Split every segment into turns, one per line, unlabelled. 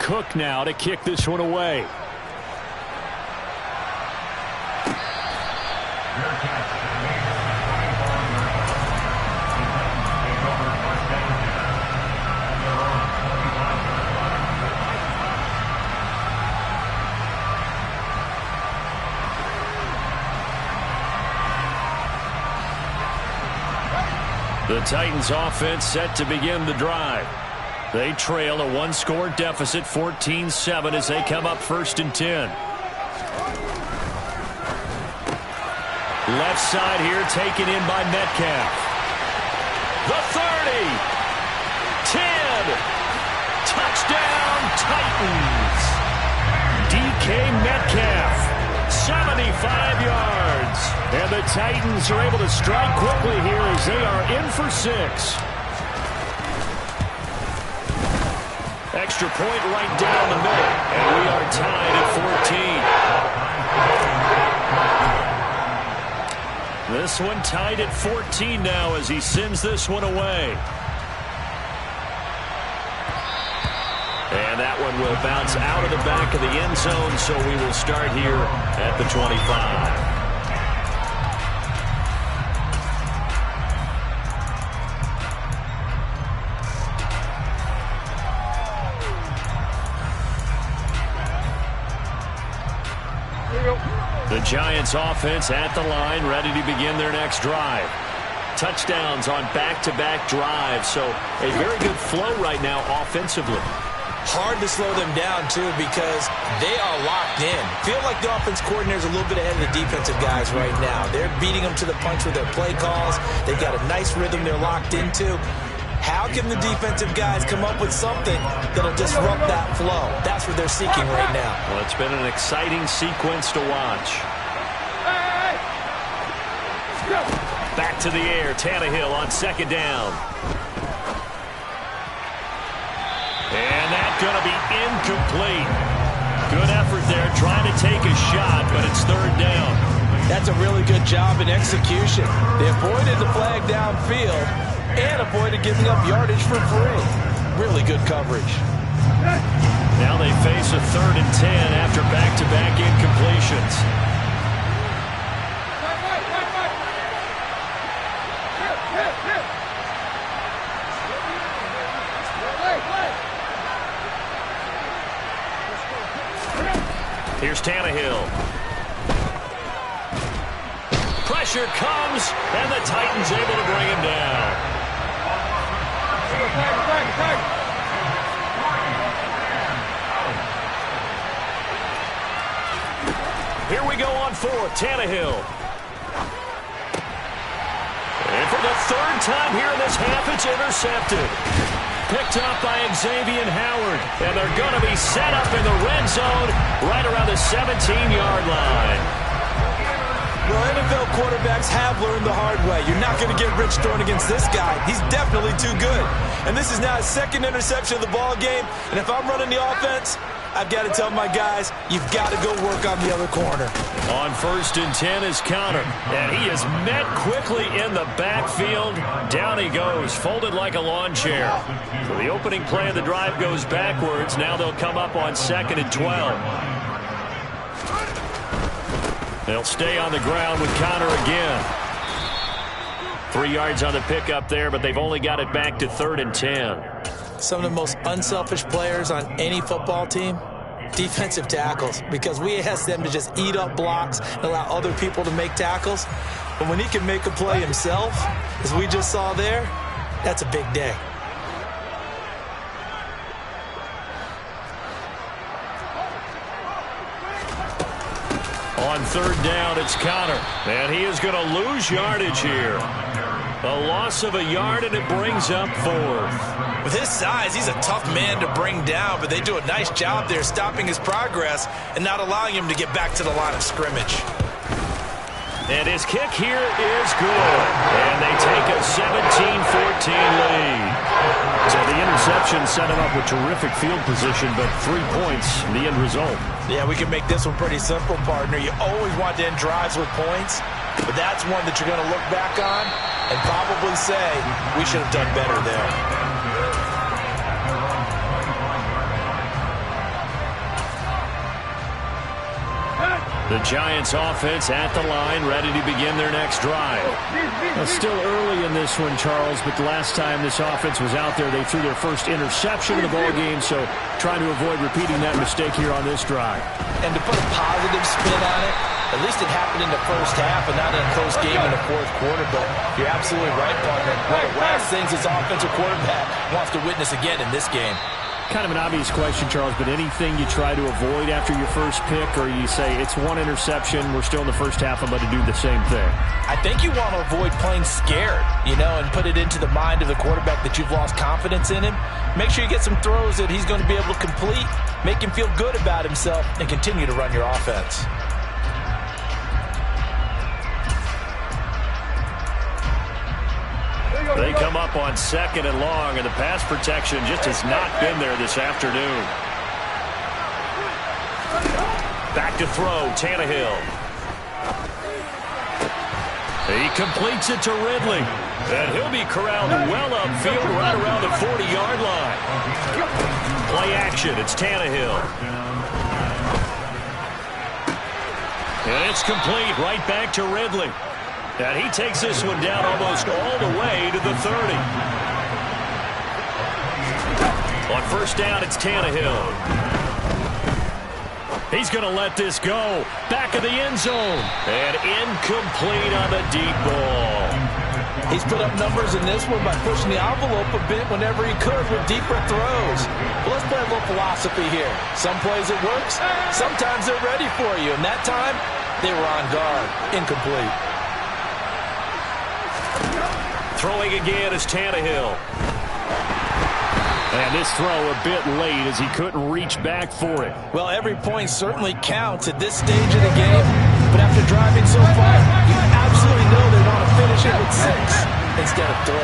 Cook now to kick this one away. The Titans offense set to begin the drive. They trail a one-score deficit, 14-7, as they come up 1st and 10. Left side here taken in by Metcalf. The 30. 10. Touchdown Titans. DK Metcalf. 75 yards. And the Titans are able to strike quickly here as they are in for 6. Extra point right down the middle. And we are tied at 14. This one tied at 14 now as he sends this one away. And that one will bounce out of the back of the end zone, so we will start here at the 25. The Giants offense at the line, ready to begin their next drive. Touchdowns on back-to-back drives, so a very good flow right now offensively.
Hard to slow them down, too, because they are locked in. Feel like the offense coordinator is a little bit ahead of the defensive guys right now. They're beating them to the punch with their play calls. They've got a nice rhythm they're locked into. How can the defensive guys come up with something that'll disrupt that flow? That's what they're seeking right now.
Well, it's been an exciting sequence to watch. Back to the air, Tannehill on 2nd down. And that's going to be incomplete. Good effort there, trying to take a shot, but it's 3rd down.
That's a really good job in execution. They avoided the flag downfield and avoided giving up yardage for free. Really good coverage.
Now they face a 3rd and 10 after back-to-back incompletions. Here's Tannehill. Pressure comes, and the Titans able to bring him down. Here we go on 4th, Tannehill. And for the 3rd time here in this half, it's intercepted. Picked up by Xavier Howard, and they're going to be set up in the red zone right around the 17-yard line.
Well, NFL quarterbacks have learned the hard way. You're not going to get rich throwing against this guy. He's definitely too good. And this is now his 2nd interception of the ball game. And if I'm running the offense, I've got to tell my guys, you've got to go work on the other corner.
On 1st and 10 is Connor, and he is met quickly in the backfield. Down he goes, folded like a lawn chair. So the opening play of the drive goes backwards. Now they'll come up on 2nd and 12. They'll stay on the ground with Connor again. 3 yards on the pickup there, but they've only got it back to 3rd and 10.
Some of the most unselfish players on any football team, defensive tackles, because we ask them to just eat up blocks and allow other people to make tackles. But when he can make a play himself, as we just saw there, that's a big day.
On 3rd down, it's Connor, and he is going to lose yardage here. A loss of a yard, and it brings up 4th.
With his size, he's a tough man to bring down, but they do a nice job there stopping his progress and not allowing him to get back to the line of scrimmage.
And his kick here is good. And they take a 17-14 lead. So the interception set him up with terrific field position, but 3 points, the end result.
Yeah, we can make this one pretty simple, partner. You always want to end drives with points, but that's one that you're going to look back on and probably say, we should have done better there.
The Giants offense at the line, ready to begin their next drive.
Well, still early in this one, Charles, but the last time this offense was out there, they threw their first interception of the ball game, so trying to avoid repeating that mistake here on this drive.
And to put a positive spin on it, at least it happened in the first half and not in a close game in the fourth quarter, but you're absolutely right, partner. One of the last things this offensive quarterback wants to witness again in this game.
Kind of an obvious question, Charles, but anything you try to avoid after your first pick, or you say it's one interception, we're still in the first half, I'm going to do the same thing?
I think you want to avoid playing scared, and put it into the mind of the quarterback that you've lost confidence in him. Make sure you get some throws that he's going to be able to complete, make him feel good about himself, and continue to run your offense.
They come up on 2nd and long, and the pass protection just has not been there this afternoon. Back to throw, Tannehill. He completes it to Ridley. And he'll be corralled well upfield right around the 40-yard line. Play action, it's Tannehill. And it's complete right back to Ridley. And he takes this one down almost all the way to the 30. On first down, it's Tannehill. He's going to let this go. Back of the end zone. And incomplete on the deep ball.
He's put up numbers in this one by pushing the envelope a bit whenever he could with deeper throws. But let's play a little philosophy here. Some plays it works. Sometimes they're ready for you. And that time, they were on guard. Incomplete.
Throwing again is Tannehill.
And this throw a bit late as he couldn't reach back for it.
Well, every point certainly counts at this stage of the game. But after driving so far, you absolutely know they want to finish it with 6 instead of 3.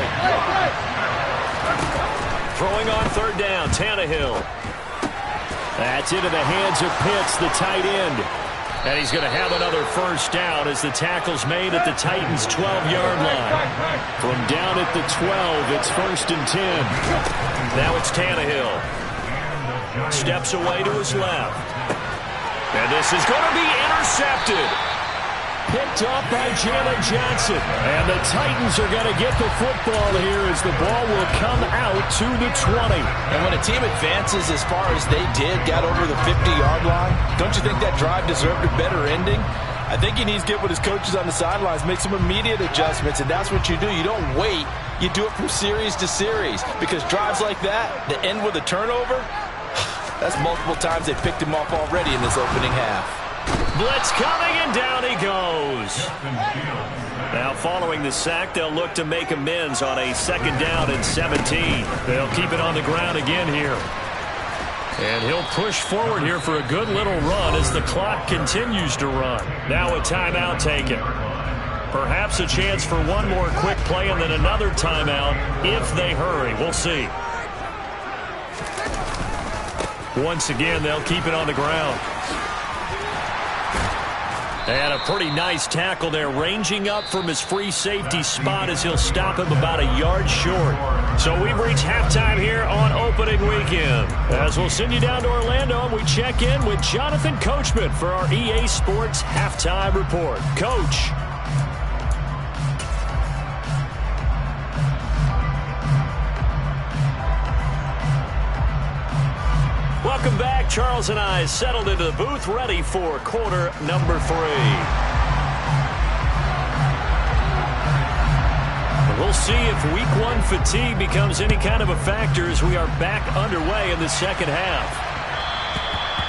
Throwing on third down, Tannehill.
That's into the hands of Pitts, the tight end.
And he's going to have another first down as the tackle's made at the Titans' 12-yard line.
From down at the 12, it's 1st and 10.
Now it's Tannehill. Steps away to his left. And this is going to be intercepted.
Picked off by Jalen Johnson. And the Titans are going to get the football here as the ball will come out to the 20.
And when a team advances as far as they did, got over the 50-yard line, don't you think that drive deserved a better ending? I think he needs to get with his coaches on the sidelines, make some immediate adjustments, and that's what you do. You don't wait. You do it from series to series because drives like that end with a turnover, that's multiple times they picked him off already in this opening half.
Blitz coming, and down he goes. Now following the sack, they'll look to make amends on a 2nd down and 17.
They'll keep it on the ground again here. And he'll push forward here for a good little run as the clock continues to run.
Now a timeout taken. Perhaps a chance for one more quick play and then another timeout if they hurry. We'll see.
Once again, they'll keep it on the ground.
And a pretty nice tackle there, ranging up from his free safety spot as he'll stop him about a yard short. So we've reached halftime here on opening weekend. As we'll send you down to Orlando, and we check in with Jonathan Coachman for our EA Sports Halftime Report. Coach. Welcome back. Charles and I settled into the booth, ready for quarter number 3. We'll see if week 1 fatigue becomes any kind of a factor as we are back underway in the second half.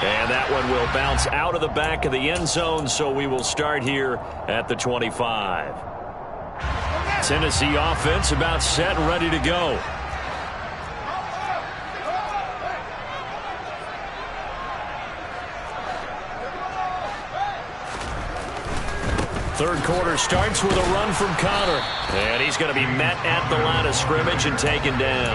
And that one will bounce out of the back of the end zone, so we will start here at the 25. Tennessee offense about set and ready to go. Third quarter starts with a run from Connor. And he's going to be met at the line of scrimmage and taken down.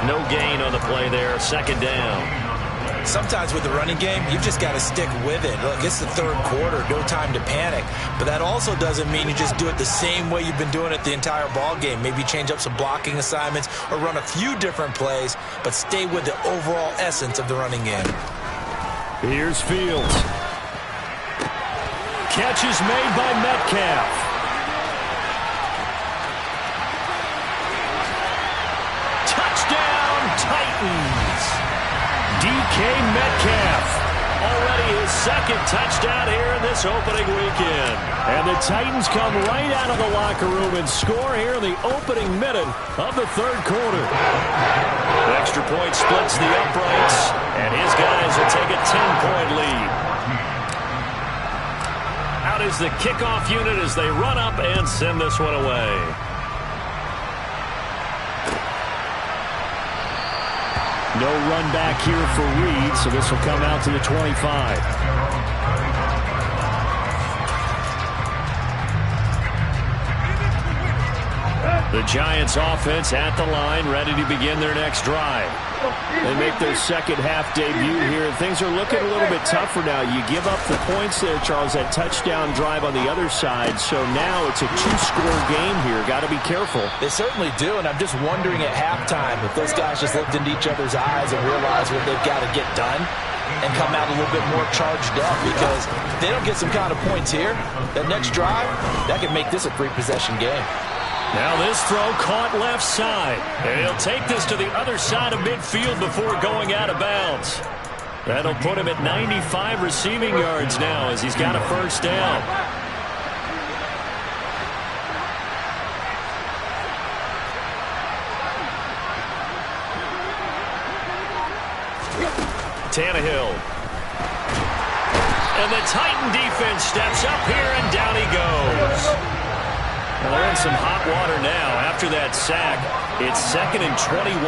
No gain on the play there. 2nd down.
Sometimes with the running game, you've just got to stick with it. Look, it's the third quarter, no time to panic. But that also doesn't mean you just do it the same way you've been doing it the entire ball game. Maybe change up some blocking assignments or run a few different plays, but stay with the overall essence of the running game.
Here's Fields. catch is made by Metcalf. Touchdown, Titans. DK Metcalf. Already his second touchdown here in this opening weekend. And the Titans come right out of the locker room and score here in the opening minute of the third quarter. The extra point splits the uprights, and his guys will take a 10-point lead. Out is the kickoff unit as they run up and send this one away. No run back here for Reed, so this will come out to the 25. The Giants offense at the line, ready to begin their next drive. They make their second half debut here, and things are looking a little bit tougher now. You give up the points there, Charles, that touchdown drive on the other side, so now it's a two-score game here. Got to be careful.
They certainly do, and I'm just wondering at halftime if those guys just looked into each other's eyes and realized what they've got to get done and come out a little bit more charged up, because if they don't get some kind of points here, that next drive, that could make this a three-possession game.
Now this throw caught left side. And he'll take this to the other side of midfield before going out of bounds. That'll put him at 95 receiving yards now as he's got a first down. Tannehill. And the Titan defense steps up here, and down he goes. Well, they're in some hot water now. After that sack, it's 2nd and 21.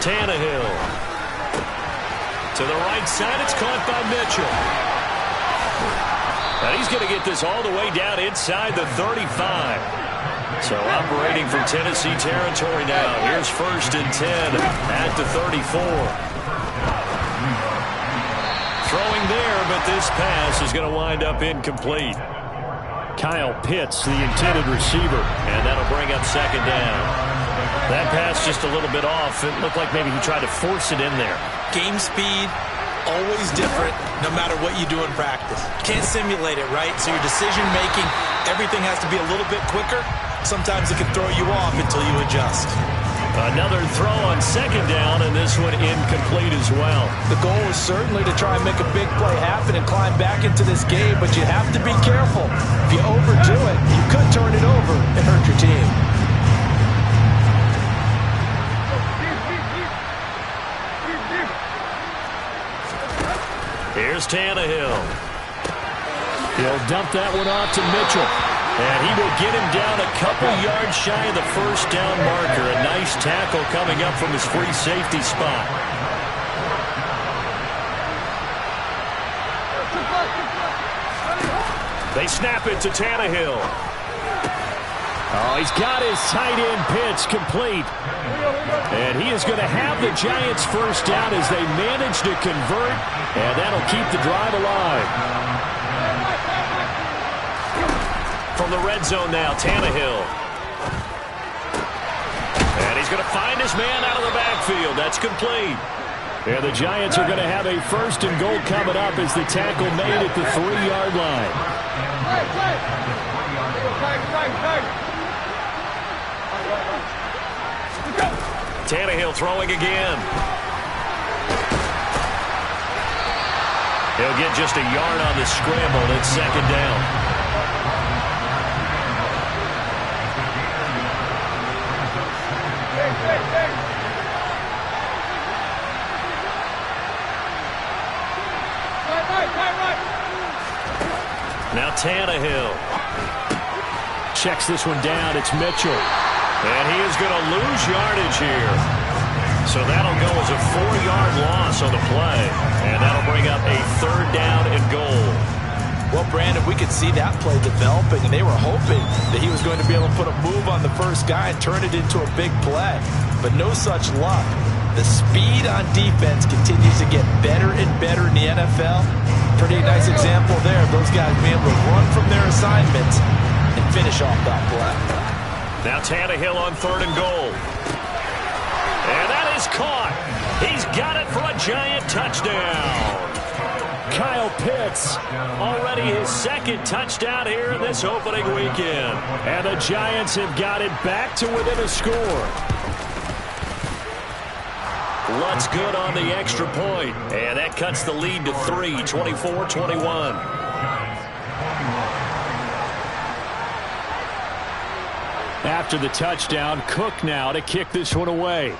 Tannehill. To the right side, it's caught by Mitchell. Now he's going to get this all the way down inside the 35. So operating from Tennessee territory now. Here's 1st and 10 at the 34. Throwing there, but this pass is going to wind up incomplete. Kyle Pitts, the intended receiver, and that'll bring up 2nd down. That pass just a little bit off. It looked like maybe he tried to force it in there.
Game speed, always different, no matter what you do in practice. Can't simulate it, right? So your decision-making, everything has to be a little bit quicker. Sometimes it can throw you off until you adjust.
Another throw on 2nd down, and this one incomplete as well.
The goal is certainly to try and make a big play happen and climb back into this game, but you have to be careful. If you overdo it, you could turn it over and hurt your team.
Here's Tannehill. He'll dump that one off to Mitchell. And he will get him down a couple yards shy of the first down marker. A nice tackle coming up from his free safety spot. They snap it to Tannehill. Oh, he's got his tight end pitch complete. And he is going to have the Giants first down as they manage to convert. And that'll keep the drive alive. From the red zone now, Tannehill. And he's going to find his man out of the backfield. That's complete. And the Giants are going to have a 1st and goal coming up as the tackle made at the 3-yard line. Tannehill throwing again. He'll get just a yard on the scramble. It's 2nd down. Now Tannehill checks this one down. It's Mitchell. And he is going to lose yardage here. So that'll go as a 4-yard loss on the play. And that'll bring up a 3rd down and goal.
Well, Brandon, we could see that play developing, and they were hoping that he was going to be able to put a move on the first guy and turn it into a big play. But no such luck. The speed on defense continues to get better and better in the NFL. Pretty nice example there of those guys being able to run from their assignments and finish off that play.
Now Tannehill on 3rd and goal. And that is caught. He's got it for a Giant touchdown. Kyle Pitts. Already his second touchdown here in this opening weekend. And the Giants have got it back to within a score. Lutz good on the extra point. And that cuts the lead to 3, 24-21. After the touchdown, Cook now to kick this one away.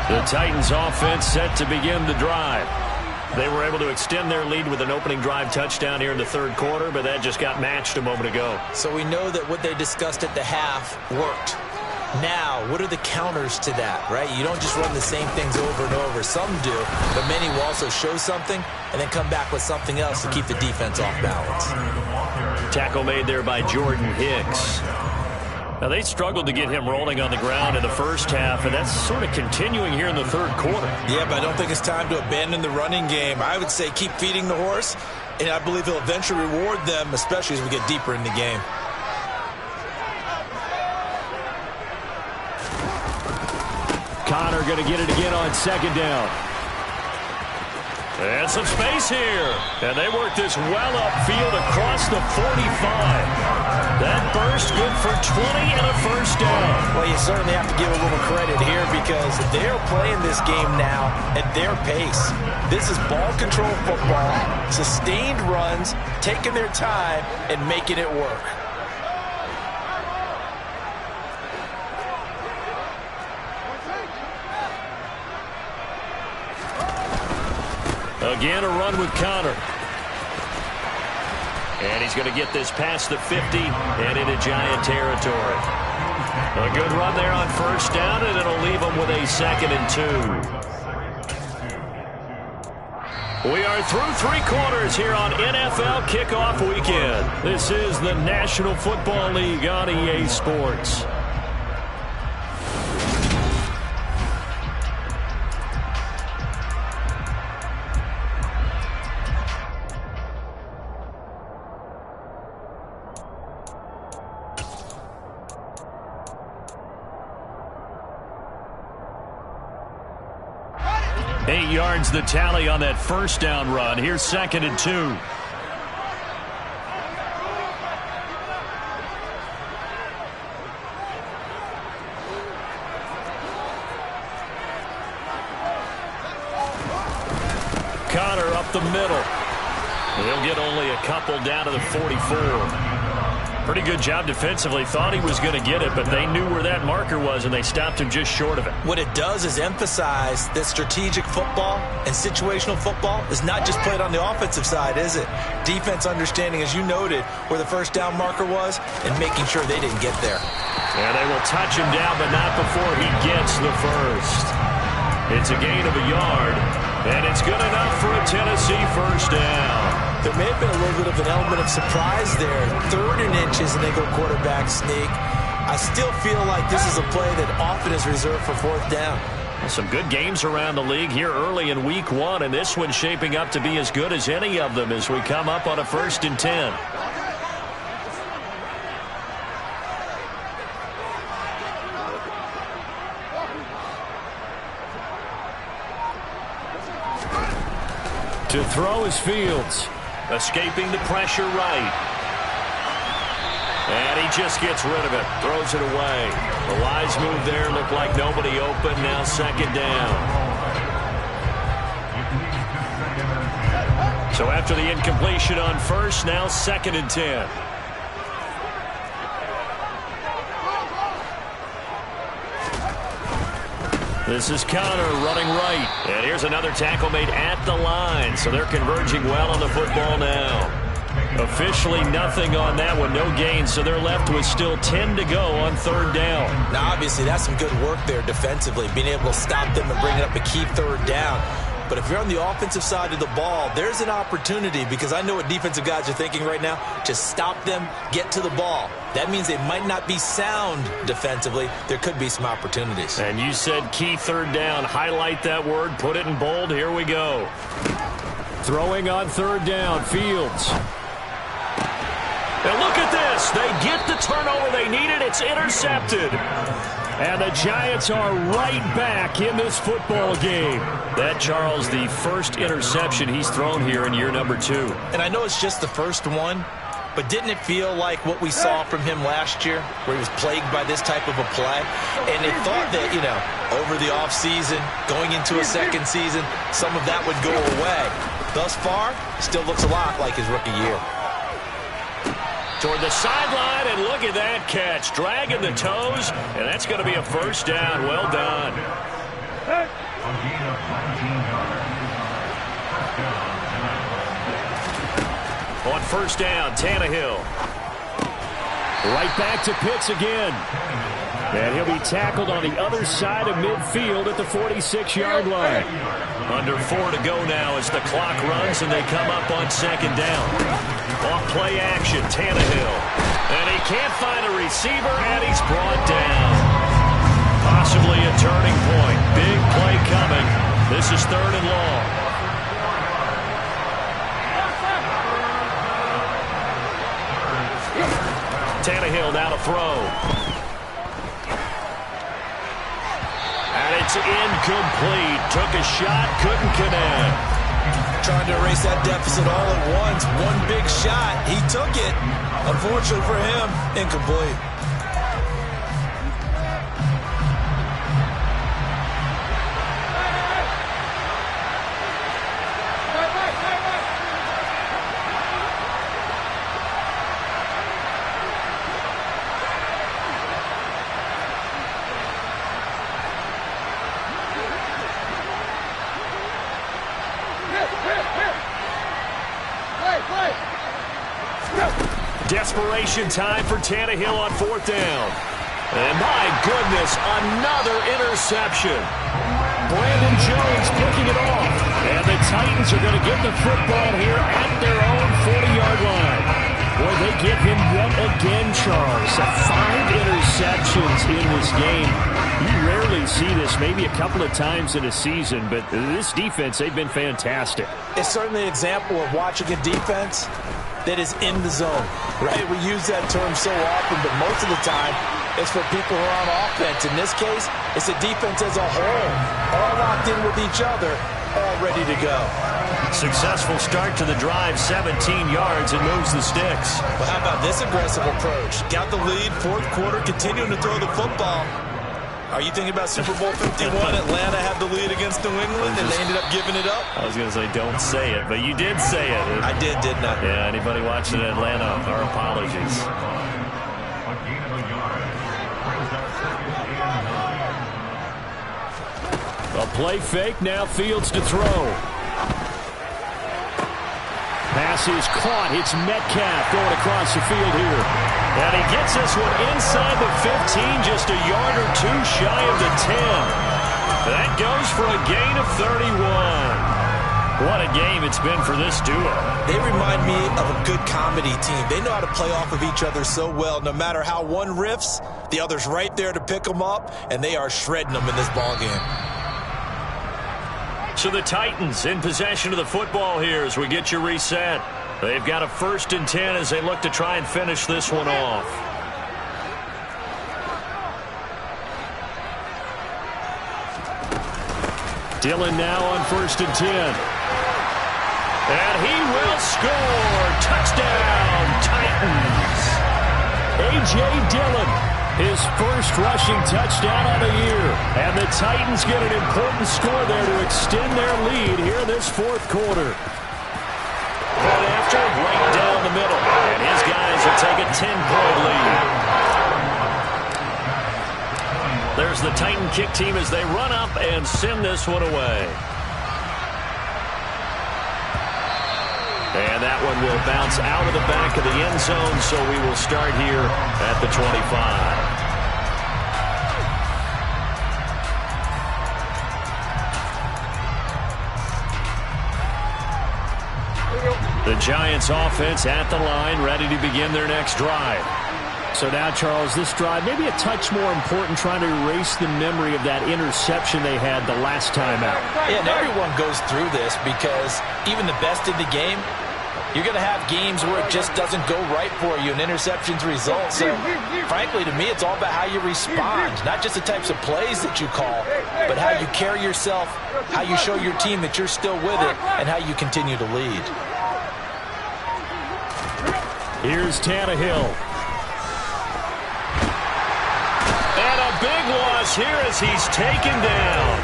The Titans offense set to begin the drive. They were able to extend their lead with an opening drive touchdown here in the third quarter, but that just got matched a moment ago.
So we know that what they discussed at the half worked. Now, what are the counters to that, right? You don't just run the same things over and over. Some do, but many will also show something and then come back with something else to keep the defense off balance.
Tackle made there by Jordan Hicks. Now, they struggled to get him rolling on the ground in the first half, and that's sort of continuing here in the third quarter.
Yeah, but I don't think it's time to abandon the running game. I would say keep feeding the horse, and I believe he'll eventually reward them, especially as we get deeper in the game.
Connor going to get it again on second down. And some space here. And they work this well upfield across the 45. That burst good for 20 and a first down.
Well, you certainly have to give a little credit here because they're playing this game now at their pace. This is ball control football, sustained runs, taking their time, and making it work.
Again, a run with Connor. And he's going to get this past the 50 and into Giant territory. A good run there on first down, and it'll leave him with a 2nd and 2. We are through 3 quarters here on NFL Kickoff Weekend. This is the National Football League on EA Sports. The tally on that first down run. Here's 2nd and 2. Connor up the middle. He'll get only a couple down to the 44. Pretty good job defensively. Thought he was going to get it, but they knew where that marker was, and they stopped him just short of it.
What it does is emphasize that strategic football and situational football is not just played on the offensive side, is it? Defense understanding, as you noted, where the first down marker was and making sure they didn't get there.
And they will touch him down, but not before he gets the first. It's a gain of a yard, and it's good enough for a Tennessee first down.
There may have been a little bit of an element of surprise there. 3rd and inches, and they go quarterback sneak. I still feel like this is a play that often is reserved for 4th down.
Some good games around the league here early in week 1, and this one's shaping up to be as good as any of them as we come up on a 1st and 10. To throw is Fields. Escaping the pressure right. And he just gets rid of it. Throws it away. The wise move there. Looked like nobody open. Now 2nd down. So after the incompletion on first, now 2nd and 10. This is Connor running right. And here's another tackle made at the line. So they're converging well on the football now. Officially nothing on that one. No gain. So they're left with still 10 to go on 3rd down.
Now, obviously, that's some good work there defensively, being able to stop them and bring it up a key 3rd down. But if you're on the offensive side of the ball, there's an opportunity, because I know what defensive guys are thinking right now. Just stop them, get to the ball. That means they might not be sound defensively. There could be some opportunities.
And you said key third down. Highlight that word. Put it in bold. Here we go. Throwing on third down. Fields. And look at this. They get the turnover they needed. It's intercepted. And the Giants are right back in this football game. That, Charles, the first interception he's thrown here in year number 2.
And I know it's just the first one, but didn't it feel like what we saw from him last year, where he was plagued by this type of a play? And they thought that, over the offseason, going into a second season, some of that would go away. Thus far, still looks a lot like his rookie year.
Toward the sideline, and look at that catch. Dragging the toes, and that's going to be a first down. Well done. On first down, Tannehill. Right back to Pitts again. And he'll be tackled on the other side of midfield at the 46-yard line. Under 4 to go now as the clock runs and they come up on second down. Off play action, Tannehill. And he can't find a receiver, and he's brought down. Possibly a turning point. Big play coming. This is third and long. Tannehill now to throw. And it's incomplete. Took a shot, couldn't connect.
Trying to erase that deficit all at once. One big shot. He took it. Unfortunately for him, incomplete.
Desperation time for Tannehill on fourth down. And my goodness, another interception. Brandon Jones picking it off. And the Titans are going to get the football here at their own 40-yard line. Boy, they get him yet again, Charles. 5 interceptions in this game. You rarely see this, maybe a couple of times in a season, but this defense, they've been fantastic.
It's certainly an example of watching a defense that is in the zone, right? We use that term so often, but most of the time, it's for people who are on offense. In this case, it's a defense as a whole, all locked in with each other, all ready to go.
Successful start to the drive, 17 yards, and moves the sticks.
Well, how about this aggressive approach? Got the lead, fourth quarter, continuing to throw the football. Are you thinking about Super Bowl 51? Atlanta had the lead against New England, and they ended up giving it up?
I was going to say, don't say it, but you did say it.
I did, didn't I?
Yeah, anybody watching Atlanta, our apologies. A play fake, now Fields to throw. Pass is caught. It's Metcalf going across the field here. And he gets this one inside the 15, just a yard or two shy of the 10. That goes for a gain of 31. What a game it's been for this duo.
They remind me of a good comedy team. They know how to play off of each other so well. No matter how one riffs, the other's right there to pick them up, and they are shredding them in this ballgame.
So the Titans in possession of the football here as we get you reset. They've got a 1st and 10 as they look to try and finish this one off. Dillon now on 1st and 10. And he will score. Touchdown, Titans. A.J. Dillon. His first rushing touchdown of the year. And the Titans get an important score there to extend their lead here in this fourth quarter. And after, right down the middle. And his guys will take a 10-point lead. There's the Titan kick team as they run up and send this one away. And that one will bounce out of the back of the end zone, so we will start here at the 25. The Giants offense at the line, ready to begin their next drive.
So now, Charles, this drive maybe a touch more important, trying to erase the memory of that interception they had the last time out.
Yeah, and everyone goes through this because even the best in the game, you're going to have games where it just doesn't go right for you, and interceptions result. So, frankly, to me, it's all about how you respond, not just the types of plays that you call, but how you carry yourself, how you show your team that you're still with it, and how you continue to lead.
Here's Tannehill. And a big loss here as he's taken down.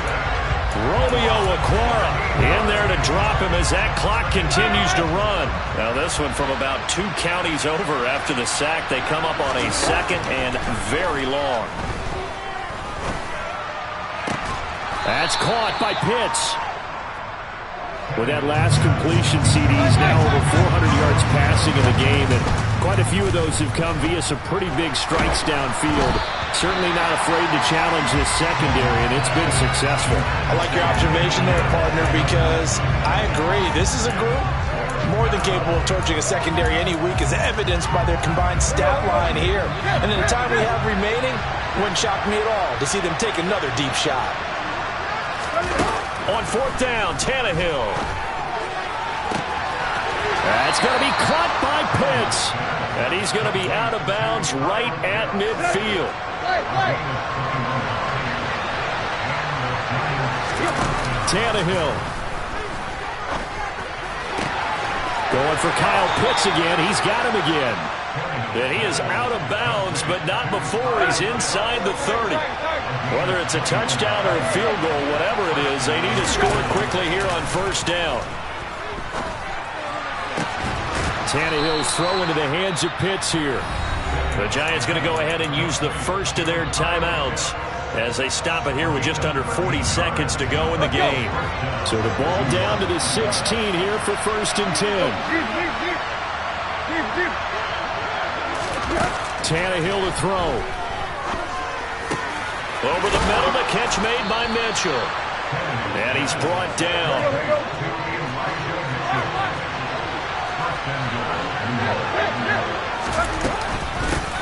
Romeo Okwara in there to drop him as that clock continues to run. Now this one from about 2 counties over after the sack. They come up on a second and very long. That's caught by Pitts. With that last completion, CD's now over 400 yards passing in the game, and quite a few of those have come via some pretty big strikes downfield. Certainly not afraid to challenge this secondary, and it's been successful.
I like your observation there, partner, because I agree. This is a group more than capable of torching a secondary any week, as evidenced by their combined stat line here. And in the time we have remaining, wouldn't shock me at all to see them take another deep shot.
On 4th down, Tannehill. That's going to be caught by Pitts. And he's going to be out of bounds right at midfield. Tannehill. Going for Kyle Pitts again. He's got him again. And he is out of bounds, but not before he's inside the 30. Whether it's a touchdown or a field goal, whatever it is, they need to score quickly here on 1st down. Tannehill's throw into the hands of Pitts here. The Giants going to go ahead and use the first of their timeouts as they stop it here with just under 40 seconds to go in the game. So the ball down to the 16 here for 1st and 10. Tannehill to throw. Over the middle, the catch made by Mitchell. And he's brought down.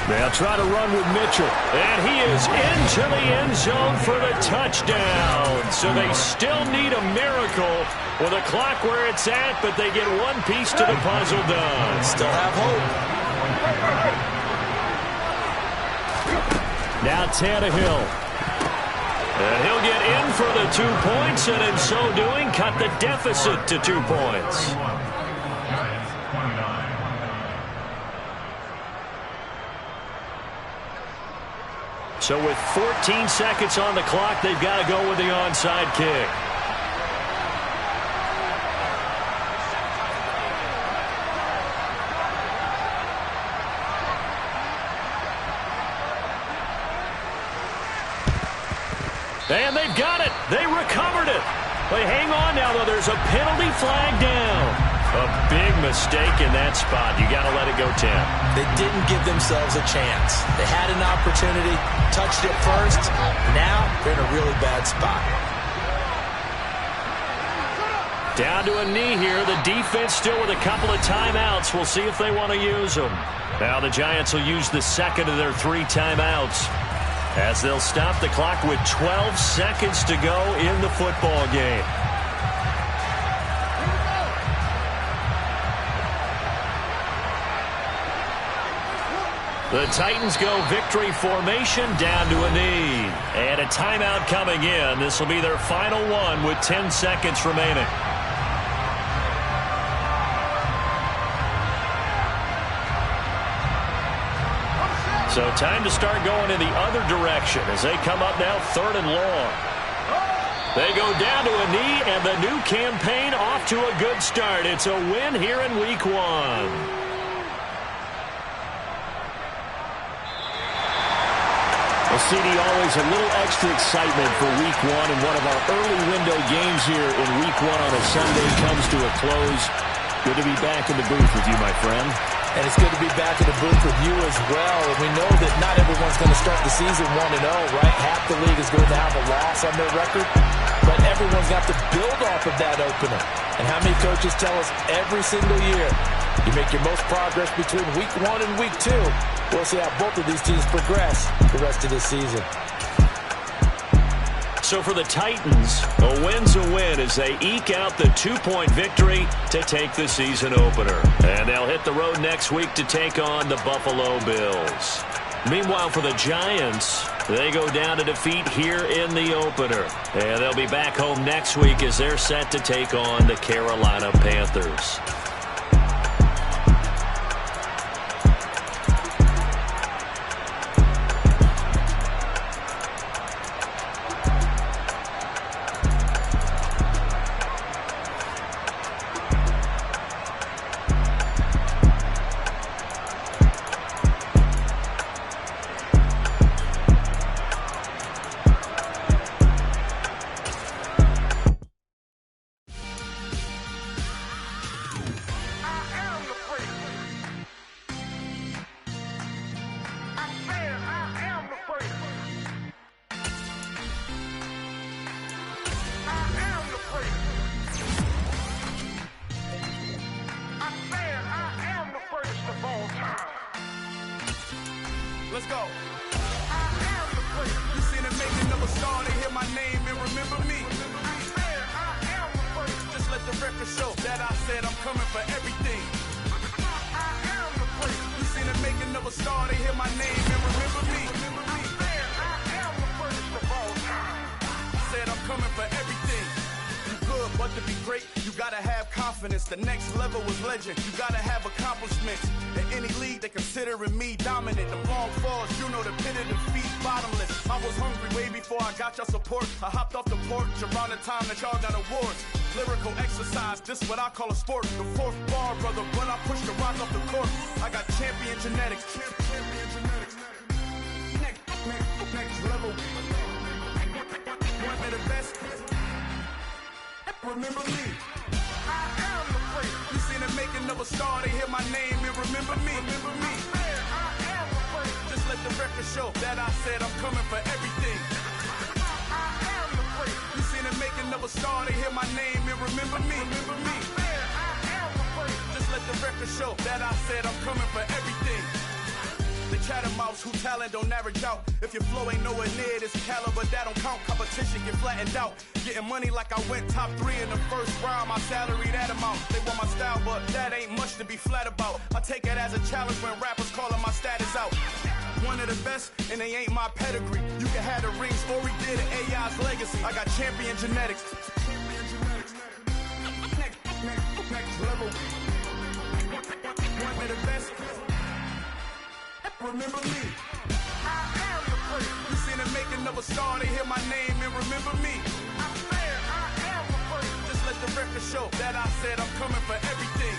They'll try to run with Mitchell. And he is into the end zone for the touchdown. So they still need a miracle with a clock where it's at, but they get one piece to the puzzle done.
Still have hope.
Now Tannehill. And he'll get in for the 2 points, and in so doing, cut the deficit to 2 points. So with 14 seconds on the clock, they've got to go with the onside kick. And they've got it. They recovered it. They hang on now, though. There's a penalty flag down. A big mistake in that spot. You got to let it go, Tim.
They didn't give themselves a chance. They had an opportunity, touched it first. Now they're in a really bad spot.
Down to a knee here. The defense still with a couple of timeouts. We'll see if they want to use them. Now the Giants will use the second of their 3 timeouts, as they'll stop the clock with 12 seconds to go in the football game. The Titans go victory formation down to a knee. And a timeout coming in. This will be their final one with 10 seconds remaining. So time to start going in the other direction as they come up now 3rd and long. They go down to a knee, and the new campaign off to a good start. It's a win here in Week 1. Well, CD, always a little extra excitement for Week 1, and one of our early window games here in Week 1 on a Sunday comes to a close. Good to be back in the booth with you, my friend.
And it's good to be back in the booth with you as well. And we know that not everyone's going to start the season 1-0, right? Half the league is going to have a loss on their record. But everyone's got to build off of that opener. And how many coaches tell us every single year, you make your most progress between week 1 and week 2. We'll see how both of these teams progress the rest of this season.
So for the Titans, a win's a win as they eke out the 2-point victory to take the season opener. And they'll hit the road next week to take on the Buffalo Bills. Meanwhile, for the Giants, they go down to defeat here in the opener. And they'll be back home next week as they're set to take on the Carolina Panthers.
Let's go. You seen the making of a star, they hear my name and remember me. Just let the record show that I said I'm coming for everything. You seen the making of a star, they hear my name and remember me. Said I'm coming for everything. You good, but to be great, you gotta have confidence. The next level was legend. You gotta have accomplishments. In any league, they considering me dominant. The long falls, you know the pit of defeat, bottomless. I was hungry way before I got your support. I hopped off the porch around the time that y'all got awards. Lyrical exercise, this what I call a sport. The fourth bar, brother, when I push the rock off the court. I got champion genetics. Champion genetics. Next level. One of the best. Remember me. I am the great. You seen the making of a star, they hear my name and remember me. Remember me. I am the great. Just let the record show that I said I'm coming for everything. I am the great. You seen the making of a star, they hear my name and remember me. Remember me. I am the great. Just let the record show that I said I'm coming for everything. The chattermouths who talent don't average out. If your flow ain't nowhere near this caliber, that don't count. Competition get flattened out. Getting money like I went top 3 in the first round. My salary that amount. They want my style, but that ain't much to be flat about. I take it as a challenge when rappers calling my status out. One of the best, and they ain't my pedigree. You can have the rings, or we did it, AI's legacy. I got champion genetics. Next level. One of the best. Remember me. I am the great. You seen the making of a star, they hear my name and remember me. I am the great. Just let the record show that I said I'm coming for everything.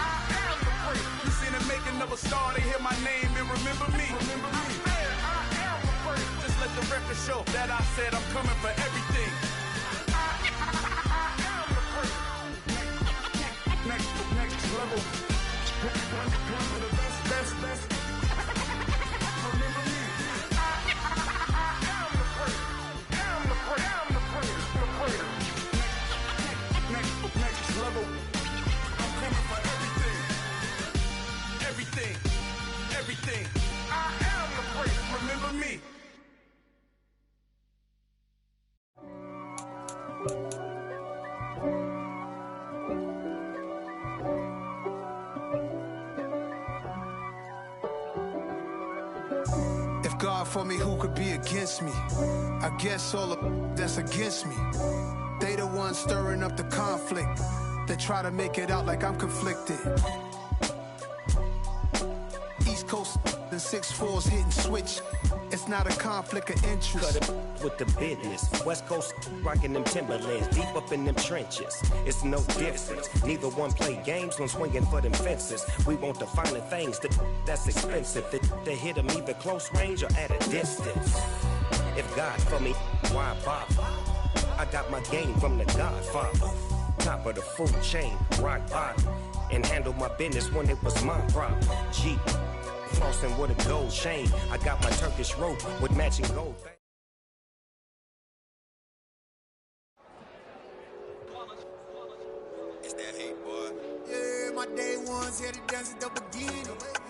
I am the great. You seen the making of a star, they hear my name and remember me. Remember me. I am the great. Just let the record show that I said I'm coming for everything. I am the great. Next level. One of the best. Everything. I am the great. Remember me.
If God for me, who could be against me? I guess all of that's against me. They the ones stirring up the conflict. They try to make it out like I'm conflicted. East Coast and 6'4's hitting switch. It's not a conflict of interest.
Cut it with the business. West Coast rocking them Timberlands, deep up in them trenches. It's no difference. Neither one play games when swinging for them fences. We want the finer things that's expensive. They hit them either close range or at a distance. If God for me, why bother? I got my game from the Godfather. top of the food chain, rock bottom. And handle my business when it was my problem. Jeep, flossing with a gold chain. I got my Turkish rope with matching gold.
It's that hate, boy.
Yeah, my day ones here to dance at the beginning.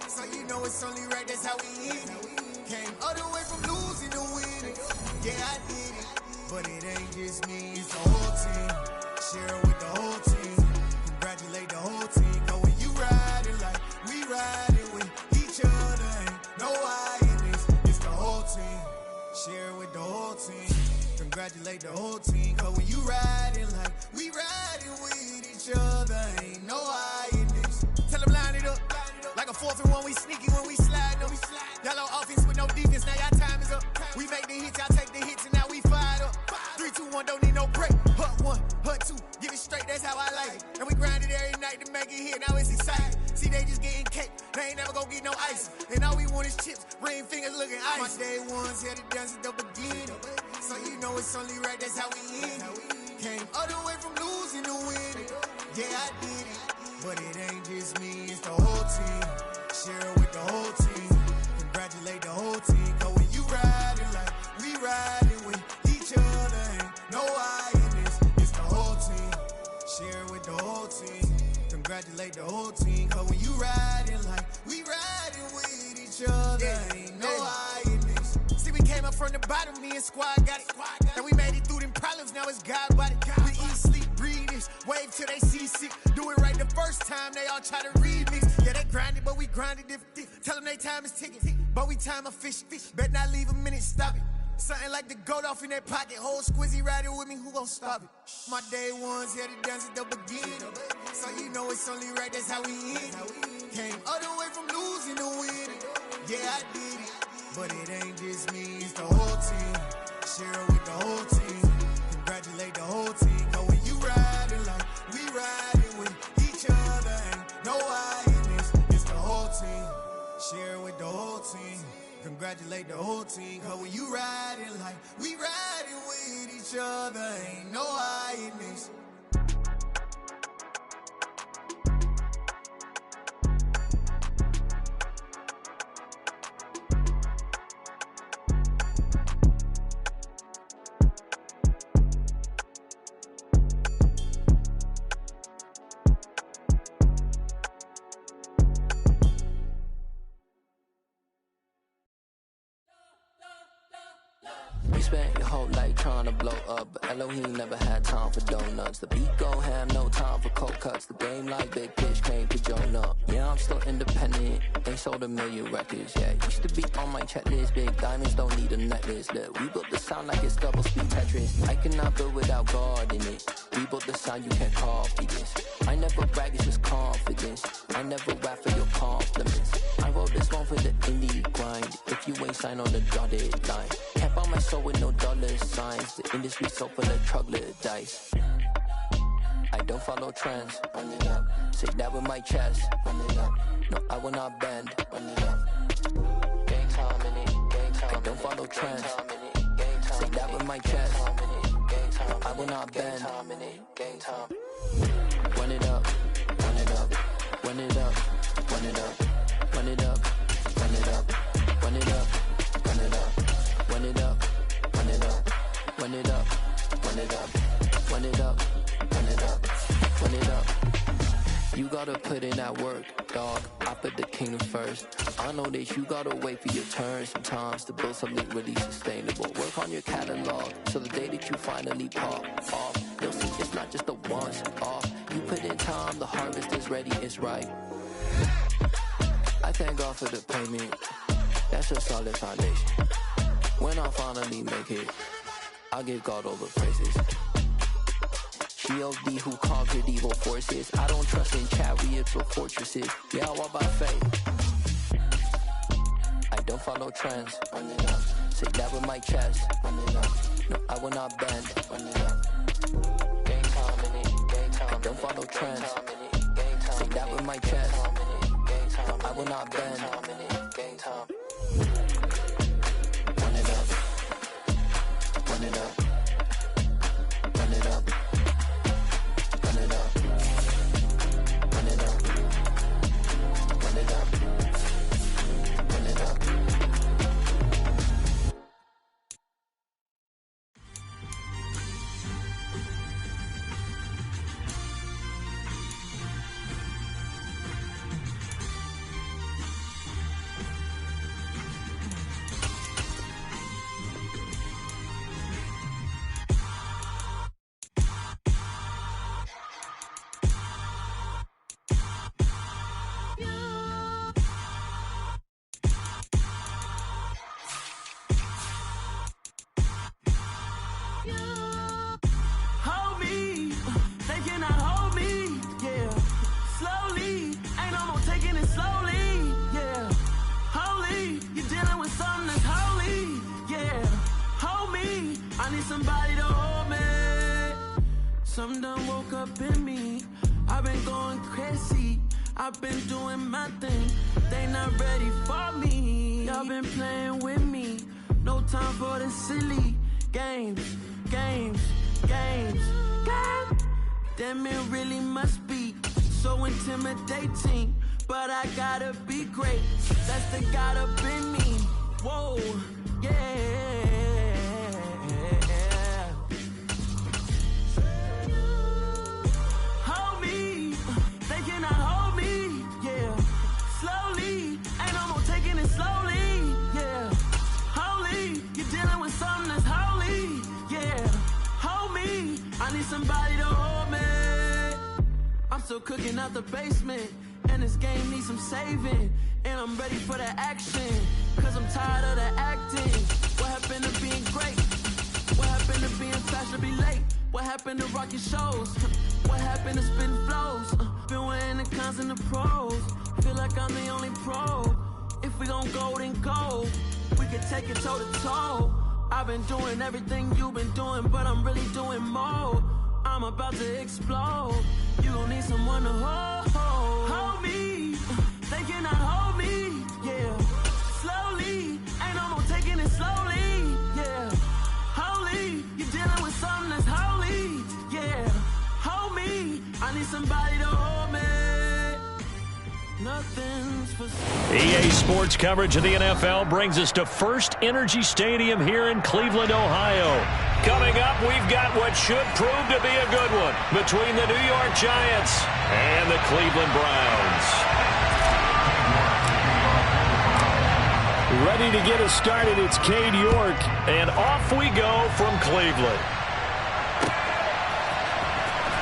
So you know it's only right, that's how we end it. Came all the way from losing to winning. Yeah, I did it. But it ain't just me, it's the whole team. Share it with the whole team. Congratulate the whole team. Cause when you riding like we riding with each other, ain't no I in this. It's the whole team. Share it with the whole team. Congratulate the whole team. Cause when you riding like we riding with each other, ain't no I in this. Tell them line it up. Like a 4th and 1, we sneaky when we slide up. Yellow offense with no defense, now y'all time is up. We make the hits, y'all take the hits, and now we fired up. 3, 2, 1, don't need no break. Hut 1, hut 2, get it straight, that's how I like it. And we grind it every night to make it hit, now it's exciting. See, they just getting cake, they ain't never gonna get no ice. And all we want is chips, ring fingers looking ice. My day ones here to dance at the beginning. So you know it's only right, that's how we end it. Came all the way from losing to winning. Yeah, I did it. But it ain't just me, it's the whole team. Share it with the whole team. Congratulate the whole team. Cause when you riding like we riding with each other, ain't no I in this. It's the whole team. Share it with the whole team. Congratulate the whole team. Cause when you riding like we riding with each other, ain't no I in this. See, we came up from the bottom, me and squad got it. And we made it through them problems, now it's God body. We eat, sleep, breathe this, wave till they see sick. Do it right the first time, they all try to remix. Yeah, they grinded, but we grinded different. Tell them they time is ticking, but we time a fish. Bet not leave a minute, stop it. Something like the goat off in that pocket. Whole squizzy riding with me, who gon' stop it? My day ones here to dance at the beginning. So you know it's only right, that's how we end it. Came all the way from losing to winning. Yeah, I did it. But it ain't just me, it's the whole team. Share it with the whole team. Congratulate the whole team. Cause when you riding like we riding with each other, ain't no I in this. It's the whole team. Share it with the whole team. Congratulate the whole team. Cause when you riding like we riding with each other, ain't no I in this.
Spent your whole life trying to blow up, but Elohim never had time for donuts. The beat go ham, no time for cold cuts. The game like Big Pitch came to join up. Yeah, I'm still independent, ain't sold a million records. Yeah, used to be on my checklist. Big diamonds don't need a necklace. Look, we built the sound like it's double speed Tetris. I cannot build without God in it. We built the sound, you can't copy this. I never brag, it's just confidence. I never rap for your compliments. I wrote this one for the indie grind. If you ain't signed on the dotted line, can't buy my soul with no dollar signs. The industry so full of troglodytes. I don't follow trends. Run it up. Say that with my chest. Run it up. No, I will not bend. Run it up. Gang time in it. Gang time. I don't follow trends. Say that with my chest. No, I will not bend. Gang time. Run it up. Run it up. Run it up. Run it up. Run it up. Run it up. Run it up. Run it up. Run it up. Run it up. Run it up. Run it up. Run it up. Run it up. Run it up. You gotta put in that work, dog. I put the kingdom first. I know that you gotta wait for your turn sometimes to build something really sustainable. Work on your catalog, so the day that you finally pop off, you'll see it's not just a once off. You put in time, the harvest is ready, it's right. I thank God for the payment. That's a solid foundation. When I finally make it, I'll give God all the praises. G.O.D. who conquered evil forces. I don't trust in chariots or fortresses. Yeah, I walk by faith. I don't follow trends. Run it up. Say that with my chest. Run it up. No, I will not bend. Run it up. Gang time in it. Gang time. I don't follow trends. Say that with my chest. No, I will not bend. Gang time. Run it up. Run it up. Run it up. Run it up.
Holy, you're dealing with something that's holy. Yeah, hold me. I need somebody to hold me. Something done woke up in me. I've been going crazy. I've been doing my thing. They not ready for me. Y'all been playing with me. No time for the silly games. Damn, it really must be so intimidating. But I gotta be great. That's the God up in me. Whoa, yeah. Hold me. They cannot hold me. Yeah. Slowly. Ain't no more taking it slowly. Yeah. Holy. You're dealing with something that's holy. Yeah. Hold me. I need somebody to hold me. I'm still cooking out the basement. And this game needs some saving. And I'm ready for the action. Cause I'm tired of the acting. What happened to being great? What happened to being fashionably late? What happened to rocking shows? What happened to spitting flows? Been wearing the cons and the pros. Feel like I'm the only pro. If we gon' go, then go. We can take it toe to toe. I've been doing everything you've been doing, but I'm really doing more. I'm about to explode. You gon' need someone to hold me. They cannot hold me. Yeah. Slowly. Ain't no more taking it slowly. Yeah. Holy. You're dealing with something that's holy. Yeah. Hold me. I need somebody to hold me. Nothing's for
EA Sports coverage of the NFL brings us to First Energy Stadium here in Cleveland, Ohio. Coming up, we've got what should prove to be a good one between the New York Giants and the Cleveland Browns. Ready to get us started, it's Cade York, and off we go from Cleveland.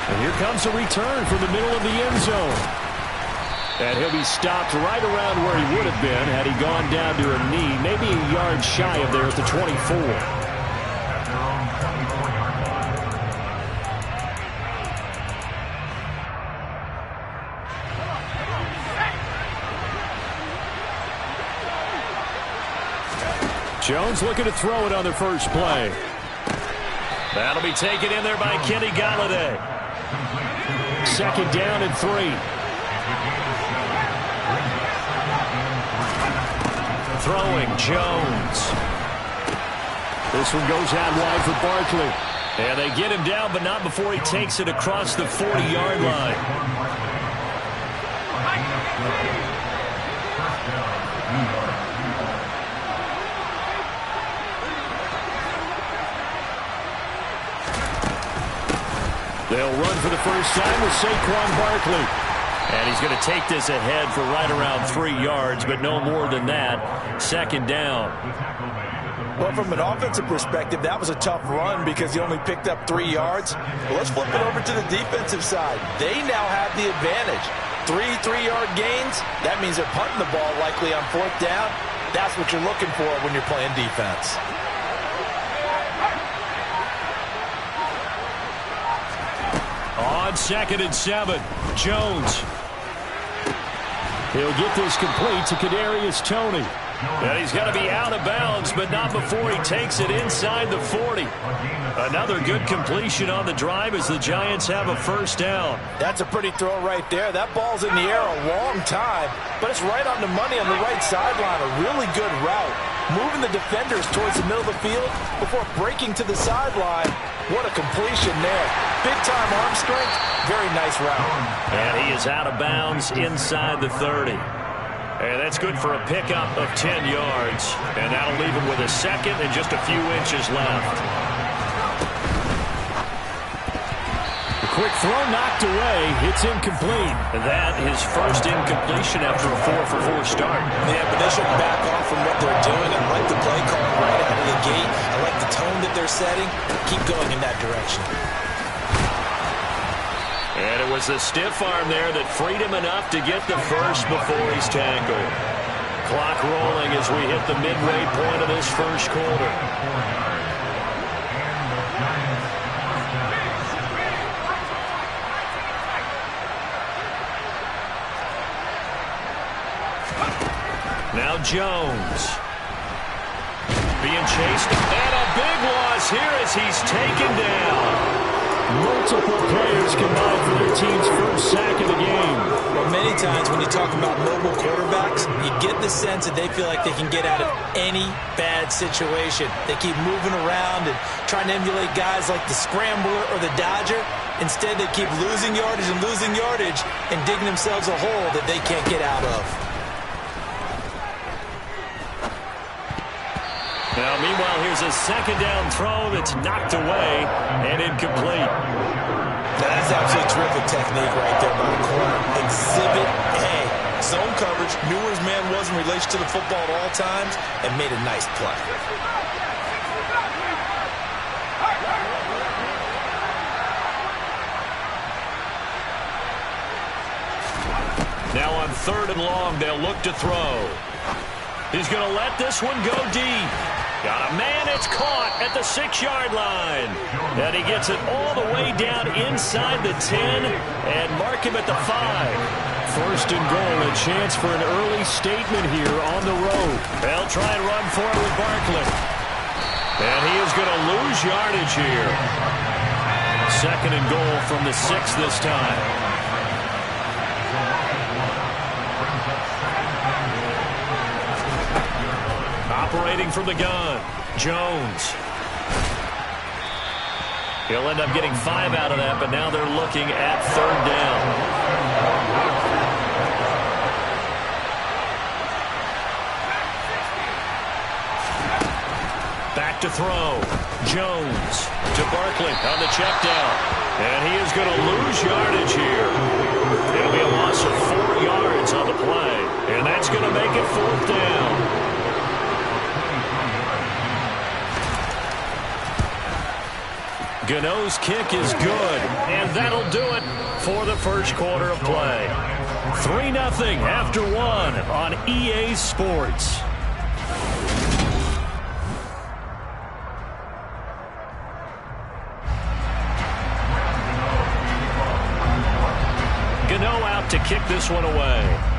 And here comes a return from the middle of the end zone. And he'll be stopped right around where he would have been had he gone down to a knee, maybe a yard shy of there at the 24. Jones looking to throw it on the first play. That'll be taken in there by Kenny Galladay. Second down and 3. Throwing Jones. This one goes out wide for Barkley. And they get him down, but not before he takes it across the 40-yard line. They'll run for the first time with Saquon Barkley. And he's going to take this ahead for right around 3 yards, but no more than that. Second down.
Well, from an offensive perspective, that was a tough run because he only picked up 3 yards. Well, let's flip it over to the defensive side. They now have the advantage. 3 3-yard gains. That means they're punting the ball likely on 4th down. That's what you're looking for when you're playing defense.
On 2nd and 7, Jones. He'll get this complete to Kadarius Toney. And he's got to be out of bounds, but not before he takes it inside the 40. Another good completion on the drive as the Giants have a first down.
That's a pretty throw right there. That ball's in the air a long time, but it's right on the money on the right sideline. A really good route. Moving the defenders towards the middle of the field before breaking to the sideline. What a completion there. Big-time arm strength. Very nice route.
And he is out of bounds inside the 30. And that's good for a pickup of 10 yards. And that'll leave him with a second and just a few inches left. The quick throw knocked away. It's incomplete. That is first incompletion after a 4-for-4 start.
Yeah, but they shouldn't back off from what they're doing. I like the play call right out of the gate. I like the tone that they're setting. Keep going in that direction.
And it was the stiff arm there that freed him enough to get the first before he's tackled. Clock rolling as we hit the midway point of this first quarter. Now Jones. Being chased, and a big loss here as he's taken down. Multiple players combined for their team's first sack of the game.
Well, many times when you talk about mobile quarterbacks, you get the sense that they feel like they can get out of any bad situation. They keep moving around and trying to emulate guys like the Scrambler or the Dodger. Instead, they keep losing yardage and digging themselves a hole that they can't get out of.
Now, meanwhile, here's a second down throw that's knocked away and incomplete.
Now, that's absolutely terrific technique right there by the corner. Exhibit A. Zone coverage, knew where his man was in relation to the football at all times, and made a nice play.
Now on 3rd and long, they'll look to throw. He's going to let this one go deep. Got a man, it's caught at the 6-yard line. And he gets it all the way down inside the 10 and mark him at the 5. 1st and goal, a chance for an early statement here on the road. They'll try and run for it with Barkley. And he is going to lose yardage here. 2nd and goal from the 6 this time. Operating from the gun, Jones. He'll end up getting 5 out of that, but now they're looking at 3rd down. Back to throw. Jones to Barkley on the check down. And he is going to lose yardage here. It'll be a loss of 4 yards on the play. And that's going to make it 4th down. Gano's kick is good, and that'll do it for the first quarter of play. 3-0 after 1 on EA Sports. Gano out to kick this one away.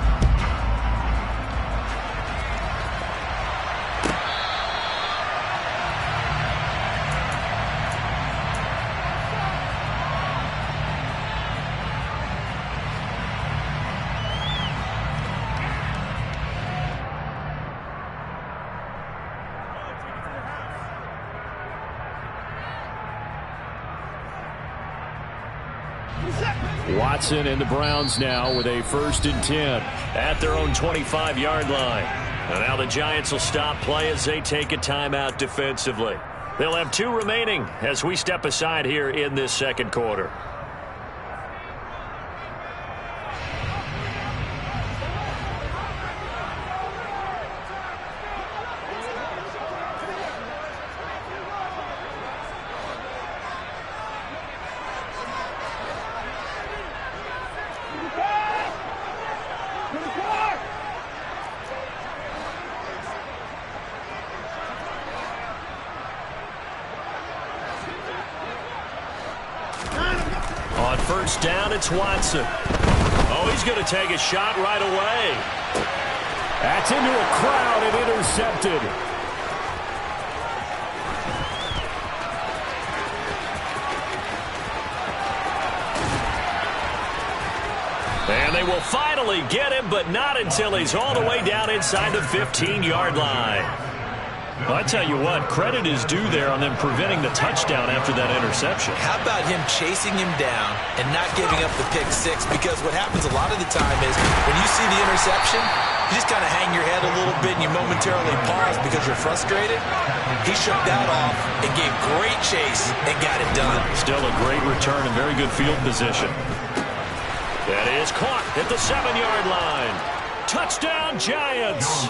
Watson and the Browns now with a 1st and 10 at their own 25-yard line. And now the Giants will stop play as they take a timeout defensively. They'll have 2 remaining as we step aside here in this 2nd quarter. On 1st down, it's Watson. Oh, he's going to take a shot right away. That's into a crowd and intercepted. And they will finally get him, but not until he's all the way down inside the 15-yard line. Well, I tell you what, credit is due there on them preventing the touchdown after that interception.
How about him chasing him down and not giving up the pick 6? Because what happens a lot of the time is when you see the interception, you just kind of hang your head a little bit and you momentarily pause because you're frustrated. He shook that off and gave great chase and got it done.
Still a great return and very good field position. That is caught at the 7-yard line. Touchdown, Giants.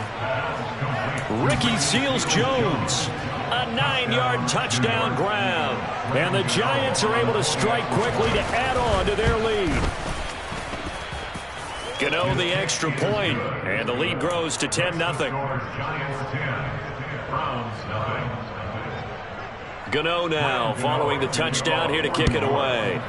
Ricky Seals-Jones, a 9-yard touchdown grab. And the Giants are able to strike quickly to add on to their lead. Gano the extra point, and the lead grows to 10-0. Gano now following the touchdown here to kick it away.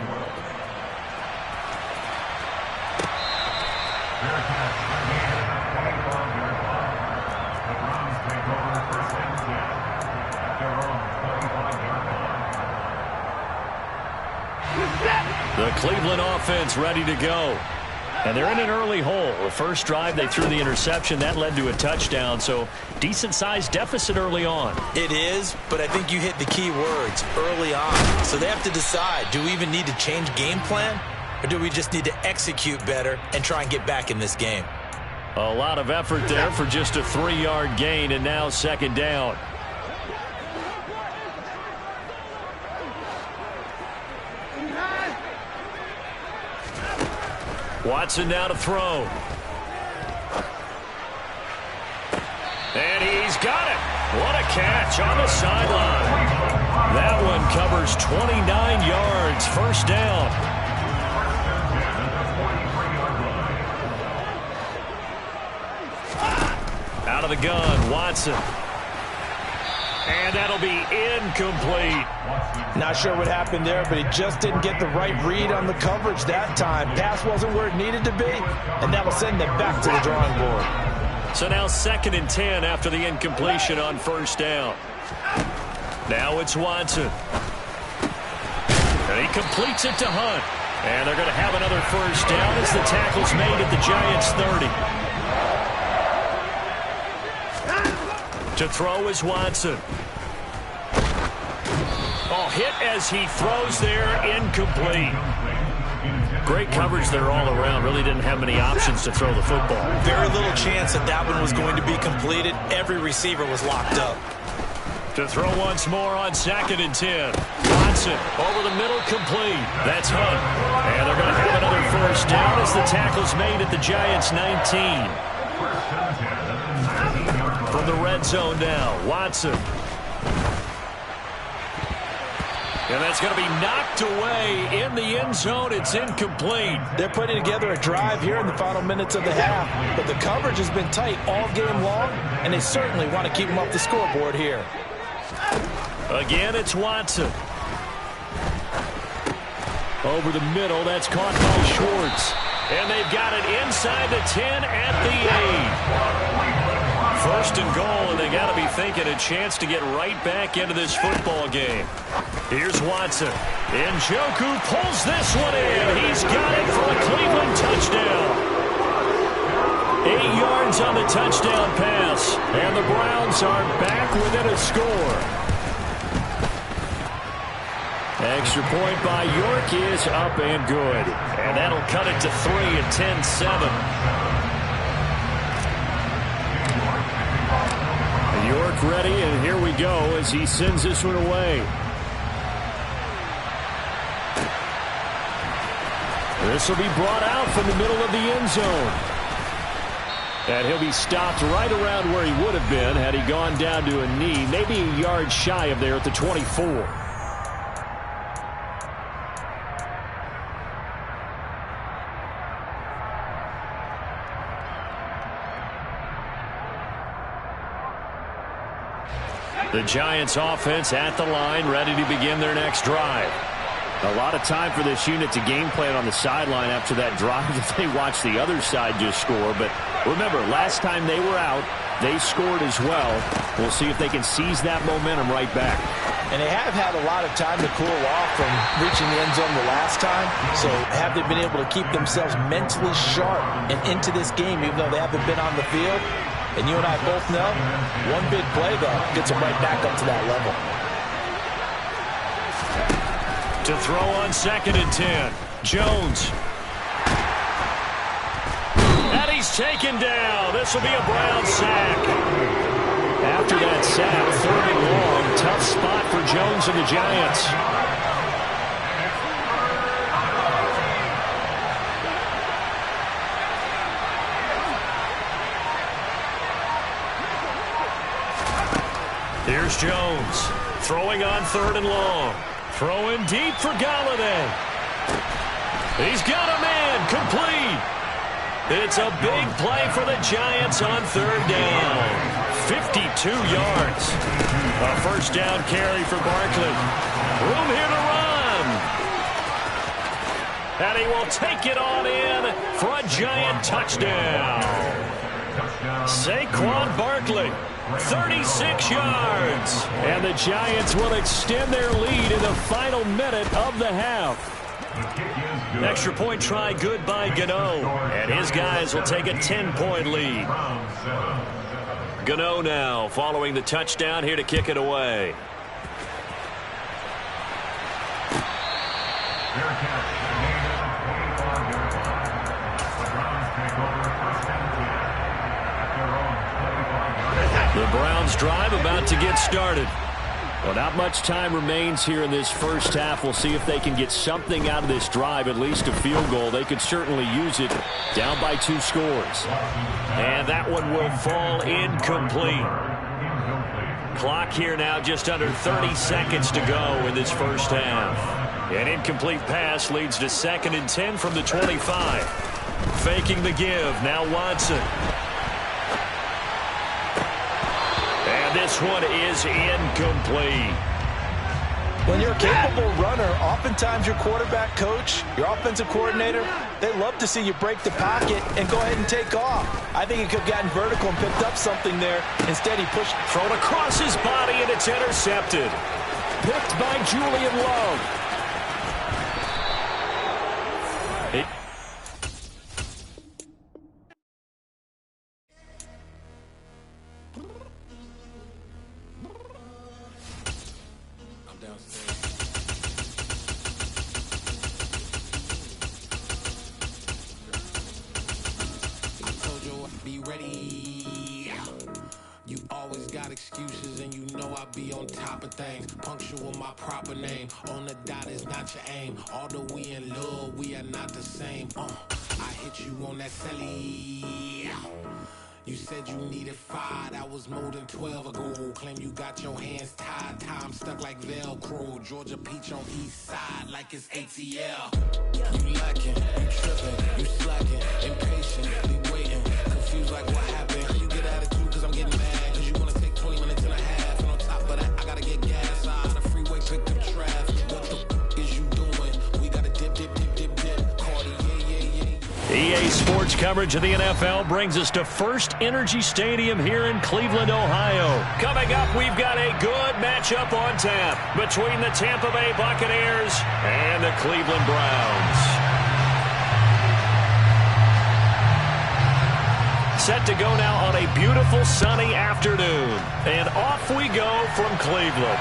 The Cleveland offense ready to go. And they're in an early hole. The first drive, they threw the interception. That led to a touchdown, so decent-sized deficit early on.
It is, but I think you hit the key words, early on. So they have to decide, do we even need to change game plan, or do we just need to execute better and try and get back in this game?
A lot of effort there for just a 3-yard gain, and now second down. Watson now to throw. And he's got it. What a catch on the sideline. That one covers 29 yards. First down. Out of the gun, Watson. And that'll be incomplete.
Not sure what happened there, but he just didn't get the right read on the coverage that time. Pass wasn't where it needed to be, and that'll send them back to the drawing board.
So now 2nd and 10 after the incompletion on first down. Now it's Watson. And he completes it to Hunt. And they're going to have another first down as the tackle's made at the Giants' 30. To throw is Watson. Oh, hit as he throws there, incomplete. Great coverage there all around. Really didn't have many options to throw the football.
Very little chance that that one was going to be completed. Every receiver was locked up.
To throw once more on 2nd and 10. Watson over the middle, complete. That's Hunt. And they're going to have another first down as the tackle's made at the Giants' 19. From the red zone now, Watson. And that's going to be knocked away in the end zone. It's incomplete.
They're putting together a drive here in the final minutes of the half, but the coverage has been tight all game long, and they certainly want to keep them off the scoreboard here.
Again, it's Watson. Over the middle, that's caught by Schwartz. And they've got it inside the 10 at the 8. 1st and goal, and they got to be thinking a chance to get right back into this football game. Here's Watson. Njoku pulls this one in. He's got it for a Cleveland touchdown. 8 yards on the touchdown pass, and the Browns are back within a score. Extra point by York is up and good. And that'll cut it to 3 at 10-7. York ready, and here we go as he sends this one away. This will be brought out from the middle of the end zone. And he'll be stopped right around where he would have been had he gone down to a knee, maybe a yard shy of there at the 24. The Giants offense at the line, ready to begin their next drive. A lot of time for this unit to game plan on the sideline after that drive if they watch the other side just score. But remember, last time they were out, they scored as well. We'll see if they can seize that momentum right back.
And they have had a lot of time to cool off from reaching the end zone the last time. So have they been able to keep themselves mentally sharp and into this game even though they haven't been on the field? And you and I both know, one big play, though, gets them right back up to that level.
To throw on 2nd and 10, Jones. And he's taken down. This will be a Brown sack. After that sack, 3rd and long, tough spot for Jones and the Giants. Here's Jones, throwing on 3rd and long. Throwing deep for Galladay. He's got a man, complete. It's a big play for the Giants on 3rd down. 52 yards. A first down carry for Barkley. Room here to run. And he will take it on in for a Giant touchdown. Saquon Barkley. 36 yards. And the Giants will extend their lead in the final minute of the half. Extra point try good by Gano. And his guys will take a 10-point lead. Gano now following the touchdown here to kick it away. The Browns drive about to get started. Well, not much time remains here in this first half. We'll see if they can get something out of this drive, at least a field goal. They could certainly use it, down by 2 scores. And that one will fall incomplete. Clock here now just under 30 seconds to go in this first half. An incomplete pass leads to 2nd and 10 from the 25. Faking the give, now Watson. And this one is incomplete.
When you're a capable runner, oftentimes your quarterback coach, your offensive coordinator, they love to see you break the pocket and go ahead and take off. I think he could have gotten vertical and picked up something there. Instead, he pushed.
Thrown across his body, and it's intercepted. Picked by Julian Love.
Although we in love, we are not the same. I hit you on that celly. You said you needed 5, that was more than 12 ago. Claim you got your hands tied, time stuck like Velcro. Georgia Peach on east side like it's ATL. You lacking, you tripping, you slacking, impatient, waiting, confused like what happened. You get attitude cause I'm getting mad, cause you wanna take 20 minutes and a half. And on top of that, I gotta get gas out of the freeway, pick up traffic. What the is you doing? We gotta dip, Cardi, yeah.
EA Sports coverage of the NFL brings us to First Energy Stadium here in Cleveland, Ohio. Coming up, we've got a good matchup on tap between the Tampa Bay Buccaneers and the Cleveland Browns. Set to go now on a beautiful sunny afternoon. And off we go from Cleveland.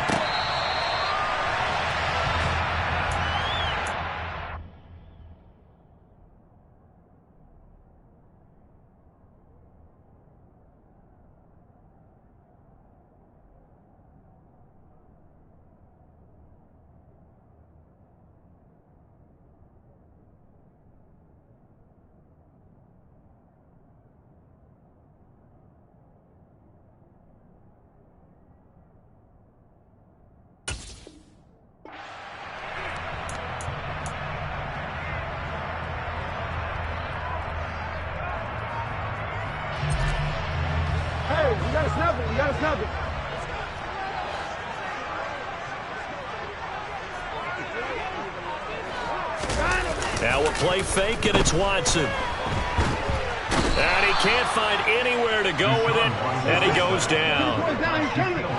Now we'll play fake, and it's Watson. And he can't find anywhere to go with it, and he goes down.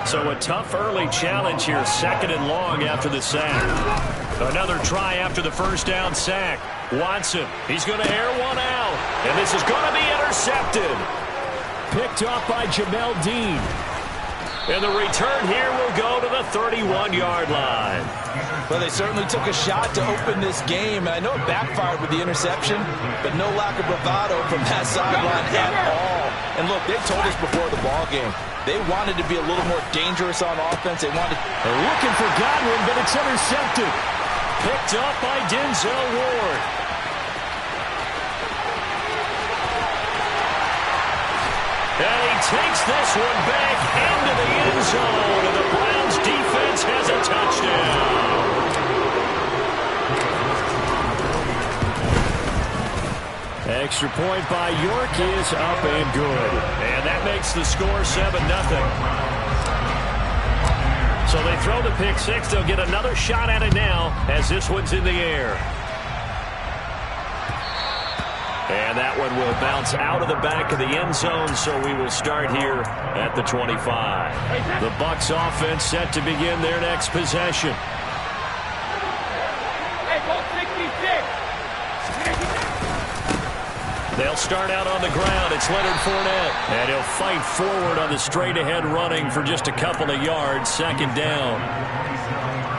So a tough early challenge here, 2nd and long after the sack. Another try after the first down sack. Watson, he's going to air one out, and this is going to be intercepted. Picked off by Jamel Dean. And the return here will go to the 31-yard line.
Well, they certainly took a shot to open this game, and I know it backfired with the interception, but no lack of bravado from that sideline at all. And look, they told us before the ball game, they wanted to be a little more dangerous on offense. They wanted.
They're looking for Godwin, but it's intercepted. Picked up by Denzel Ward. And he takes this one back into the end zone, and the Browns defense has a touchdown. Extra point by York is up and good. And that makes the score 7-0. So they throw the pick six. They'll get another shot at it now as this one's in the air. And that one will bounce out of the back of the end zone, so we will start here at the 25. The Bucs offense set to begin their next possession.
Hey, go 60,
They'll start out on the ground. It's Leonard Fournette. And he'll fight forward on the straight-ahead running for just a couple of yards. Second down.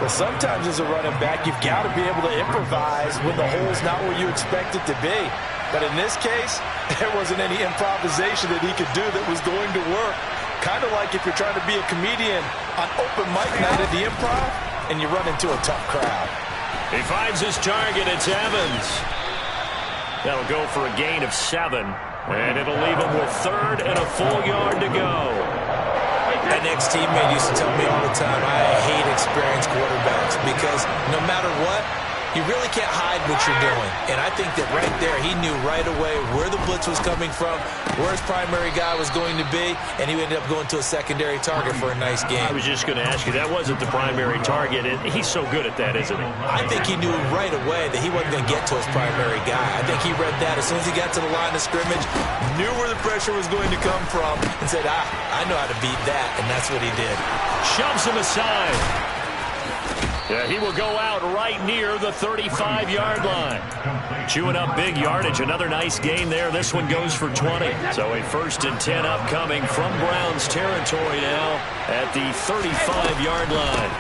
Well, sometimes as a running back, you've got to be able to improvise when the hole's not where you expect it to be. But in this case, there wasn't any improvisation that he could do that was going to work. Kind of like if you're trying to be a comedian on open mic night at the Improv and you run into a tough crowd.
He finds his target. It's Evans. That'll go for a gain of 7. And it'll leave him with third and a full yard to go.
An ex-teammate used to tell me all the time, I hate experienced quarterbacks because no matter what, you really can't hide what you're doing. And I think that right there, he knew right away where the blitz was coming from, where his primary guy was going to be, and he ended up going to a secondary target for a nice game.
I was just going to ask you, that wasn't the primary target, and he's so good at that, isn't he?
I think he knew right away that he wasn't going to get to his primary guy. I think he read that as soon as he got to the line of scrimmage, knew where the pressure was going to come from, and said, I know how to beat that, and that's what he did.
Shoves him aside. Yeah, he will go out right near the 35-yard line. Chewing up big yardage. Another nice gain there. This one goes for 20. So a 1st and 10 upcoming from Browns territory now at the 35-yard line.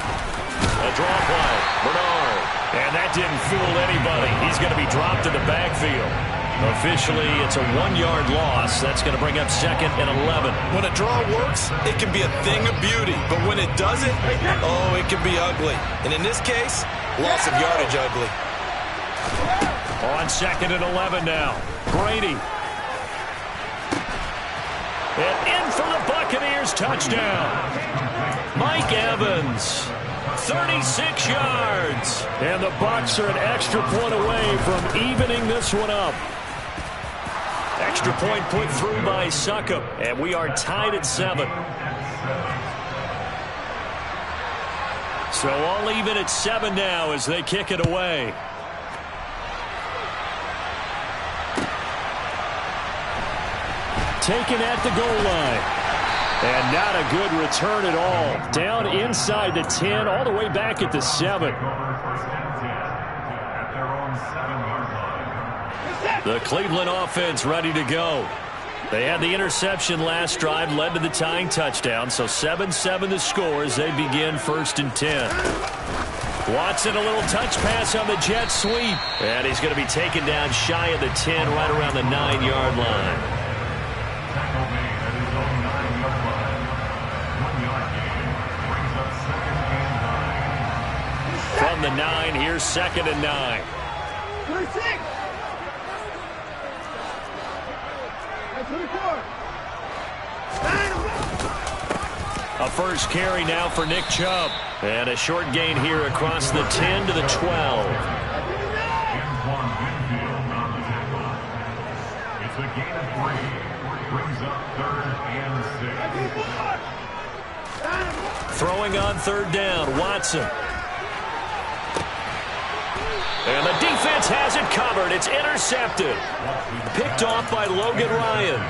A draw play. Bernard. And that didn't fool anybody. He's going to be dropped in the backfield. Officially, it's a 1-yard loss. That's going to bring up 2nd and 11.
When a draw works, it can be a thing of beauty. But when it doesn't, oh, it can be ugly. And in this case, loss of yardage ugly.
On 2nd and 11 now. Brady. And in for the Buccaneers. Touchdown. Mike Evans. 36 yards. And the Bucs are an extra point away from evening this one up. Extra point put through by Succop, and we are tied at 7. So all even at 7 now as they kick it away. Taken at the goal line. And not a good return at all. Down inside the 10, all the way back at the 7. The Cleveland offense ready to go. They had the interception last drive, led to the tying touchdown. So 7-7 the score as they begin 1st and 10. Watson, a little touch pass on the jet sweep. And he's going to be taken down shy of the 10, right around the 9-yard line. From the 9, here's 2nd and 9. A first carry now for Nick Chubb. And a short gain here across the 10 to the 12.
It's a gain of 3. Brings up 3rd and 6.
Throwing on 3rd down, Watson. And the defense has it covered. It's intercepted. Picked off by Logan Ryan.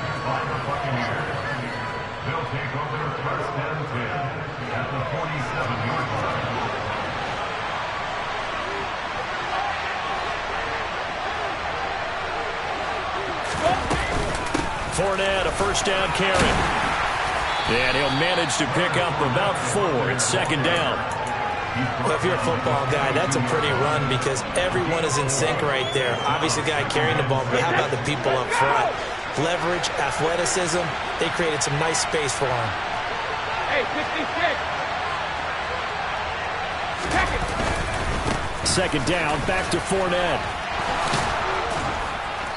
They'll take over 1st and 10 at the 47-yard
line. Fournette, a 1st down carry. And he'll manage to pick up about 4. It's 2nd down.
Well, if you're a football guy, that's a pretty run because everyone is in sync right there. Obviously, the guy carrying the ball, but how about the people up front? Leverage, athleticism, they created some nice space for him.
Hey, 56.
2nd down, back to Fournette.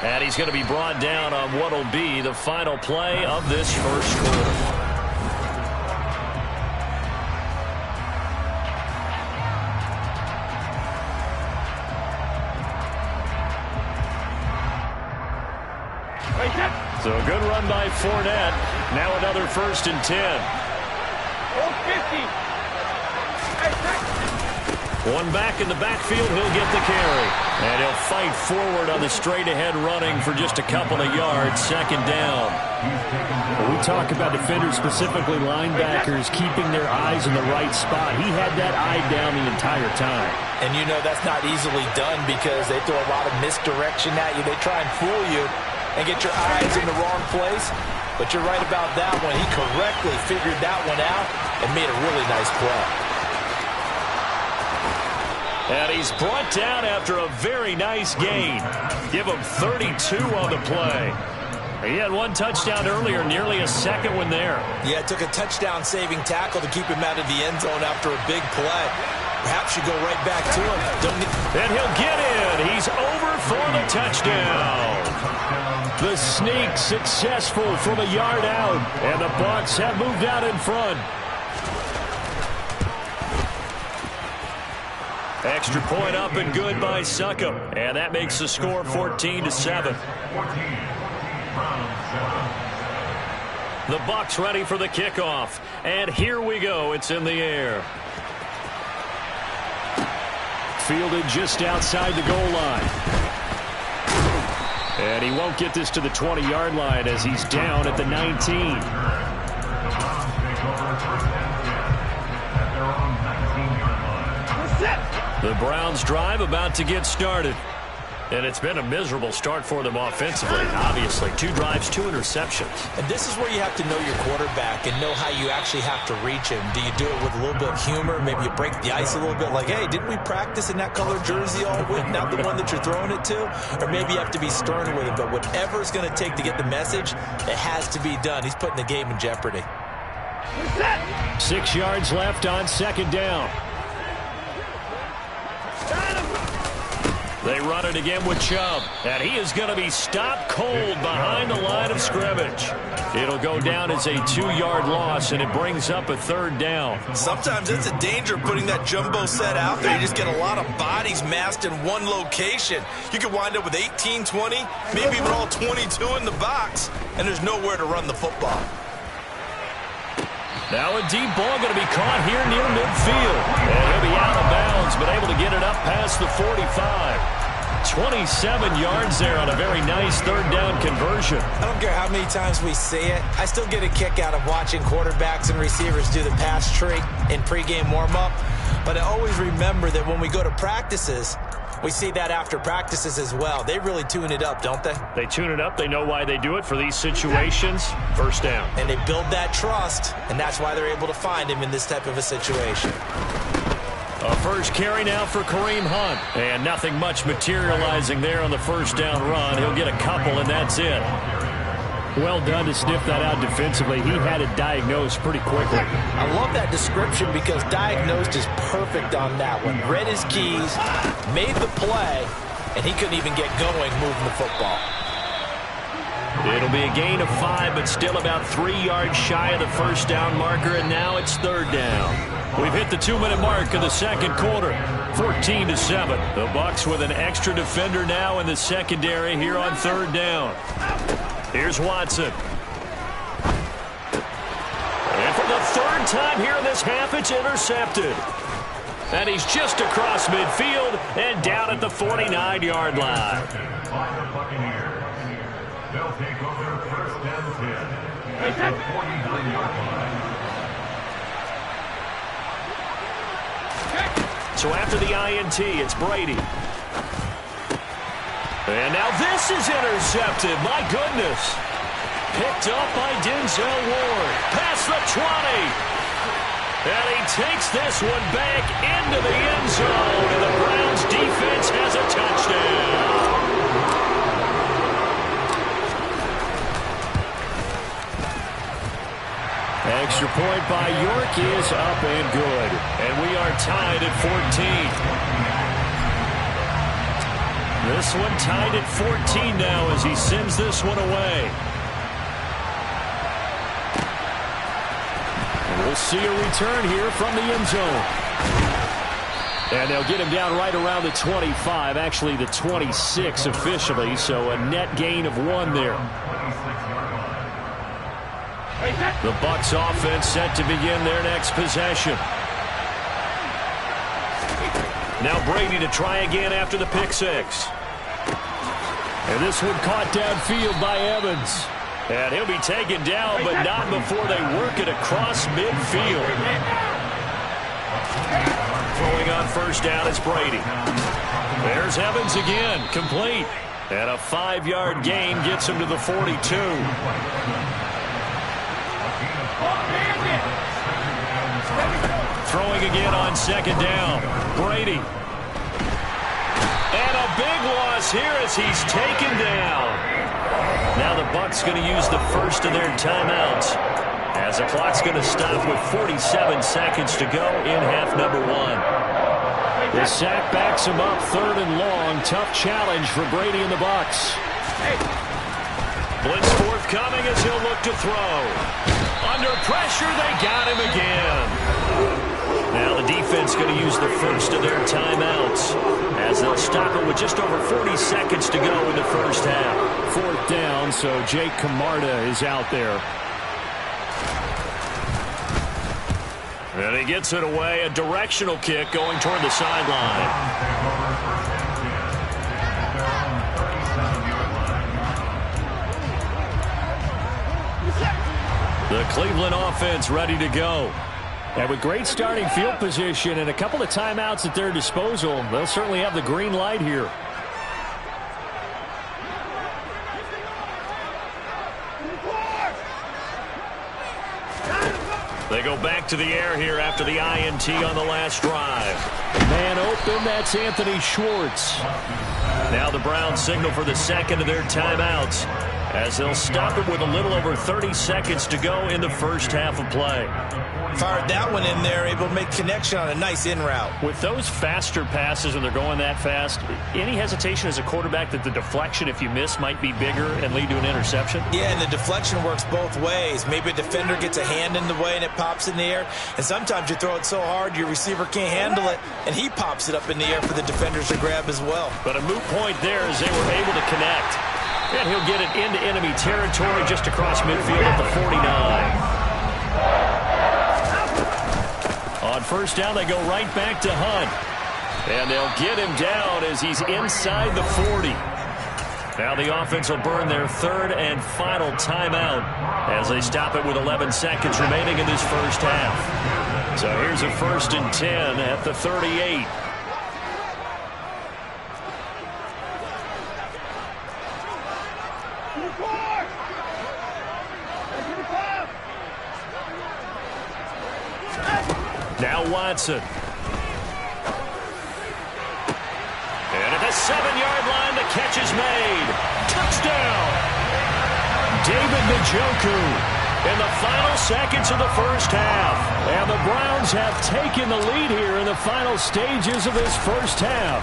And he's going to be brought down on what will be the final play of this 1st quarter. So a good run by Fournette. Now another 1st and 10.
50.
One back in the backfield, he'll get the carry. And he'll fight forward on the straight-ahead running for just a couple of yards. 2nd down.
When
we talk about defenders, specifically linebackers, keeping their eyes in the right spot. He had that eye down the entire time.
And you know that's not easily done because they throw a lot of misdirection at you. They try and fool you. and get your eyes in the wrong place. But you're right about that one. He correctly figured that one out and made a really nice play.
And he's brought down after a very nice gain. Give him 32 on the play. He had one touchdown earlier, nearly a second one there.
Yeah, it took a touchdown-saving tackle to keep him out of the end zone after a big play. Perhaps you go right back to him.
And he'll get in. He's over for the touchdown. The sneak successful from a yard out. And the Bucs have moved out in front. Extra point up and good by Succop. And that makes the score 14-7. The Bucs ready for the kickoff. And here we go. It's in the air. Fielded just outside the goal line. And he won't get this to the 20-yard line as he's down at the 19. The Browns drive about to get started. And it's been a miserable start for them offensively. Obviously, 2 drives, 2 interceptions.
And this is where you have to know your quarterback and know how you actually have to reach him. Do you do it with a little bit of humor? Maybe you break the ice a little bit like, hey, didn't we practice in that color jersey all week? Not the one that you're throwing it to? Or maybe you have to be stern with him. But whatever it's going to take to get the message, it has to be done. He's putting the game in jeopardy.
6 yards left on second down. They run it again with Chubb, and he is going to be stopped cold behind the line of scrimmage. It'll go down as a 2-yard loss, and it brings up a third down.
Sometimes it's a danger putting that jumbo set out there. You just get a lot of bodies massed in one location. You could wind up with 18, 20, maybe even all 22 in the box, and there's nowhere to run the football.
Now a deep ball going to be caught here near midfield. And he'll be out of bounds, but able to get it up past the 45. 27 yards there on a very nice third down conversion.
I don't care how many times we see it. I still get a kick out of watching quarterbacks and receivers do the pass trick in pregame warm-up. But I always remember that when we go to practices, we see that after practices as well. They really tune it up, don't they?
They tune it up. They know why they do it for these situations. First down.
And they build that trust, and that's why they're able to find him in this type of a situation.
A first carry now for Kareem Hunt. And nothing much materializing there on the first down run. He'll get a couple, and that's it. Well done to sniff that out defensively. He had it diagnosed pretty quickly.
I love that description because diagnosed is perfect on that one. Read his keys, made the play, and he couldn't even get going moving the football.
It'll be a gain of 5, but still about 3 yards shy of the first down marker, and now it's third down. We've hit the 2-minute mark of the second quarter, 14-7. The Bucs with an extra defender now in the secondary here on third down. Here's Watson. And for the third time here in this half, it's intercepted. And he's just across midfield and down at the 49-yard line.
They'll take over first and 10 at the 49-yard line.
So after the INT, it's Brady. And now this is intercepted. My goodness. Picked up by Denzel Ward. Past the 20. And he takes this one back into the end zone. And the Browns defense has a touchdown. Extra point by York is up and good. And we are tied at 14. This one tied at 14 now as he sends this one away. And we'll see a return here from the end zone. And they'll get him down right around the 25, actually the 26 officially, so a net gain of 1 there. The Bucs offense set to begin their next possession. Now Brady to try again after the pick six. And this one caught downfield by Evans. And he'll be taken down, but not before they work it across midfield. Throwing on first down is Brady. There's Evans again, complete. And a 5-yard gain gets him to the 42. Throwing again on second down. Brady. And a big loss here as he's taken down. Now the Bucs going to use the first of their timeouts, as the clock's going to stop with 47 seconds to go in half number 1. The sack backs him up, 3rd and long. Tough challenge for Brady and the Bucs. Blitz forthcoming as he'll look to throw. Under pressure, they got him again. Now the defense going to use the first of their timeouts, as they'll stop it with just over 40 seconds to go in the first half.
4th down, so Jake Camarda is out there.
And he gets it away, a directional kick going toward the sideline. The Cleveland offense ready to go.
And with great starting field position and a couple of timeouts at their disposal, they'll certainly have the green light here.
They go back to the air here after the INT on the last drive.
Man open, that's Anthony Schwartz.
Now the Browns signal for the second of their timeouts, as they'll stop it with a little over 30 seconds to go in the first half of play.
Fired that one in there, able to make connection on a nice in route.
With those faster passes and they're going that fast, any hesitation as a quarterback that the deflection, if you miss, might be bigger and lead to an interception?
Yeah, and the deflection works both ways. Maybe a defender gets a hand in the way and it pops in the air, and sometimes you throw it so hard your receiver can't handle it, and he pops it up in the air for the defenders to grab as well.
But a moot point there as they were able to connect. And he'll get it into enemy territory just across midfield at the 49. On first down, they go right back to Hunt. And they'll get him down as he's inside the 40. Now the offense will burn their 3rd and final timeout as they stop it with 11 seconds remaining in this first half. So here's a 1st and 10 at the 38. Now Watson. And at the 7-yard line, the catch is made. Touchdown! David Njoku in the final seconds of the first half. And the Browns have taken the lead here in the final stages of this first half.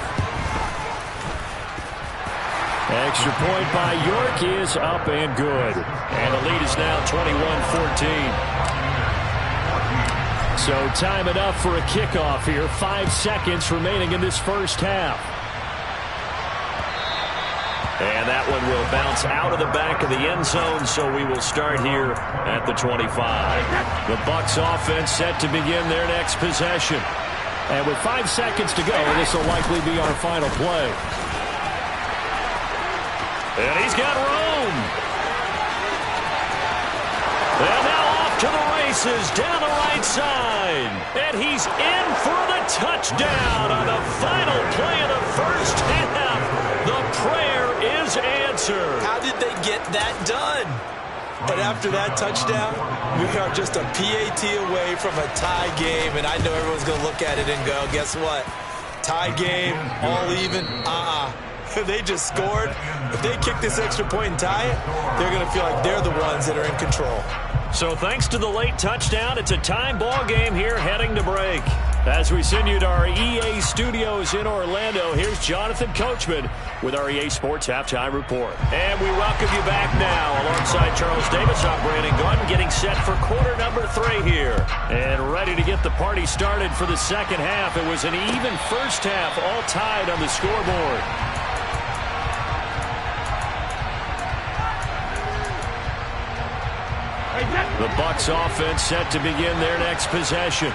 Extra point by York is up and good. And the lead is now 21-14. So time enough for a kickoff here. 5 seconds remaining in this first half. And that one will bounce out of the back of the end zone, so we will start here at the 25. The Bucs offense set to begin their next possession. And with 5 seconds to go, this will likely be our final play. And he's got room. And now off to the races down the right side. And he's in for the touchdown on the final play of the first half. The prayer is answered.
How did they get that done? But after that touchdown, we are just a PAT away from a tie game. And I know everyone's going to look at it and go, guess what? Tie game, all even, They just scored. If they kick this extra point and tie it, they're going to feel like they're the ones that are in control.
So thanks to the late touchdown, it's a tie ball game here heading to break. As we send you to our EA studios in Orlando, here's Jonathan Coachman with our EA Sports Halftime Report. And we welcome you back now alongside Charles Davis. I'm Brandon Gunn getting set for quarter number 3 here. And ready to get the party started for the second half. It was an even first half, all tied on the scoreboard. The Bucs offense set to begin their next possession.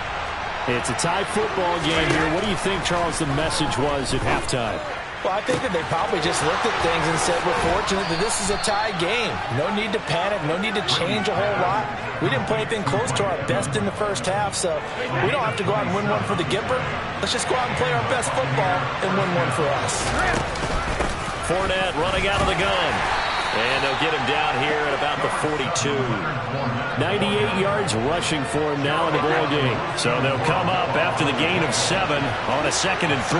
It's a tie football game here. What do you think, Charles, the message was at halftime?
Well, I think that they probably just looked at things and said, we're fortunate that this is a tie game. No need to panic. No need to change a whole lot. We didn't play anything close to our best in the first half, so we don't have to go out and win one for the Gipper. Let's just go out and play our best football and win one for us.
Fournette running out of the gun. And they'll get him down here at about the 42. 98 yards rushing for him now in the ball game. So they'll come up after the gain of 7 on a 2nd and 3.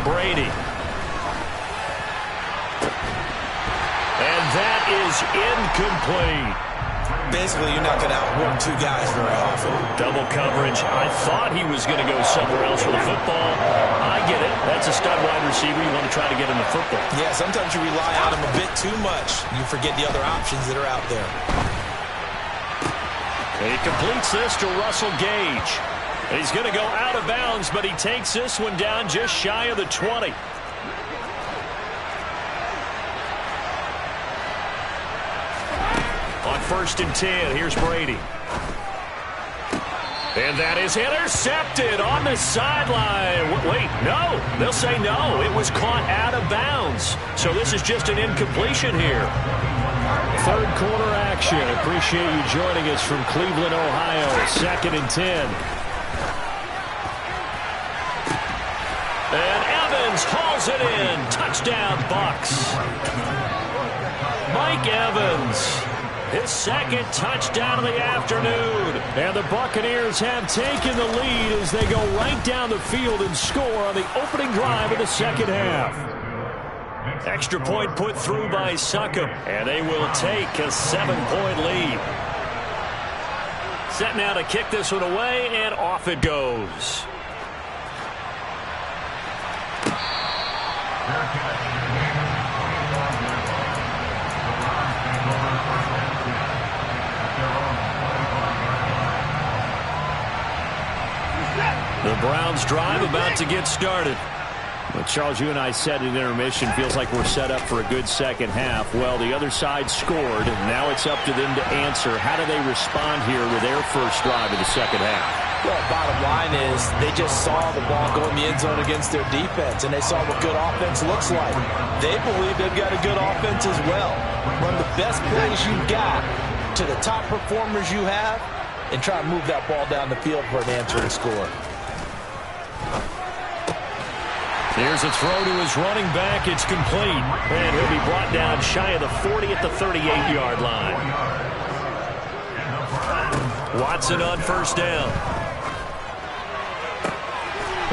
Brady. And that is incomplete.
Basically, you're not going to outwork two guys very often.
Double coverage. I thought he was going to go somewhere else with the football. I get it. That's a stud wide receiver. You want to try to get him the football.
Yeah, sometimes you rely on him a bit too much. You forget the other options that are out there.
He completes this to Russell Gage. He's going to go out of bounds, but he takes this one down just shy of the 20. On 1st and 10, here's Brady. And that is intercepted on the sideline. Wait, no. They'll say no. It was caught out of bounds. So this is just an incompletion here. 3rd quarter action. Appreciate you joining us from Cleveland, Ohio. 2nd and 10. And Evans hauls it in. Touchdown, Bucs. Mike Evans. His 2nd touchdown of the afternoon. And the Buccaneers have taken the lead as they go right down the field and score on the opening drive of the 2nd half. Extra point put through by Succop. And they will take a 7-point lead. Set now to kick this one away, and off it goes. The Browns drive about to get started. Well, Charles, you and I said in intermission, feels like we're set up for a good 2nd half. Well, the other side scored, and now it's up to them to answer. How do they respond here with their first drive of the 2nd half?
Well, bottom line is they just saw the ball go in the end zone against their defense, and they saw what good offense looks like. They believe they've got a good offense as well. Run the best plays you've got to the top performers you have, and try to move that ball down the field for an answering score.
Here's a throw to his running back. It's complete. And he'll be brought down shy of the 40 at the 38-yard line. Watson on 1st down.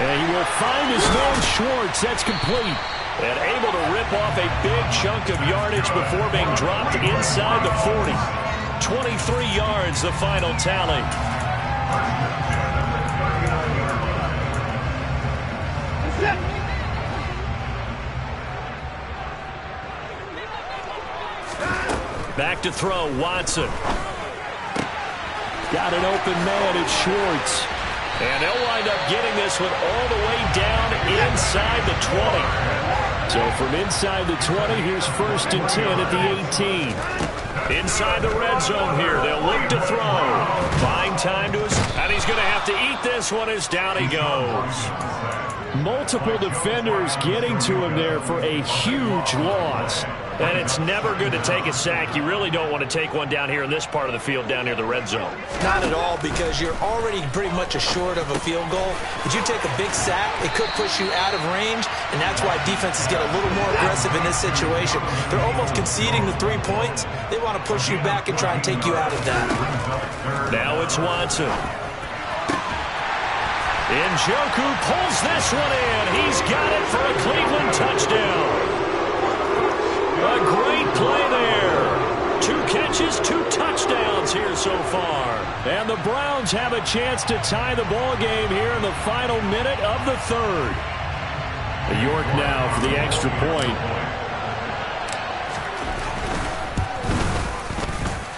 And he will find his man Schwartz. That's complete. And able to rip off a big chunk of yardage before being dropped inside the 40. 23 yards, the final tally. Back to throw, Watson. Got an open man, it's Schwartz. And they'll wind up getting this one all the way down inside the 20. So from inside the 20, here's 1st and 10 at the 18. Inside the red zone here, they'll look to throw. Buying time to us, and he's going to have to eat this one as down he goes. Multiple defenders getting to him there for a huge loss. And it's never good to take a sack. You really don't want to take one down here in this part of the field down near the red zone.
Not at all, because you're already pretty much assured of a field goal. If you take a big sack, it could push you out of range, and that's why defenses get a little more aggressive in this situation. They're almost conceding the 3 points. They want to push you back and try and take you out of that.
Now it's Watson. Njoku pulls this one in. He's got it for a Cleveland touchdown. A great play there. 2 catches, 2 touchdowns here so far. And the Browns have a chance to tie the ball game here in the final minute of the 3rd. York now for the extra point.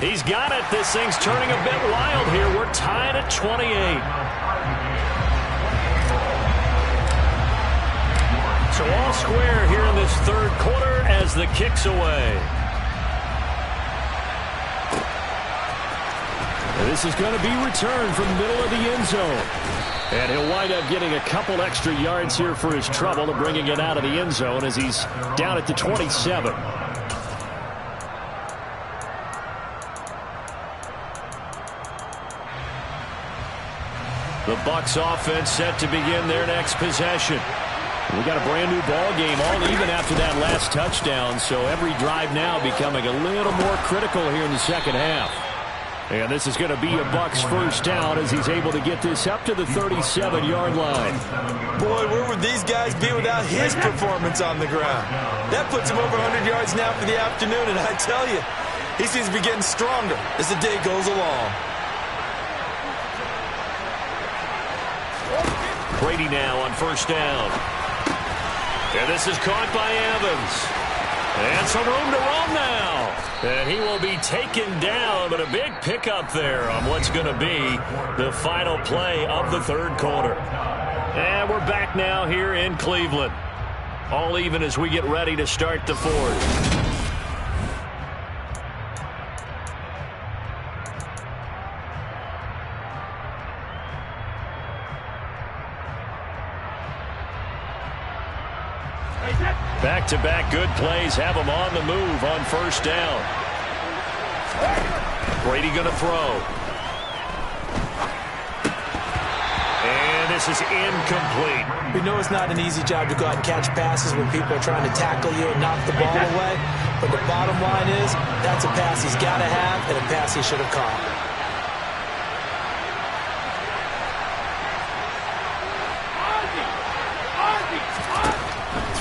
He's got it. This thing's turning a bit wild here. We're tied at 28. So all square here in this 3rd quarter as the kick's away. And this is going to be returned from the middle of the end zone. And he'll wind up getting a couple extra yards here for his trouble and bringing it out of the end zone as he's down at the 27. The Bucs offense set to begin their next possession. We got a brand new ball game, all even after that last touchdown, so every drive now becoming a little more critical here in the second half. And this is going to be a Bucs first down as he's able to get this up to the 37-yard line.
Boy, where would these guys be without his performance on the ground? That puts him over 100 yards now for the afternoon, and I tell you, he seems to be getting stronger as the day goes along.
Brady now on first down. And this is caught by Evans. And some room to run now. And he will be taken down, but a big pickup there on what's going to be the final play of the third quarter. And we're back now here in Cleveland. All even as we get ready to start the fourth. Back-to-back good plays have him on the move on first down. Brady going to throw. And this is incomplete.
We know it's not an easy job to go out and catch passes when people are trying to tackle you and knock the ball away. But the bottom line is, that's a pass he's got to have and a pass he should have caught.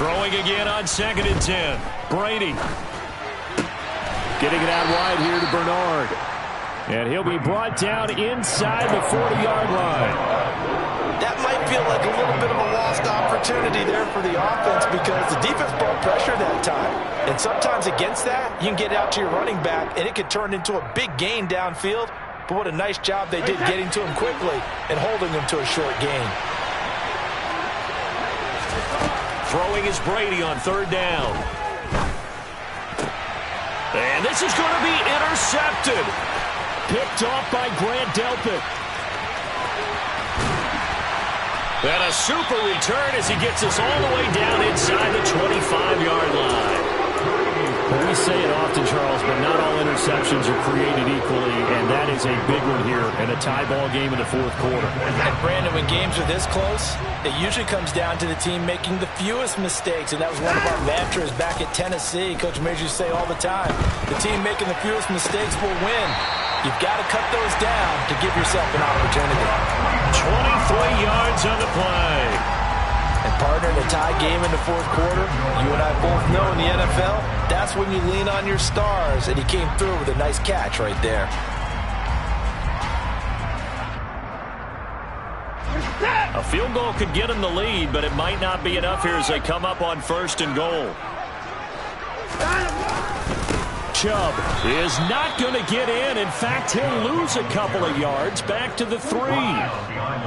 Throwing again on 2nd and 10. Brady. Getting it out wide here to Bernard. And he'll be brought down inside the 40-yard line.
That might feel like a little bit of a lost opportunity there for the offense because the defense brought pressure that time. And sometimes against that, you can get out to your running back, and it could turn into a big gain downfield. But what a nice job they did getting to him quickly and holding him to a short gain.
Throwing is Brady on third down. And this is going to be intercepted. Picked off by Grant Delpit. And a super return as he gets us all the way down inside the 25-yard line. Well, we say it often, Charles, but not all interceptions are created equally, and that is a big one here in a tie ball game in the fourth quarter.
And Brandon, when games are this close, it usually comes down to the team making the fewest mistakes, and that was one of our mantras back at Tennessee. Coach Major used to say all the time, the team making the fewest mistakes will win. You've got to cut those down to give yourself an opportunity.
23 yards on the play.
And partner, in a tie game in the fourth quarter, you and I both know in the NFL, that's when you lean on your stars, and he came through with a nice catch right there.
A field goal could get him the lead, but it might not be enough here as they come up on first and goal. Chubb is not going to get in. In fact, he'll lose a couple of yards back to the 3.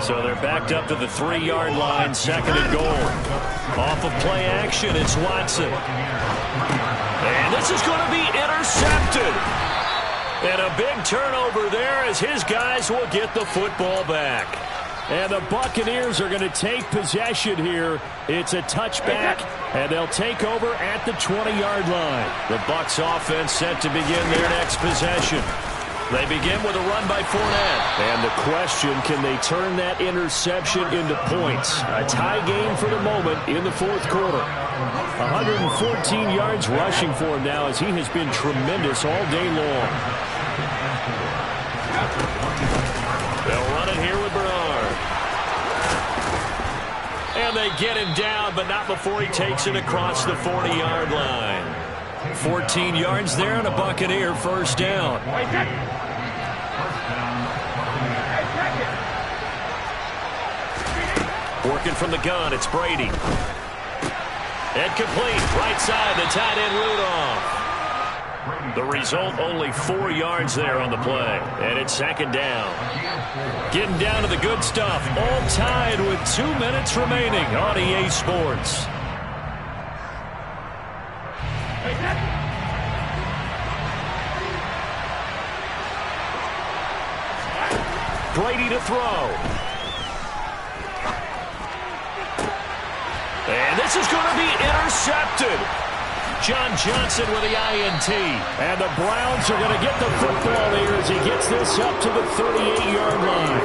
So they're backed up to the 3-yard line, 2nd and goal. Off of play action, it's Watson. And this is going to be intercepted. And a big turnover there as his guys will get the football back. And the Buccaneers are going to take possession here. It's a touchback, and they'll take over at the 20-yard line. The Bucs offense set to begin their next possession. They begin with a run by Fournette. And the question, can they turn that interception into points? A tie game for the moment in the fourth quarter. 114 yards rushing for him now as he has been tremendous all day long. They'll run it here with Bernard. And they get him down, but not before he takes it across the 40-yard line. 14 yards there on a Buccaneer first down. Working from the gun, it's Brady. And complete, right side, the tight end Rudolph. The result, only 4 yards there on the play. And it's 2nd down. Getting down to the good stuff. All tied with 2 minutes remaining on EA Sports. Brady to throw. And this is going to be intercepted. John Johnson with the INT. And the Browns are going to get the football here as he gets this up to the 38-yard line.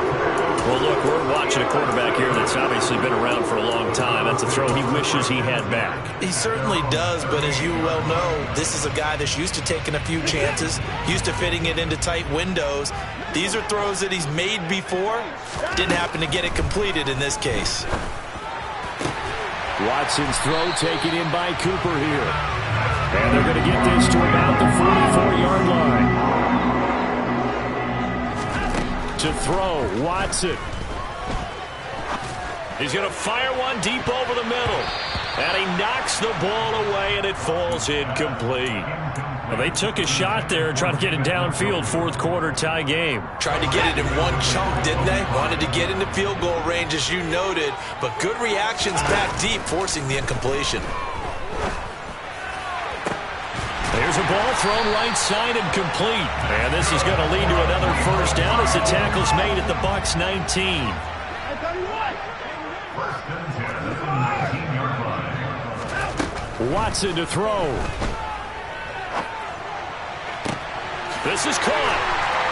Well, look, we're watching a quarterback here that's obviously been around for a long time. That's a throw he wishes he had back.
He certainly does, but as you well know, this is a guy that's used to taking a few chances, used to fitting it into tight windows. These are throws that he's made before. Didn't happen to get it completed in this case.
Watson's throw taken in by Cooper here. And they're going to get this to about the 44-yard line. To throw, Watson. He's going to fire one deep over the middle. And he knocks the ball away, and it falls incomplete. Well, they took a shot there, trying to get it downfield, fourth quarter tie game.
Tried to get it in one chunk, didn't they? Wanted to get into field goal range, as you noted, but good reactions back deep, forcing the incompletion.
There's a ball thrown right side and complete. And this is going to lead to another first down as the tackle's made at the Bucs 19. Watson to throw. This is caught.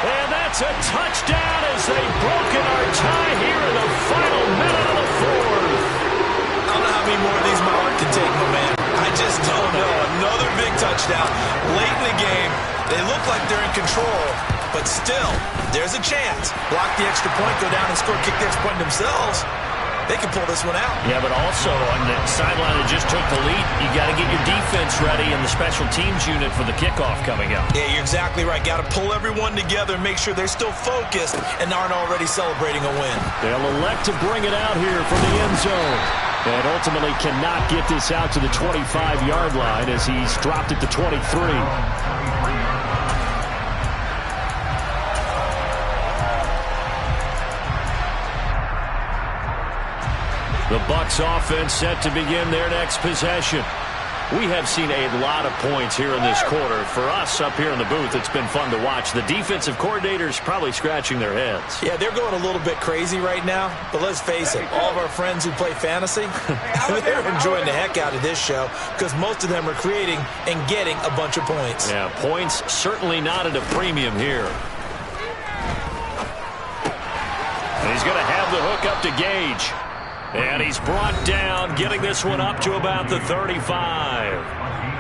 And that's a touchdown as they've broken our tie here in the final minute of the fourth.
I don't know how many more of these my heart can take, my man. I just don't know. Another big touchdown late in the game. They look like they're in control, but still, there's a chance. Block the extra point, go down and score, kick the extra point themselves. They can pull this one out.
Yeah, but also on the sideline that just took the lead, you got to get your defense ready and the special teams unit for the kickoff coming up.
Yeah, you're exactly right. Got to pull everyone together and make sure they're still focused and aren't already celebrating a win.
They'll elect to bring it out here from the end zone. And ultimately cannot get this out to the 25-yard line as he's dropped it to 23. The Bucs offense set to begin their next possession. We have seen a lot of points here in this quarter. For us up here in the booth, it's been fun to watch. The defensive coordinators probably scratching their heads.
Yeah, they're going a little bit crazy right now, but let's face it, all of our friends who play fantasy, they're enjoying the heck out of this show because most of them are creating and getting a bunch of points.
Yeah, points certainly not at a premium here. And he's going to have the hook up to Gage. And he's brought down, getting this one up to about the 35.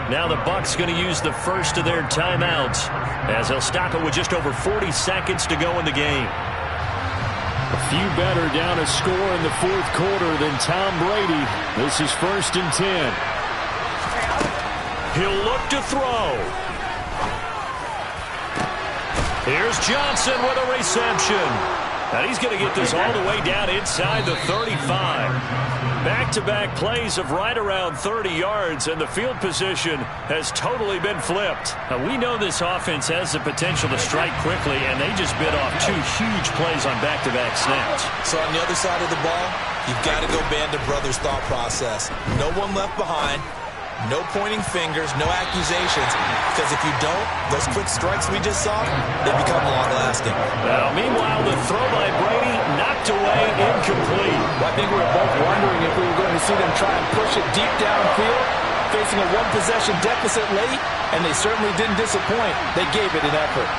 Now the Bucs going to use the first of their timeouts as they'll stop it with just over 40 seconds to go in the game. A few better down a score in the fourth quarter than Tom Brady. This is 1st and 10. He'll look to throw. Here's Johnson with a reception. And he's going to get this all the way down inside the 35. Back-to-back plays of right around 30 yards, and the field position has totally been flipped. Now, we know this offense has the potential to strike quickly, and they just bit off 2 huge plays on back-to-back snaps.
So on the other side of the ball, you've got to go band of brothers thought process. No one left behind. No pointing fingers, no accusations, because if you don't, those quick strikes we just saw, they become long-lasting.
Now, meanwhile, the throw by Brady knocked away, incomplete.
Well, I think we were both wondering if we were going to see them try and push it deep downfield, facing a one-possession deficit late, and they certainly didn't disappoint. They gave it an effort.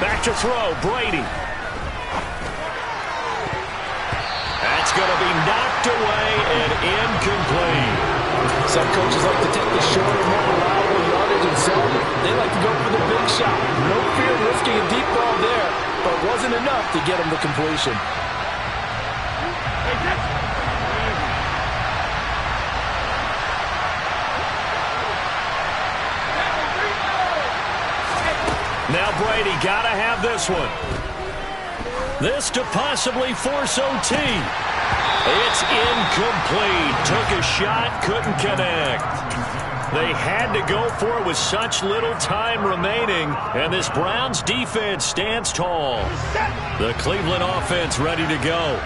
Back to throw, Brady. That's going to be knocked away and incomplete.
Some coaches like to take the shorter, more reliable yardage and some, they like to go for the big shot. No fear of risking a deep ball there, but it wasn't enough to get them to completion.
Now Brady got to have this one. This to possibly force OT. It's incomplete. Took a shot, couldn't connect. They had to go for it with such little time remaining, and this Browns defense stands tall. The Cleveland offense ready to go.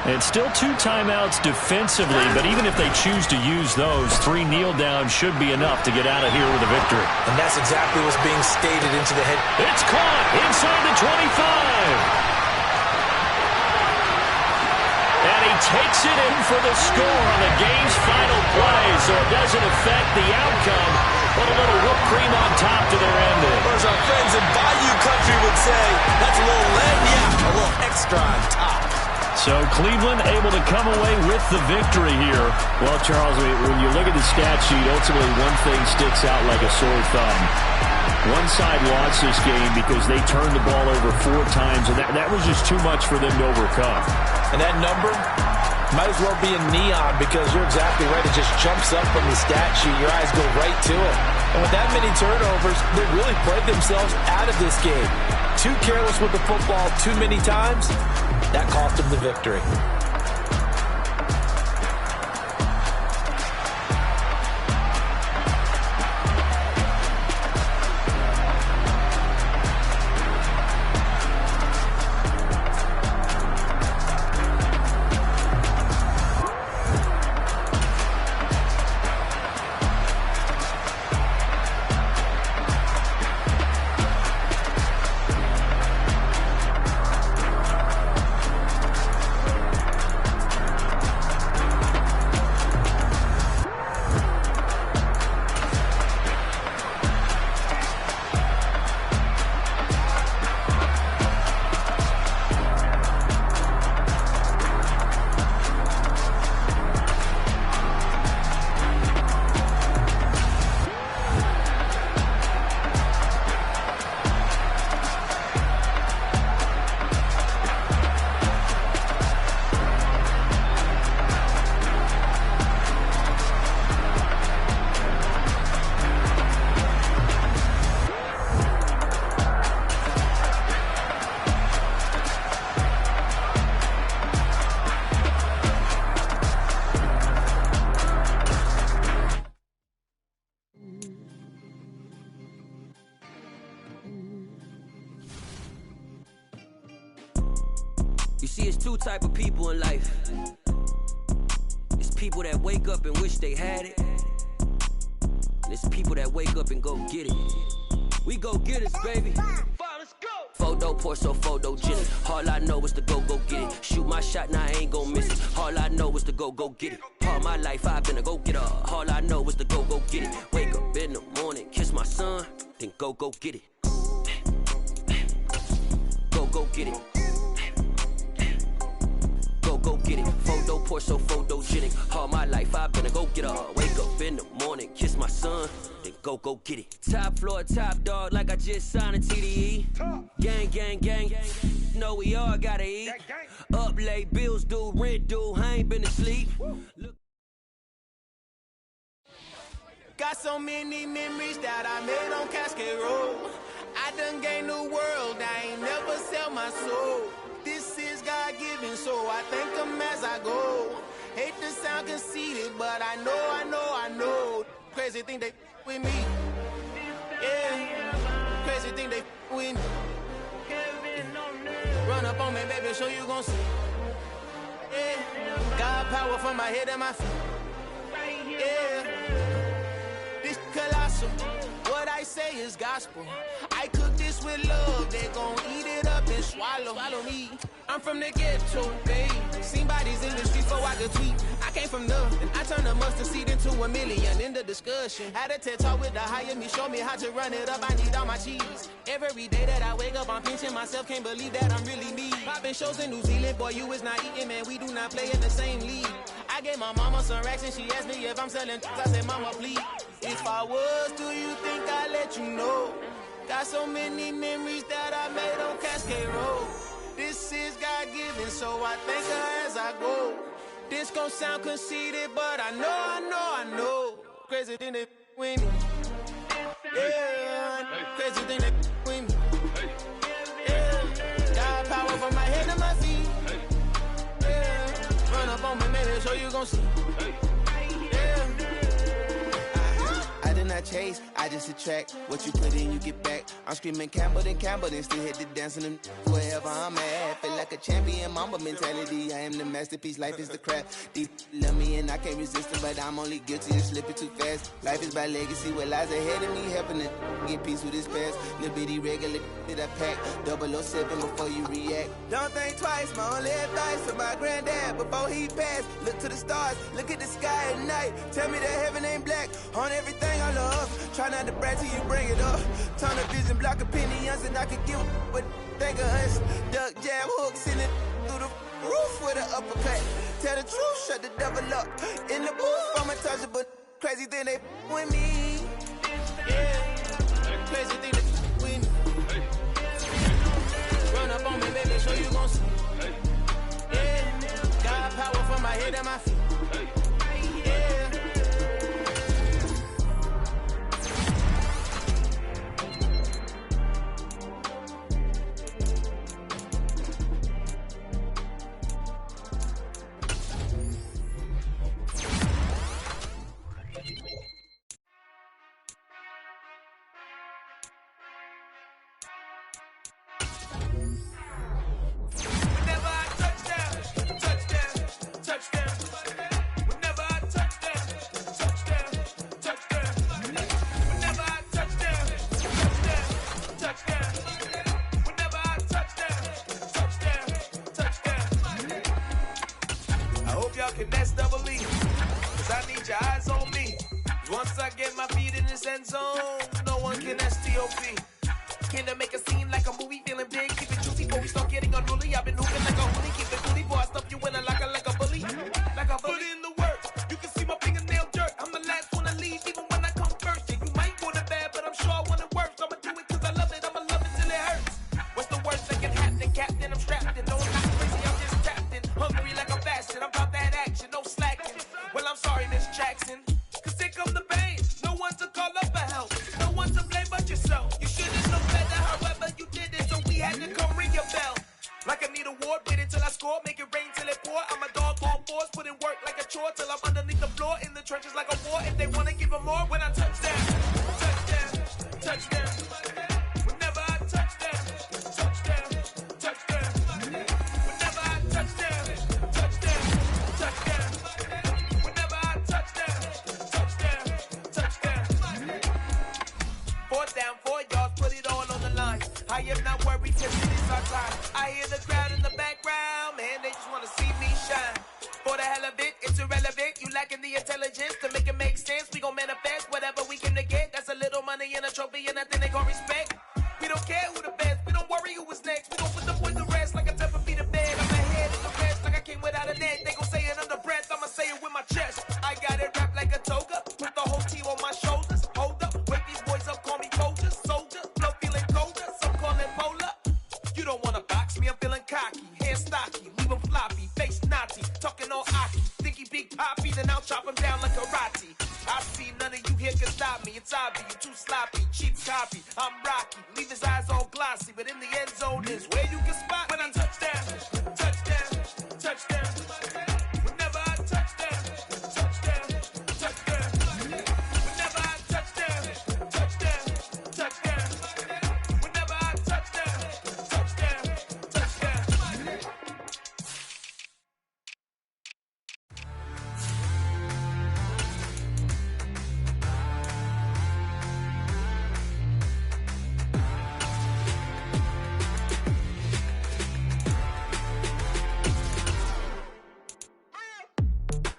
And still 2 timeouts defensively, but even if they choose to use those, 3 kneel downs should be enough to get out of here with a victory.
And that's exactly what's being stated into the head.
It's caught inside the 25. And And he takes it in for the score on the game's final play, so it doesn't affect the outcome, but a little whipped cream on top to their ending.
Or as our friends in Bayou Country would say, that's a little a little extra on top.
So Cleveland able to come away with the victory here. Well, Charles, when you look at the stat sheet, ultimately one thing sticks out like a sore thumb. One side lost this game because they turned the ball over 4 times, and that was just too much for them to overcome.
And that number might as well be in neon because you're exactly right. It just jumps up from the stat sheet. Your eyes go right to it. And with that many turnovers, they really played themselves out of this game. Too careless with the football too many times. That cost them the victory.
You see, it's 2 type of people in life. It's people that wake up and wish they had it. And it's people that wake up and go get it. We go get it, baby. Photo poor, so photogenic. All I know is to go get it. Shoot my shot, now I ain't gon' miss it. All I know is to go get it. All my life I've been a go-getter. All I know is to go get it. Wake up in the morning, kiss my son, then go get it. Go get it. Go get it. Photo poor, so photogenic. All my life I've been a go-getter. Wake up in the morning, kiss my son, then go get it. Top floor, top dog, like I just signed a TDE. Gang. Know we all gotta eat. Up late, bills due, rent due. I ain't been asleep. Look.
Got so many memories that I made on Cascade Road. I done gained the world, I ain't never sell my soul. This is God-given, so I thank him as I go. Hate to sound conceited, but I know. Crazy thing they with me. Yeah, crazy thing they with me. Run up on me, baby, so you gon' see. Yeah, God power from my head and my feet. Yeah, this colossal. What I say is gospel. I cook this with love, they gon' eat it up and swallow me. I'm from the ghetto, babe. Seen bodies in the streets before I could tweet. I came from nothing, I turned a mustard seed into a million. In the discussion, had a TED talk with the higher me, show me how to run it up, I need all my cheese. Every day that I wake up, I'm pinching myself, can't believe that I'm really me. Popping shows in New Zealand, boy, you is not eating, man, we do not play in the same league. I gave my mama some racks and she asked me if I'm selling, I said, mama, please. If I was, do you think I'd let you know? Got so many memories that I made on Cascade Road. This is God-given, so I thank her as I go. This gon' sound conceited, but I know. Crazy thing they with me. Yeah, crazy thing they with me. Yeah, got power from my head to my feet. Yeah, run up on me, maybe so you gon' see. Yeah, I did not chase.
I just attract what you put in, you get back. I'm screaming Campbell, then still hit the dancing and wherever I'm at. Feel like a champion, mamba mentality. I am the masterpiece, life is the crap. Deep love me and I can't resist it, but I'm only guilty of slipping too fast. Life is by legacy, what lies ahead of me, helping it get peace with this past. Little bitty regular that I pack, 007 before you react. Don't think twice, my only advice to my granddad before he passed. Look to the stars, look at the sky at night. Tell me that heaven ain't black on everything I love. Try not to brag till you bring it up. Turn the vision, block opinions, and I can give what think of us. Duck jab hooks in it through the roof with an uppercut. Tell the truth, shut the devil up. In the booth, I'm untouchable. Crazy thing they with me. Yeah, crazy thing they with me. Run up on me, baby, show you gon' see. Yeah, got power from my head and my feet. Yeah.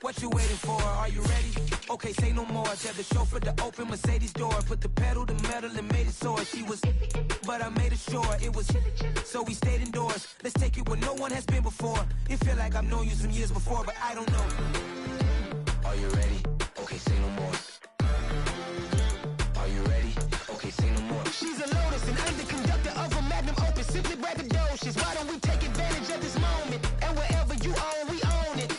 What you waiting for? Are you ready? Okay, say no more. Tell the chauffeur to open Mercedes door. Put the pedal to metal and made it soar. She was, but I made it sure it was. So we stayed indoors. Let's take it where no one has been before. It feel like I've known you some years before, but I don't know. Are you ready? Okay, say no more. Are you ready? Okay, say no more. She's a Lotus, an underconductor of a magnum opus. Simply braggadocious. Why don't we take advantage of this moment? And wherever you own, we own it.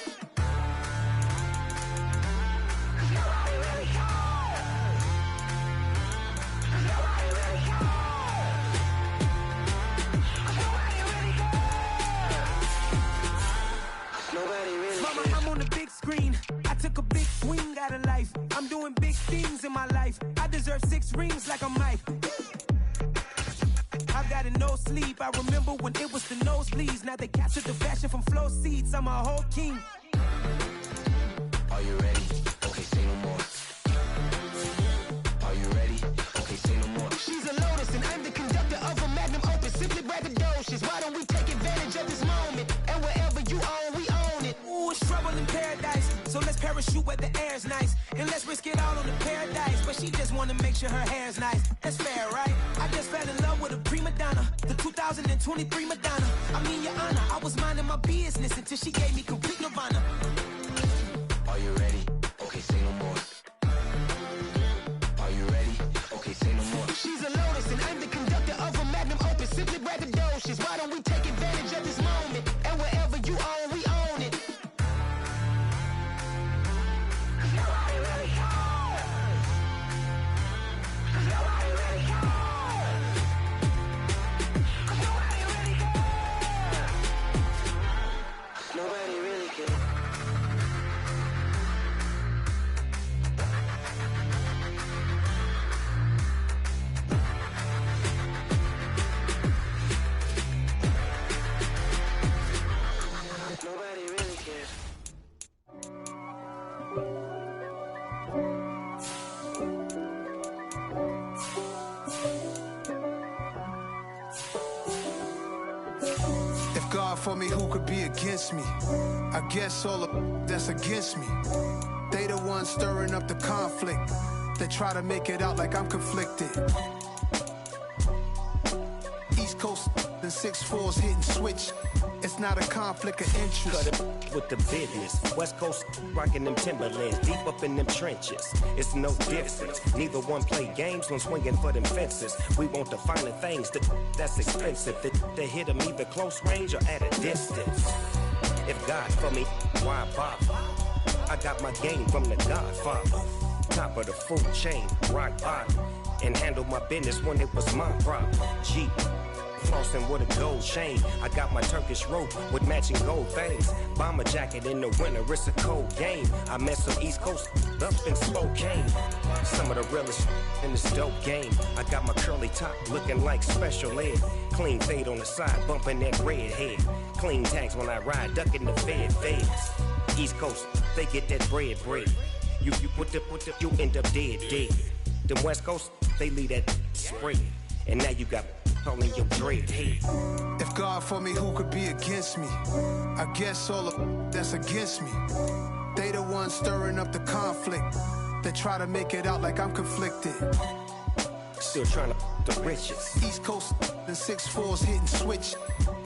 Mama, I'm on the big screen. I took a big swing out of life. I'm doing big things in my life. I deserve 6 rings like I'm Mike. I've got no sleep. I remember when it was the nosebleeds. Now they captured the fashion from flow seats. I'm a whole king.
Are you ready? Okay, say no more. Are you ready? Okay, say no more.
She's a lotus and I'm the conductor of a magnum opus. Simply braggadocious. Why don't we take advantage of this moment? And wherever you own, we own it. Ooh, it's trouble in paradise. So let's parachute where the air's nice. And let's risk it all on the paradise. But she just wanna make sure her hair's nice. That's fair, right? I just fell in love with a prima donna. The 2023 Madonna. I mean, your honor, I was minding my business until she gave me complete nirvana.
Are you ready? Okay, say no more. Are you ready? Okay, say no more.
She's a lotus and I'm the conductor of a magnum opus. Simply braggadocious. Why don't we take advantage of this moment? And wherever you own, we own it. Nobody really cares. Nobody really cares. Nobody really cares.
Nobody really cares. Nobody really cares.
If God for me, who could be against me? I guess all of that's against me. They the ones stirring up the conflict. They try to make it out like I'm conflicted. East Coast, the 6'4's hitting switch. It's not a conflict of interest.
Cut it with the business. West Coast rocking them Timberlands, deep up in them trenches. It's no difference. Neither one play games when swinging for them fences. We want the finer things that's expensive. That hit them either close range or at a distance. If God for me, why bother? I got my game from the Godfather. Top of the food chain, rock bottom. And handle my business when it was my problem. G. Flossing with a gold chain. I got my Turkish rope with matching gold things. Bomber jacket in the winter, it's a cold game. I met some East Coast up in Spokane. Some of the realest in this dope game. I got my curly top looking like special ed. Clean fade on the side, bumping that red head. Clean tags when I ride, ducking the feds. East Coast, they get that bread. You end up dead. Them West Coast, they leave that spread. And now you got all in your dread head.
If God for me, who could be against me? I guess all of that's against me. They the ones stirring up the conflict. They try to make it out like I'm conflicted.
Still trying to the riches.
East Coast, the 6'4's hitting switch.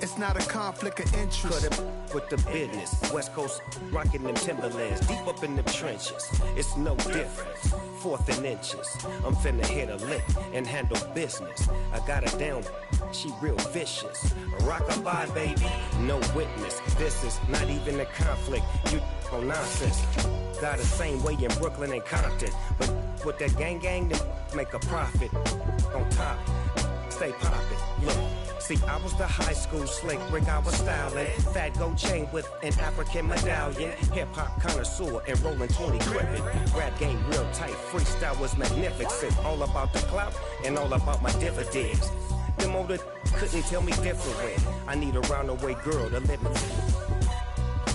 It's not a conflict of interest.
Cut it with the business. West Coast rocking them Timberlands, deep up in them trenches. It's no difference. 4th and inches. I'm finna hit a lick and handle business. I got her down, she real vicious. Rockabye, baby, no witness. This is not even a conflict. You on nonsense. Got the same way in Brooklyn and Compton, but with that gang, then make a profit. On top, stay poppin'. Look. See, I was the high school slick Rick, I was styling. Fat gold chain with an African medallion. Hip-hop connoisseur and rolling 20 gripping. Rap game real tight, freestyle was magnificent. All about the clout and all about my dividends. Them older couldn't tell me different. I need a roundaway girl to let me.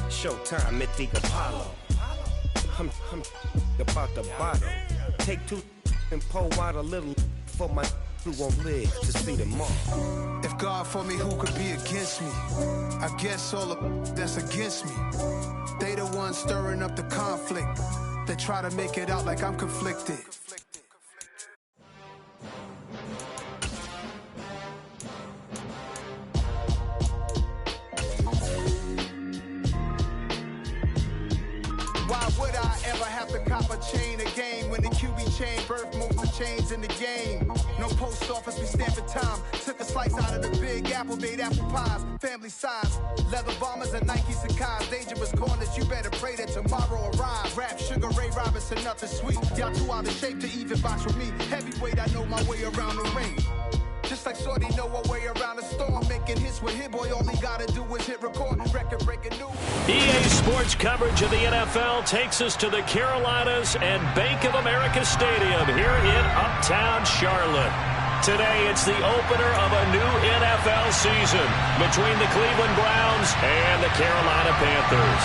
Showtime at the Apollo. I'm about the bottom. Take 2 and pull out a little for my who won't live to see tomorrow.
If God for me, who could be against me? I guess all of that's against me. They the ones stirring up the conflict. They try to make it out like I'm conflicted. Why would I ever have to cop a chain a game when the QB chain birth moves the chains in the game? No post office, we stand for time. Took a slice out of the big apple, made apple pies, family size. Leather bombers and Nike Sacai's. Dangerous corners, you better pray that tomorrow arrives. Rap, Sugar Ray Robinson, nothing sweet. Y'all too out of shape to even box with me. Heavyweight, I know my way around the ring. Just like Shorty know a way around the storm. Making hits with Hit Boy, all he gotta do is hit record. Record breaking news.
EA Sports coverage of the NFL takes us to the Carolinas and Bank of America Stadium here in Uptown Charlotte. Today, it's the opener of a new NFL season between the Cleveland Browns and the Carolina Panthers.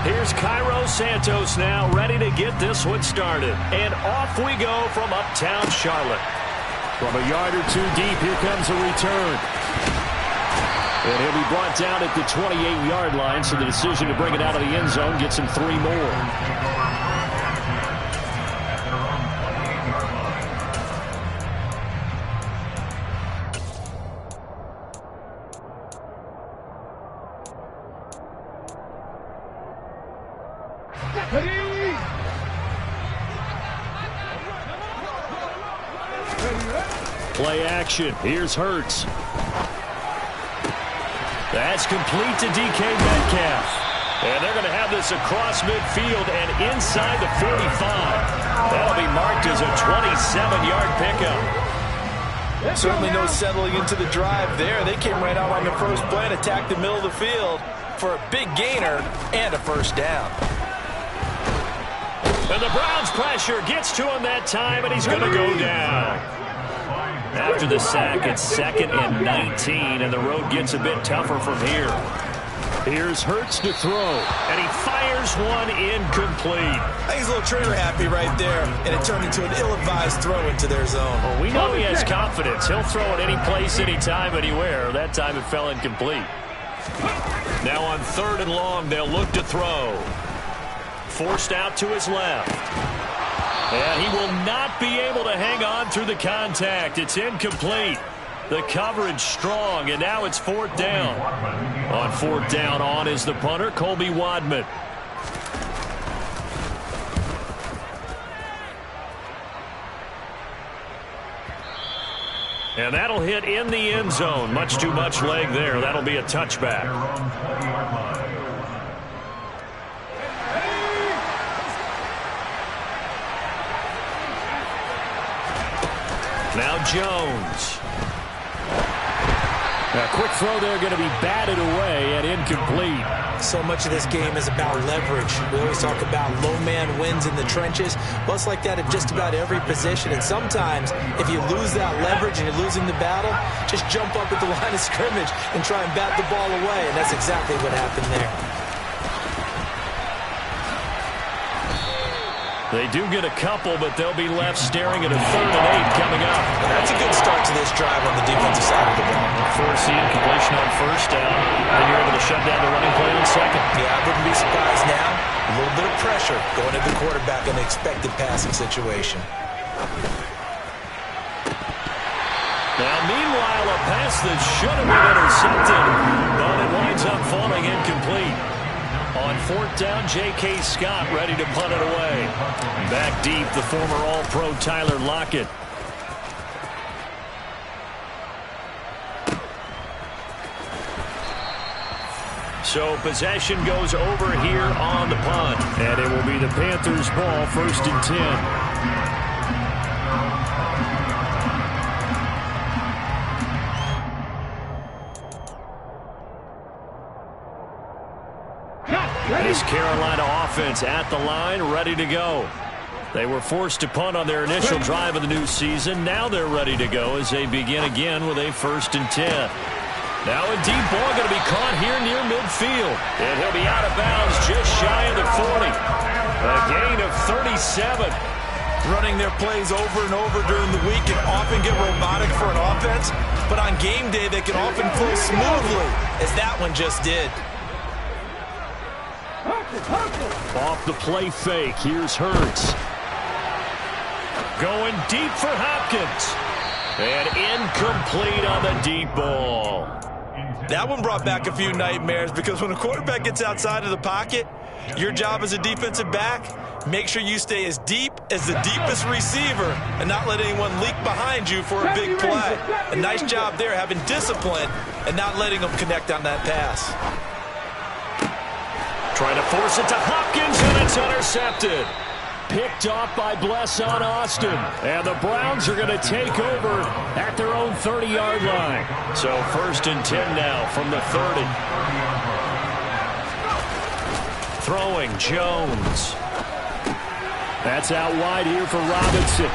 Here's Cairo Santos now, ready to get this one started. And off we go from Uptown Charlotte. From a yard or two deep, here comes a return. And he'll be brought down at the 28-yard line, so the decision to bring it out of the end zone gets him 3 more. Play action. Here's Hurts. That's complete to DK Metcalf. And they're going to have this across midfield and inside the 45. That'll be marked as a 27-yard pickup.
Certainly no settling into the drive there. They came right out on the first play and attacked the middle of the field for a big gainer and a first down.
And the Browns pressure gets to him that time, and he's going to go down. After the sack, it's 2nd and 19, and the road gets a bit tougher from here. Here's Hurts to throw, and he fires one incomplete.
I think he's a little trigger happy right there, and it turned into an ill-advised throw into their zone.
Well, we know he has confidence. He'll throw it any place, anytime, anywhere. That time it fell incomplete. Now on 3rd and long, they'll look to throw. Forced out to his left. And he will not be able to hang on through the contact. It's incomplete. The coverage strong, and now it's 4th down. On 4th down, on is the punter, Colby Wadman. And that'll hit in the end zone. Much too much leg there. That'll be a touchback. Now Jones. A quick throw there, going to be batted away and incomplete.
So much of this game is about leverage. We always talk about low man wins in the trenches. Well, it's like that at just about every position. And sometimes, if you lose that leverage and you're losing the battle, just jump up at the line of scrimmage and try and bat the ball away. And that's exactly what happened there.
They do get a couple, but they'll be left staring at a 3rd and 8 coming up.
That's a good start to this drive on the defensive side of the ball.
Force the incompletion on 1st down, and you're able to shut down the running play on 2nd.
Yeah, I wouldn't be surprised now. A little bit of pressure going at the quarterback in an expected passing situation.
Now, meanwhile, a pass that should have been intercepted, but it winds up falling incomplete. On 4th down, J.K. Scott ready to punt it away. Back deep, the former All-Pro Tyler Lockett. So possession goes over here on the punt. And it will be the Panthers' ball, 1st and 10. This Carolina offense at the line, ready to go. They were forced to punt on their initial drive of the new season. Now they're ready to go as they begin again with a 1st and 10. Now a deep ball going to be caught here near midfield. And he'll be out of bounds just shy of the 40. A gain of 37.
Running their plays over and over during the week can often get robotic for an offense. But on game day, they can often flow smoothly, as that one just did.
Off the play fake, here's Hurts. Going deep for Hopkins. And incomplete on the deep ball.
That one brought back a few nightmares because when a quarterback gets outside of the pocket, your job as a defensive back, make sure you stay as deep as the deepest receiver and not let anyone leak behind you for a big play. A nice job there having discipline and not letting them connect on that pass.
Trying to force it to Hopkins, and it's intercepted. picked off by Bless on Austin. And the Browns are going to take over at their own 30-yard line. So 1st and 10 now from the 30. Throwing Jones. That's out wide here for Robinson.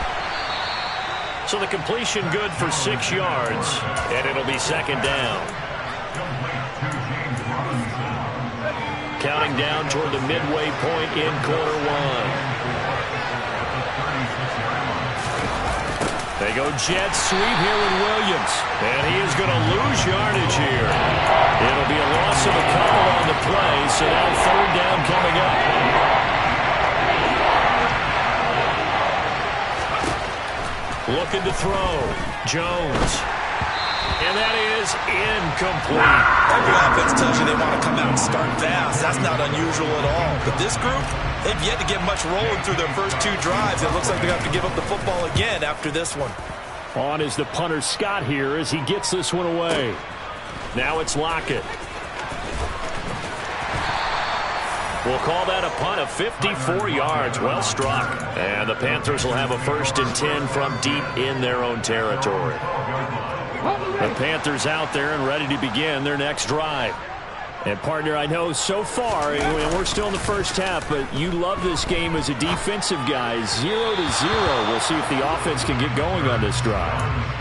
So the completion good for 6 yards, and it'll be 2nd down. Counting down toward the midway point in quarter 1. They go jet sweep here with Williams, and he is going to lose yardage here. It'll be a loss of a couple on the play, so now 3rd down coming up. Looking to throw. Jones. And that is incomplete.
Every offense tells you they want to come out and start fast. That's not unusual at all. But this group, they've yet to get much rolling through their first 2 drives. It looks like they have to give up the football again after this one.
On is the punter Scott here as he gets this one away. Now it's Lockett. We'll call that a punt of 54 yards. Well struck. And the Panthers will have a 1st and 10 from deep in their own territory. The Panthers out there and ready to begin their next drive. And, partner, I know so far, we're still in the first half, but you love this game as a defensive guy. 0-0. We'll see if the offense can get going on this drive.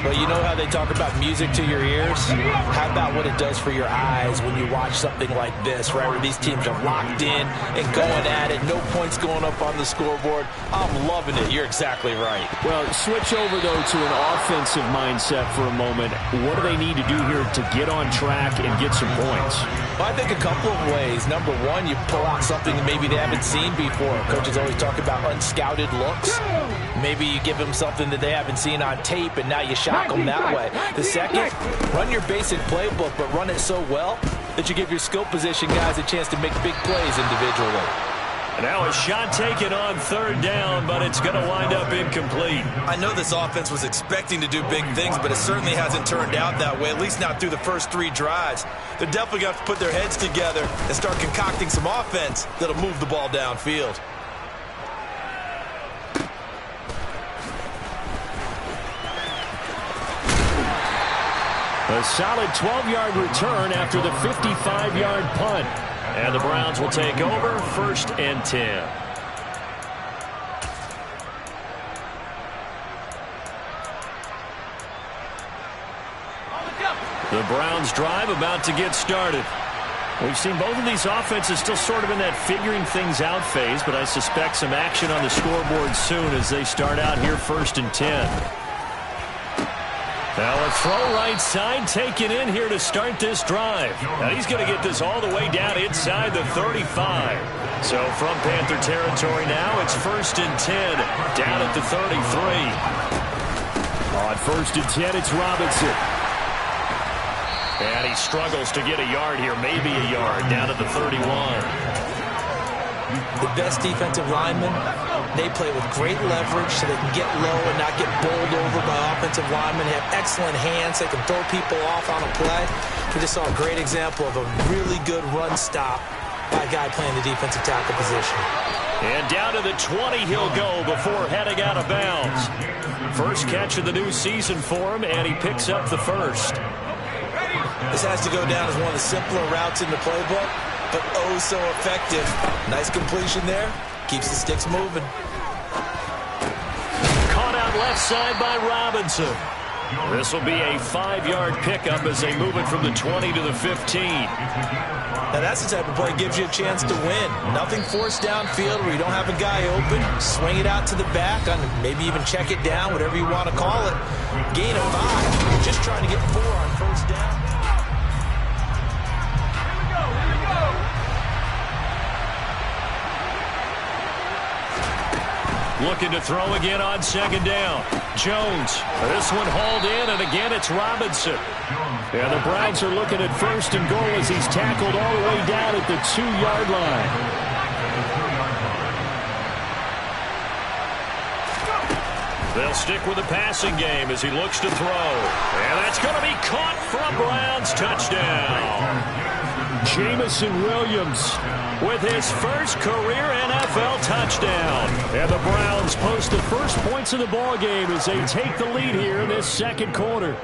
Well, you know how they talk about music to your ears? How about what it does for your eyes when you watch something like this, right, where these teams are locked in and going at it, no points going up on the scoreboard? I'm loving it. You're exactly right.
Well, switch over, though, to an offensive mindset for a moment. What do they need to do here to get on track and get some points?
Well, I think a couple of ways. Number one, you pull out something that maybe they haven't seen before. Coaches always talk about unscouted looks. Maybe you give them something that they haven't seen on tape, and now you shock them that way. The second, run your basic playbook, but run it so well that you give your skill position guys a chance to make big plays individually.
Now a shot taken on 3rd down, but it's going to wind up incomplete.
I know this offense was expecting to do big things, but it certainly hasn't turned out that way, at least not through the first 3 drives. They're definitely going to have to put their heads together and start concocting some offense that'll move the ball downfield.
A solid 12-yard return after the 55-yard punt. And the Browns will take over 1st and 10. The Browns drive about to get started. We've seen both of these offenses still sort of in that figuring things out phase, but I suspect some action on the scoreboard soon as they start out here 1st and 10. Now a throw right side taken in here to start this drive. Now he's going to get this all the way down inside the 35. So from Panther territory now, it's 1st and 10 down at the 33. On 1st and 10, it's Robinson. And he struggles to get a yard here, maybe a yard, down at the 31.
The best defensive linemen, they play with great leverage so they can get low and not get bowled over by offensive linemen. They have excellent hands. They can throw people off on a play. We just saw a great example of a really good run stop by a guy playing the defensive tackle position.
And down to the 20 he'll go before heading out of bounds. First catch of the new season for him, and he picks up the 1st.
This has to go down as one of the simpler routes in the playbook, but oh so effective. Nice completion there. Keeps the sticks moving.
Caught out left side by Robinson. This will be a 5-yard pickup as they move it from the 20 to the 15.
Now that's the type of play that gives you a chance to win. Nothing forced downfield where you don't have a guy open. Swing it out to the back, maybe even check it down, whatever you want to call it. Gain of 5. Just trying to get 4 on 1st down.
Looking to throw again on 2nd down. Jones. This one hauled in, and again it's Robinson. And the Browns are looking at 1st and goal as he's tackled all the way down at the 2-yard line. They'll stick with the passing game as he looks to throw. And that's going to be caught for a Browns touchdown. Jamison Williams with his first career NFL touchdown. And the Browns post the first points of the ballgame as they take the lead here in this second quarter.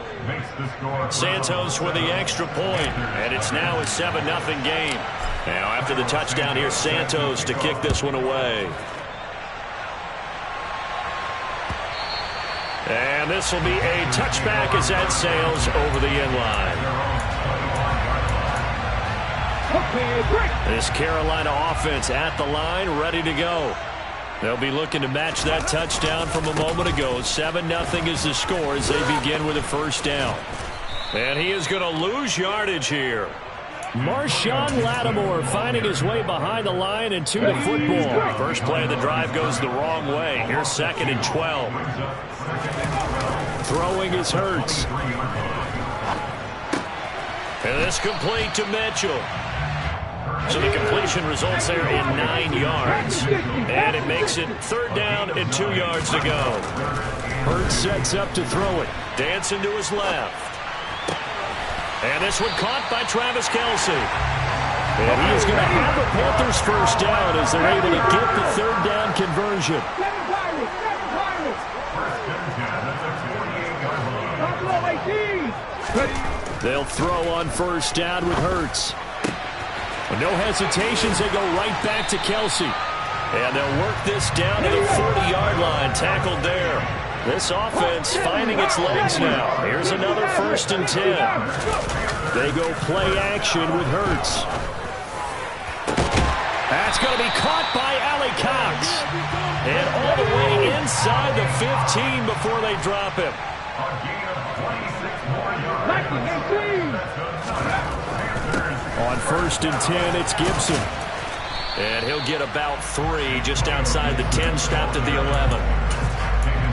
Santos with the extra point, and it's now a 7-0 game. Now after the touchdown, here's Santos to kick this one away. And this will be a touchback as that sails over the end line. This Carolina offense at the line, ready to go. They'll be looking to match that touchdown from a moment ago. 7-0 is the score as they begin with a first down. And he is going to lose yardage here.
Marshawn Lattimore finding his way behind the line and to the football.
First play of the drive goes the wrong way. Here's 2nd and 12.
Throwing is Hurts.
And this complete to Mitchell. So the completion results there in 9 yards. And it makes it 3rd down and 2 yards to go.
Hurts sets up to throw it.
Dancing to his left. And this one caught by Travis Kelce.
And he is going to have the Panthers first down as they're able to get the 3rd down conversion. They'll throw on first down with Hurts. No hesitations, they go right back to Kelce.
And they'll work this down to the 40-yard line, tackled there. This offense finding its legs now. Here's another 1st and 10.
They go play action with Hurts. That's going to be caught by Allie Cox.
And all the way inside the 15 before they drop him.
On 1st and 10, it's Gibson.
And he'll get about 3 just outside the 10, stopped at the 11.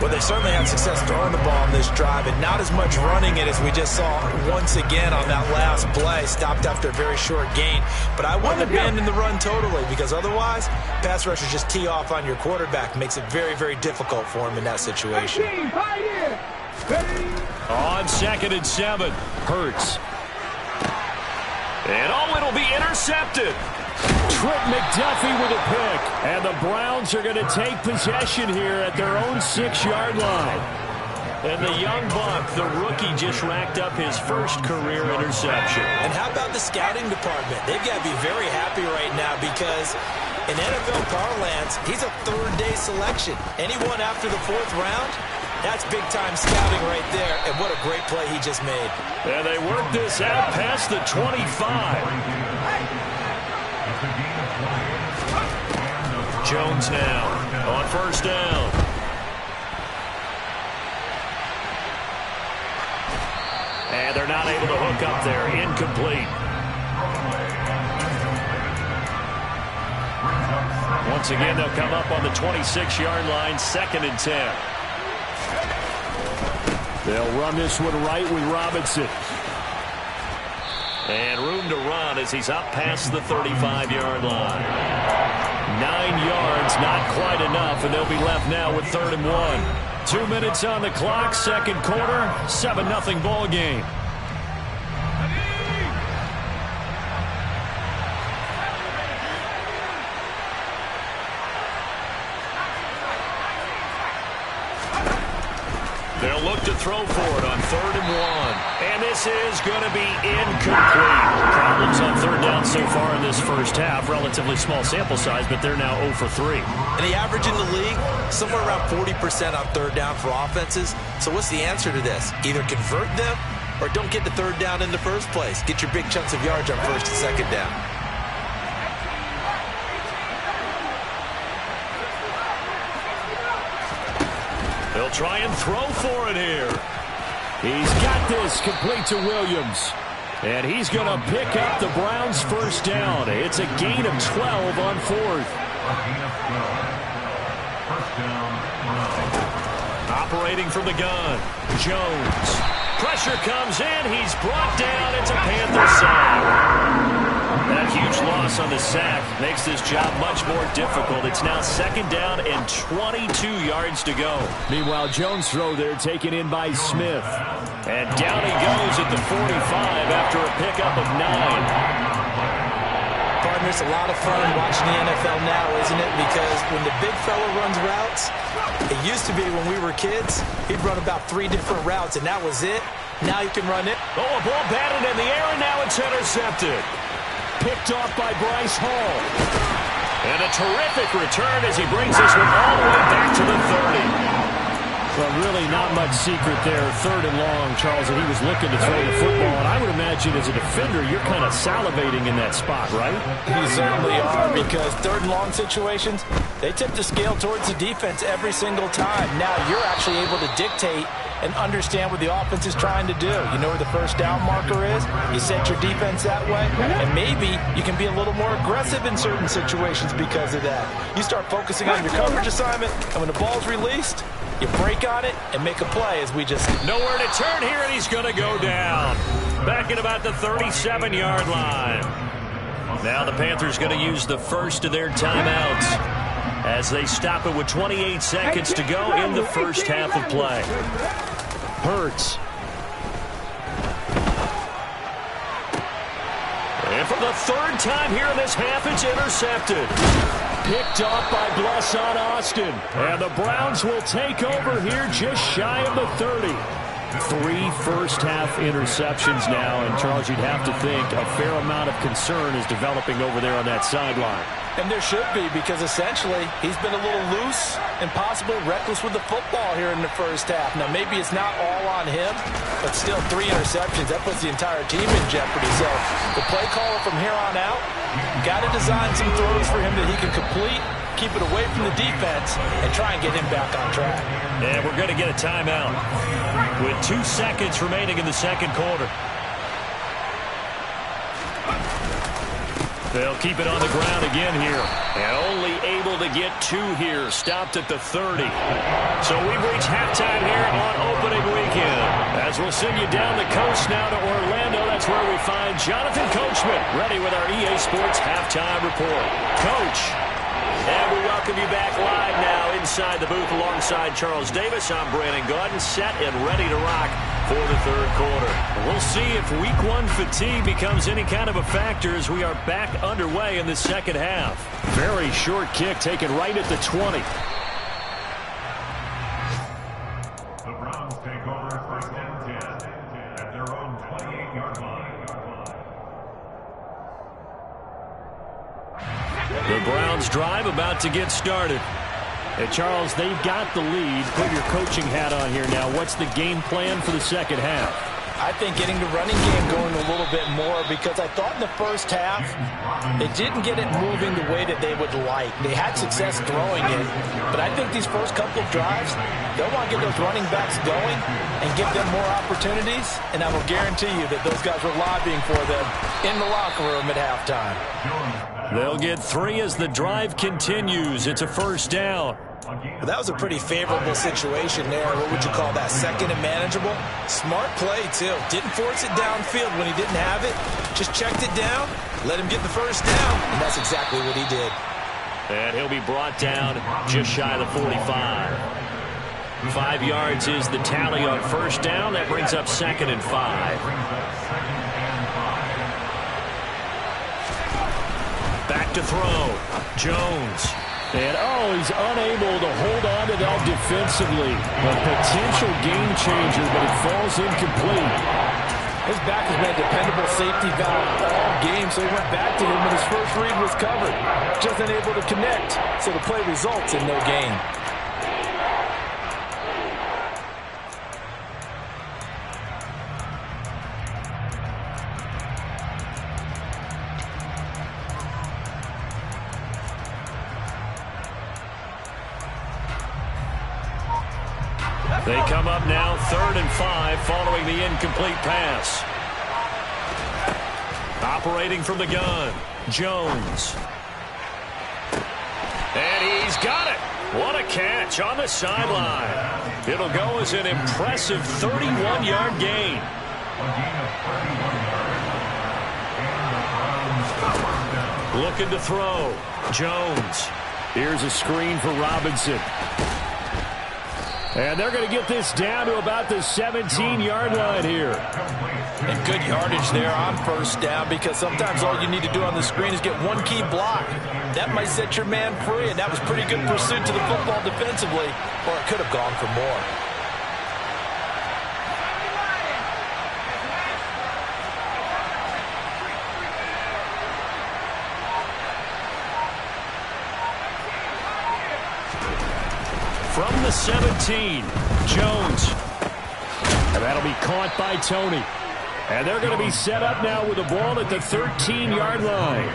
Well, they certainly had success throwing the ball on this drive, and not as much running it as we just saw once again on that last play. Stopped after a very short gain. But I wouldn't abandon the run totally, because otherwise, pass rushers just tee off on your quarterback. Makes it very, very difficult for him in that situation.
On 2nd and 7, Hurts.
And it'll be intercepted.
Trent McDuffie with a pick. And the Browns are going to take possession here at their own 6-yard line.
And the young buck, the rookie, just racked up his first career interception.
And how about the scouting department? They've got to be very happy right now because in NFL parlance, he's a 3rd-day selection. Anyone after the 4th round, that's big-time scouting right there. And what a great play he just made.
And they work this out past the 25. Jones now on 1st down. And they're not able to hook up there. Incomplete. Once again, they'll come up on the 26-yard line, 2nd and 10.
They'll run this one right with Robinson.
And room to run as he's up past the 35-yard line. 9 yards, not quite enough, and they'll be left now with 3rd and 1.
2 minutes on the clock, second quarter, 7-0 ball game.
They'll look to throw for it on 3rd and 1. And this is going to be incomplete. Problems on 3rd down so far in this first half. Relatively small sample size, but they're now 0 for 3.
And the average in the league, somewhere around 40% on 3rd down for offenses. So what's the answer to this? Either convert them or don't get to 3rd down in the first place. Get your big chunks of yards on 1st and 2nd down.
They'll try and throw for it here.
He's got this complete to Williams. And he's going to pick up the Browns' first down. It's a gain of 12 on 4th.
Operating from the gun, Jones. Pressure comes in. He's brought down. It's a Panther sack. That huge loss on the sack makes this job much more difficult. It's now 2nd down and 22 yards to go.
Meanwhile, Jones' throw there taken in by Smith.
And down he goes at the 45 after a pickup of 9.
Pardon partner, it's a lot of fun watching the NFL now, isn't it? Because when the big fella runs routes, it used to be when we were kids, he'd run about 3 different routes, and that was it. Now you can run it.
Oh, a ball batted in the air, and now it's intercepted. Picked off by Bryce Hall. And a terrific return as he brings this one all the way back to the 30. Well, really not much secret there. 3rd and long, Charles, and he was looking to throw the football. And I would imagine as a defender, you're kind of salivating in that spot, right?
You certainly are, because 3rd and long situations, they tip the scale towards the defense every single time. Now you're actually able to dictate and understand what the offense is trying to do. You know where the first down marker is. You set your defense that way, and maybe you can be a little more aggressive in certain situations because of that. You start focusing on your coverage assignment, and when the ball's released, you break on it and make a play as we just...
Nowhere to turn here, and he's going to go down. Back at about the 37-yard line. Now the Panthers going to use the first of their timeouts as they stop it with 28 seconds to go in the first half of play. Hurts. And for the 3rd time here in this half, it's intercepted. Picked off by Blesson Austin. And the Browns will take over here just shy of the 30. 3 first-half interceptions now. And, Charles, you'd have to think a fair amount of concern is developing over there on that sideline.
And there should be, because essentially he's been a little loose and possibly reckless with the football here in the first half. Now, maybe it's not all on him, but still 3 interceptions. That puts the entire team in jeopardy. So the play caller from here on out, got to design some throws for him that he can complete, keep it away from the defense, and try and get him back on track.
And we're going to get a timeout with 2 seconds remaining in the second quarter. They'll keep it on the ground again here. And only able to get 2 here. Stopped at the 30. So we've reached halftime here on opening weekend. As we'll send you down the coast now to Orlando. That's where we find Jonathan Coachman ready with our EA Sports halftime report. Coach. And we welcome you back live now inside the booth alongside Charles Davis. I'm Brandon Gaudin, set and ready to rock for the 3rd quarter. We'll see if week 1 fatigue becomes any kind of a factor as we are back underway in the second half. Very short kick taken right at the 20.
The Browns take over 1st and 10 at their own 28-yard line.
The Browns drive about to get started. And Charles, they've got the lead. Put your coaching hat on here now. What's the game plan for the second half?
I think getting the running game going a little bit more, because I thought in the first half they didn't get it moving the way that they would like. They had success throwing it, but I think these first couple of drives, they'll want to get those running backs going and give them more opportunities, and I will guarantee you that those guys were lobbying for them in the locker room at halftime.
They'll get 3 as the drive continues. It's a first down.
Well, that was a pretty favorable situation there. What would you call that? 2nd and manageable? Smart play, too. Didn't force it downfield when he didn't have it. Just checked it down, let him get the first down, and that's exactly what he did.
And he'll be brought down just shy of the 45. 5 yards is the tally on first down. That brings up 2nd and 5. Back to throw. Jones. And, he's unable to hold on to that defensively. A potential game changer, but it falls incomplete.
His back has been a dependable safety valve all game, so he went back to him when his first read was covered. Just unable to connect, so the play results in no gain.
They come up now 3rd and 5 following the incomplete pass. Operating from the gun, Jones. And he's got it. What a catch on the sideline. It'll go as an impressive 31-yard gain. Looking to throw. Jones. Here's a screen for Robinson. And they're going to get this down to about the 17-yard line here.
And good yardage there on first down, because sometimes all you need to do on the screen is get one key block. That might set your man free, and that was pretty good pursuit to the football defensively, or it could have gone for more.
From the 17, Jones. And that'll be caught by Tony. And they're going to be set up now with the ball at the 13-yard line.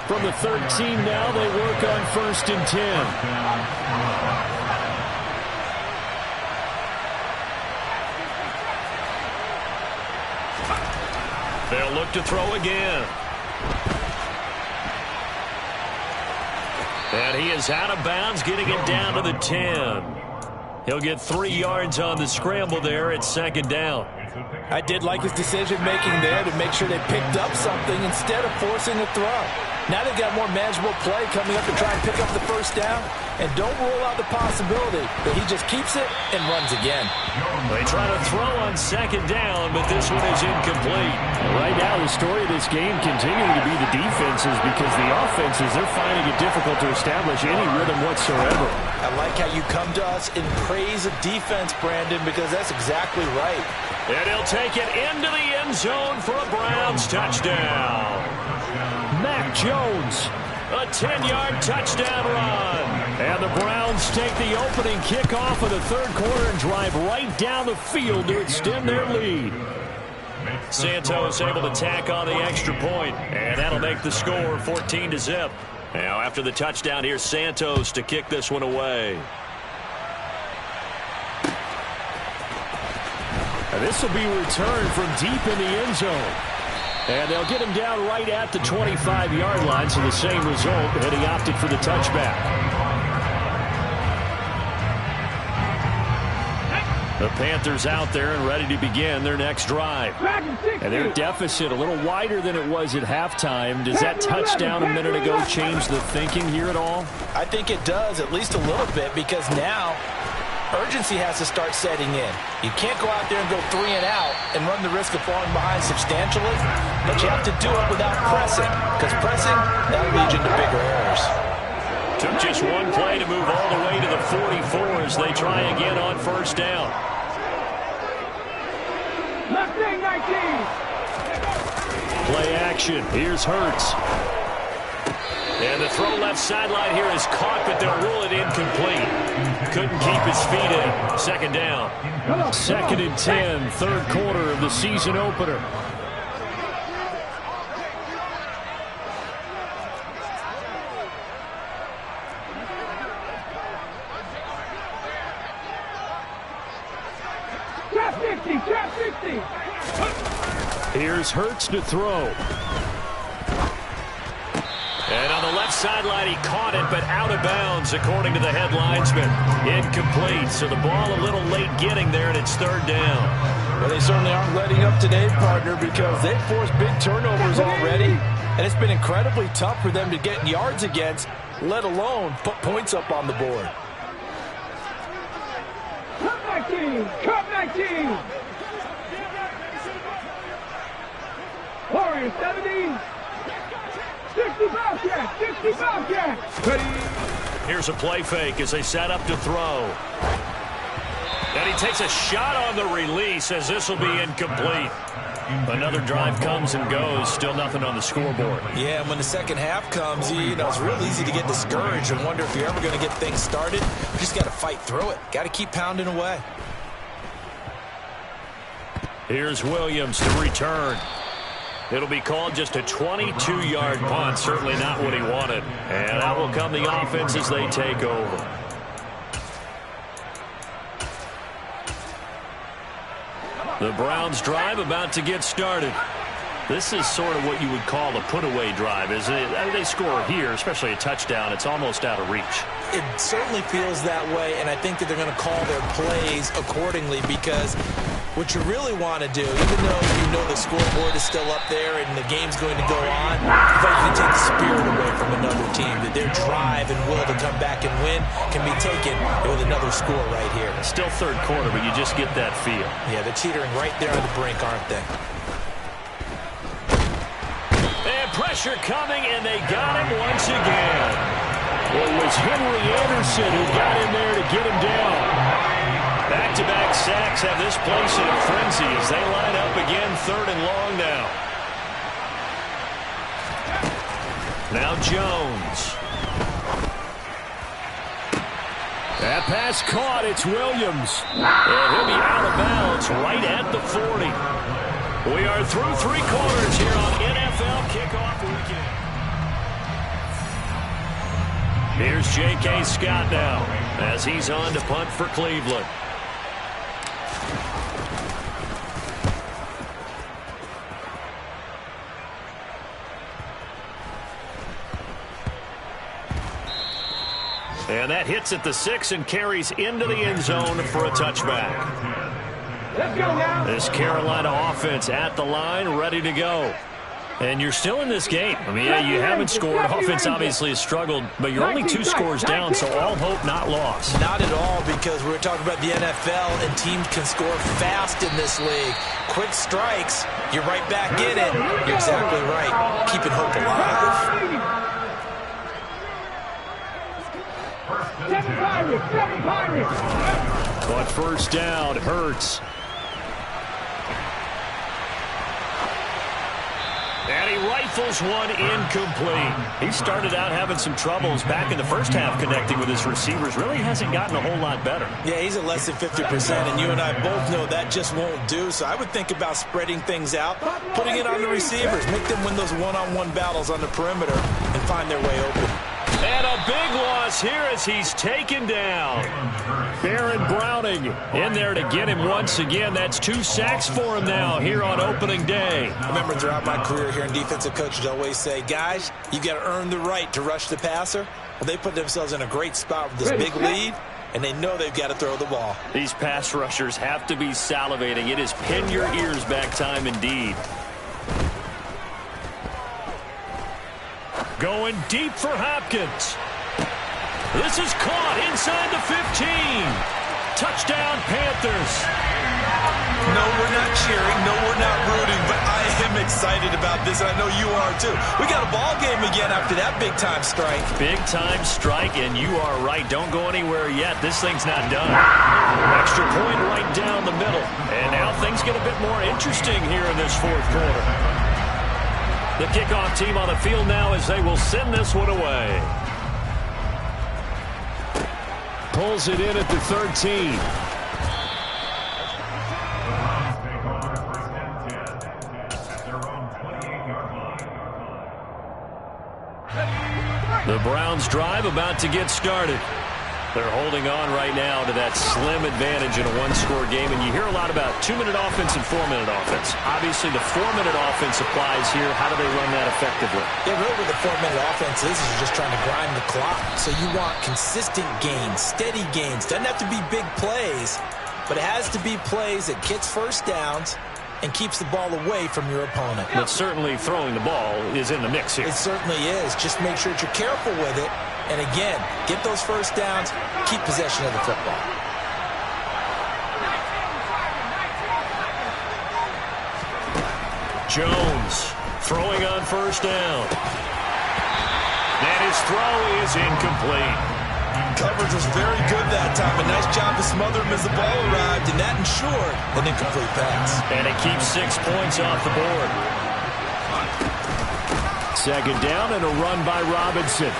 From the 13 now, they work on 1st and 10. They'll look to throw again. And he is out of bounds, getting it down to the 10. He'll get 3 yards on the scramble there at 2nd down.
I did like his decision-making there to make sure they picked up something instead of forcing a throw. Now they've got more manageable play coming up to try and pick up the 1st down. And don't rule out the possibility that he just keeps it and runs again.
They try to throw on 2nd down, but this one is incomplete. Right now, the story of this game continuing to be the defenses, because the offenses, they're finding it difficult to establish any rhythm whatsoever.
I like how you come to us and praise a defense, Brandon, because that's exactly right.
And he'll take it into the end zone for a Browns touchdown. Mac Jones, a 10-yard touchdown run. And the Browns take the opening kickoff of the 3rd quarter and drive right down the field to extend their lead. Santos able to tack on the extra point, and that'll make the score 14-0. Now after the touchdown, here's Santos to kick this one away. And this will be returned from deep in the end zone. And they'll get him down right at the 25-yard line, so the same result, and he opted for the touchback. The Panthers out there and ready to begin their next drive. And their deficit a little wider than it was at halftime. Does that touchdown a minute ago change the thinking here at all?
I think it does, at least a little bit, because now urgency has to start setting in. You can't go out there and go 3 and out and run the risk of falling behind substantially, but you have to do it without pressing, because pressing, that'll lead you to bigger errors.
Took just one play to move all the way to the 44 as they try again on 1st down. Play action. Here's Hurts. And the throw left sideline here is caught, but they'll rule it incomplete. Couldn't keep his feet in. 2nd down. 2nd and 10, 3rd quarter of the season opener. Here's Hurts to throw. And on the left sideline, he caught it, but out of bounds, according to the head linesman. Incomplete, so the ball a little late getting there, and it's 3rd down.
Well, they certainly aren't letting up today, partner, because they've forced big turnovers already, and it's been incredibly tough for them to get yards against, let alone put points up on the board.
Cut 19! Cut 19! Warriors 70. 65 cat! 65 cat! Ready?
Here's a play fake as they set up to throw. And he takes a shot on the release as this will be incomplete. Another drive comes and goes. Still nothing on the scoreboard.
Yeah, and when the second half comes, you know, it's real easy to get discouraged and wonder if you're ever going to get things started. You just got to fight through it. Got to keep pounding away.
Here's Williams to return. It'll be called just a 22-yard punt. Certainly not what he wanted. And out will come the offense as they take over. The Browns drive about to get started. This is sort of what you would call a put-away drive, isn't it? They score here, especially a touchdown. It's almost out of reach.
It certainly feels that way, and I think that they're going to call their plays accordingly, because what you really want to do, even though you know the scoreboard is still up there and the game's going to go on, if you can take the spirit away from another team, that their drive and will to come back and win can be taken with another score right here.
Still third quarter, but you just get that feel.
Yeah, they're teetering right there on the brink, aren't they?
And pressure coming, and they got him once again. It was Henry Anderson who got in there to get him down. Back-to-back sacks have this place in a frenzy as they line up again, 3rd and long now. Now Jones. That pass caught. It's Williams. And he'll be out of bounds right at the 40. We are through 3 quarters here on NFL Kickoff Weekend. Here's J.K. Scott now as he's on to punt for Cleveland. And that hits at the 6 and carries into the end zone for a touchback.
Let's go now.
This Carolina offense at the line, ready to go. And you're still in this game. I mean, yeah, you haven't scored. Offense obviously has struggled, but you're only 2 scores down, so all hope not lost.
Not at all, because we're talking about the NFL, and teams can score fast in this league. Quick strikes, you're right back in it. You're exactly right. Keeping hope alive.
7 Pirates.
But first down, Hurts. And he rifles one incomplete. He started out having some troubles back in the first half connecting with his receivers. Really hasn't gotten a whole lot better.
Yeah, he's at less than 50%, and you and I both know that just won't do. So I would think about spreading things out, putting it on the receivers, make them win those one-on-one battles on the perimeter and find their way open.
And a big loss here as he's taken down. Baron Browning in there to get him once again. That's 2 sacks for him now here on opening day.
I remember throughout my career hearing defensive coaches always say, guys, you got to earn the right to rush the passer. Well, they put themselves in a great spot with this big lead, and they know they've got to throw the ball.
These pass rushers have to be salivating. It is pin your ears back time indeed. Going deep for Hopkins. This is caught inside the 15. Touchdown, Panthers.
No, we're not cheering. No, we're not rooting. But I am excited about this, and I know you are too. We got a ball game again after that big-time strike.
Big-time strike, and you are right. Don't go anywhere yet. This thing's not done. Extra point right down the middle. And now things get a bit more interesting here in this 4th quarter. The kickoff team on the field now as they will send this one away. Pulls it in at the 13. The Browns drive about to get started. They're holding on right now to that slim advantage in a 1-score game, and you hear a lot about 2-minute offense and 4-minute offense. Obviously, the 4-minute offense applies here. How do they run that effectively?
Yeah, really what the 4-minute offense is just trying to grind the clock. So you want consistent gains, steady gains. Doesn't have to be big plays, but it has to be plays that gets first downs and keeps the ball away from your opponent.
But certainly throwing the ball is in the mix here.
It certainly is. Just make sure that you're careful with it. And again, get those first downs, keep possession of the football.
Jones throwing on first down. And his throw is incomplete.
Coverage was very good that time. A nice job to smother him as the ball arrived, and that ensured an incomplete pass.
And it keeps 6 points off the board. 2nd down and a run by Robinson.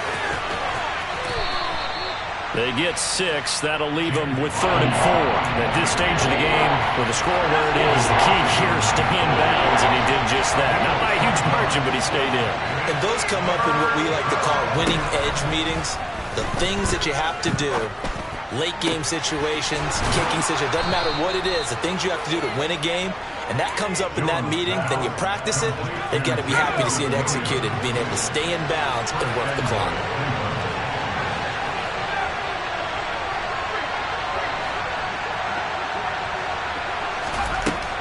They get 6. That'll leave them with 3rd and 4. At this stage of the game, with the score where it is, the key here is stay in bounds, and he did just that. Not by a huge margin, but he stayed in.
And those come up in what we like to call winning edge meetings. The things that you have to do, late game situations, kicking situations, doesn't matter what it is, the things you have to do to win a game, and that comes up in that meeting, then you practice it, they've got to be happy to see it executed, being able to stay in bounds and work the clock.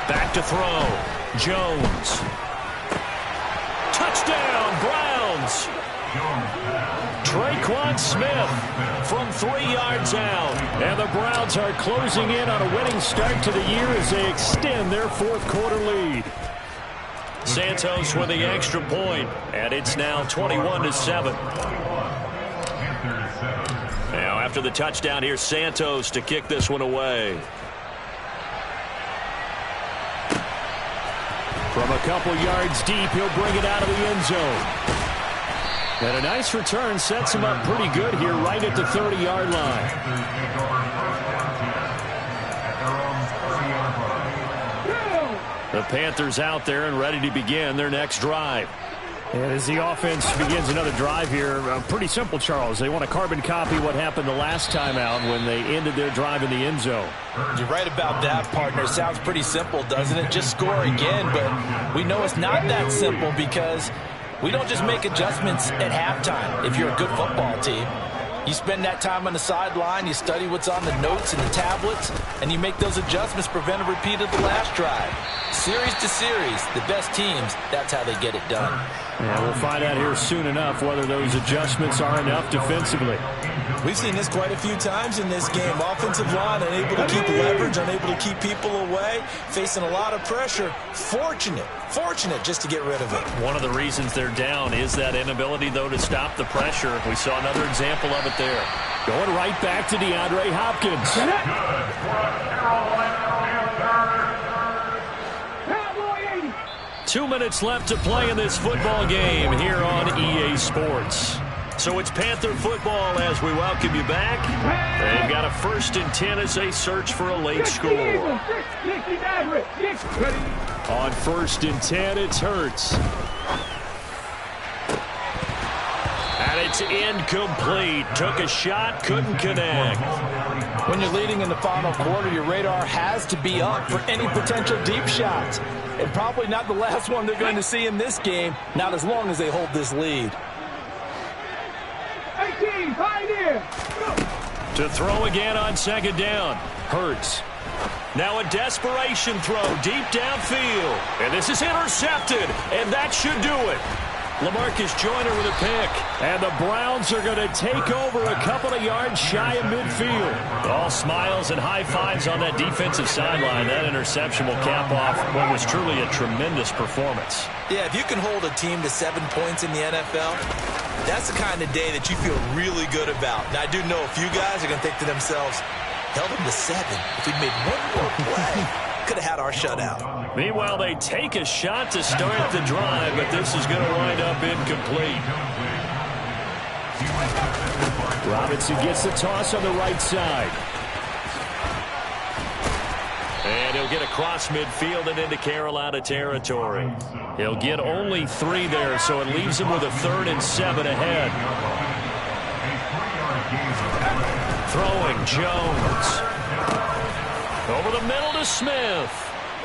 Back to throw. Jones. Touchdown, Browns. Traquan Smith from 3 yards out. And the Browns are closing in on a winning start to the year as they extend their fourth quarter lead. Santos with the extra point, and it's now 21-7. Now after the touchdown, here's Santos to kick this one away. From a couple yards deep, he'll bring it out of the end zone. And a nice return sets him up pretty good here right at the 30-yard line. The Panthers out there and ready to begin their next drive. And as the offense begins another drive here, pretty simple, Charles. They want to carbon copy what happened the last time out when they ended their drive in the end zone.
You're right about that, partner. Sounds pretty simple, doesn't it? Just score again, but we know it's not that simple because we don't just make adjustments at halftime if you're a good football team. You spend that time on the sideline, you study what's on the notes and the tablets, and you make those adjustments, prevent a repeat of the last drive. Series to series, the best teams, that's how they get it done.
Yeah, we'll find out here soon enough whether those adjustments are enough defensively.
We've seen this quite a few times in this game. Offensive line unable to keep leverage, unable to keep people away, facing a lot of pressure. Fortunate just to get rid of it.
One of the reasons they're down is that inability, though, to stop the pressure. We saw another example of it there. Going right back to DeAndre Hopkins. 2 minutes left to play in this football game here on EA Sports. So it's Panther football as we welcome you back. They've got a 1st and 10 as they search for a late score. On 1st and 10, it's Hurts. And it's incomplete. Took a shot, couldn't connect.
When you're leading in the final quarter, your radar has to be up for any potential deep shots. And probably not the last one they're going to see in this game, not as long as they hold this lead.
18, Pioneer.
To throw again on 2nd down. Hurts. Now a desperation throw deep downfield. And this is intercepted, and that should do it. LaMarcus Joyner with a pick. And the Browns are going to take over a couple of yards shy of midfield. All smiles and high fives on that defensive sideline. That interception will cap off what was truly a tremendous performance.
Yeah, if you can hold a team to 7 points in the NFL, that's the kind of day that you feel really good about. Now, I do know a few guys are going to think to themselves, held them to 7. If we'd made one more play, could have had our shutout.
Meanwhile, they take a shot to start the drive, but this is going to wind up incomplete. Robinson gets the toss on the right side. And he'll get across midfield and into Carolina territory. He'll get only 3 there, so it leaves him with a 3rd and 7 ahead. Throwing Jones. Over the middle to Smith.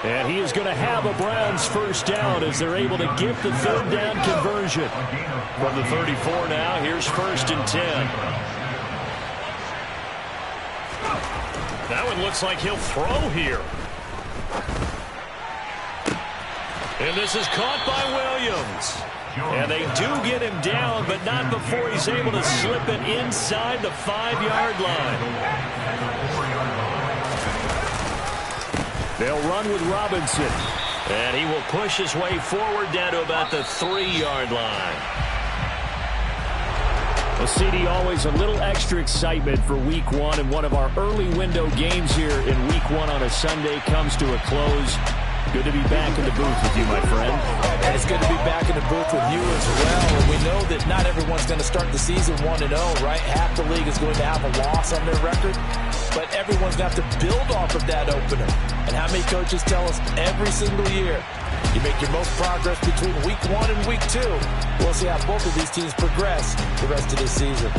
And he is going to have a Browns 1st down as they're able to get the 3rd down conversion. From the 34 now, here's 1st and 10. That one looks like he'll throw here. And this is caught by Williams. And they do get him down, but not before he's able to slip it inside the 5-yard line. They'll run with Robinson. And he will push his way forward down to about the 3-yard line. Well, CD, always a little extra excitement for Week 1, and one of our early window games here in Week 1 on a Sunday comes to a close. Good to be back in the booth with you, my friend.
And it's good to be back in the booth with you as well. We know that not everyone's going to start the season 1-0, right? Half the league is going to have a loss on their record, but everyone's going to have to build off of that opener. And how many coaches tell us every single year, you make your most progress between Week 1 and Week 2. We'll see how both of these teams progress the rest of this season.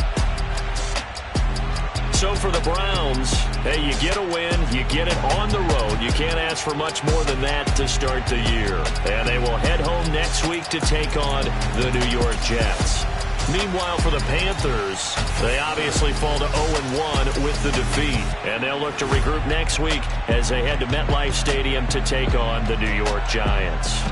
So for the Browns, hey, you get a win, you get it on the road. You can't ask for much more than that to start the year. And they will head home next week to take on the New York Jets. Meanwhile, for the Panthers, they obviously fall to 0-1 with the defeat, and they'll look to regroup next week as they head to MetLife Stadium to take on the New York Giants.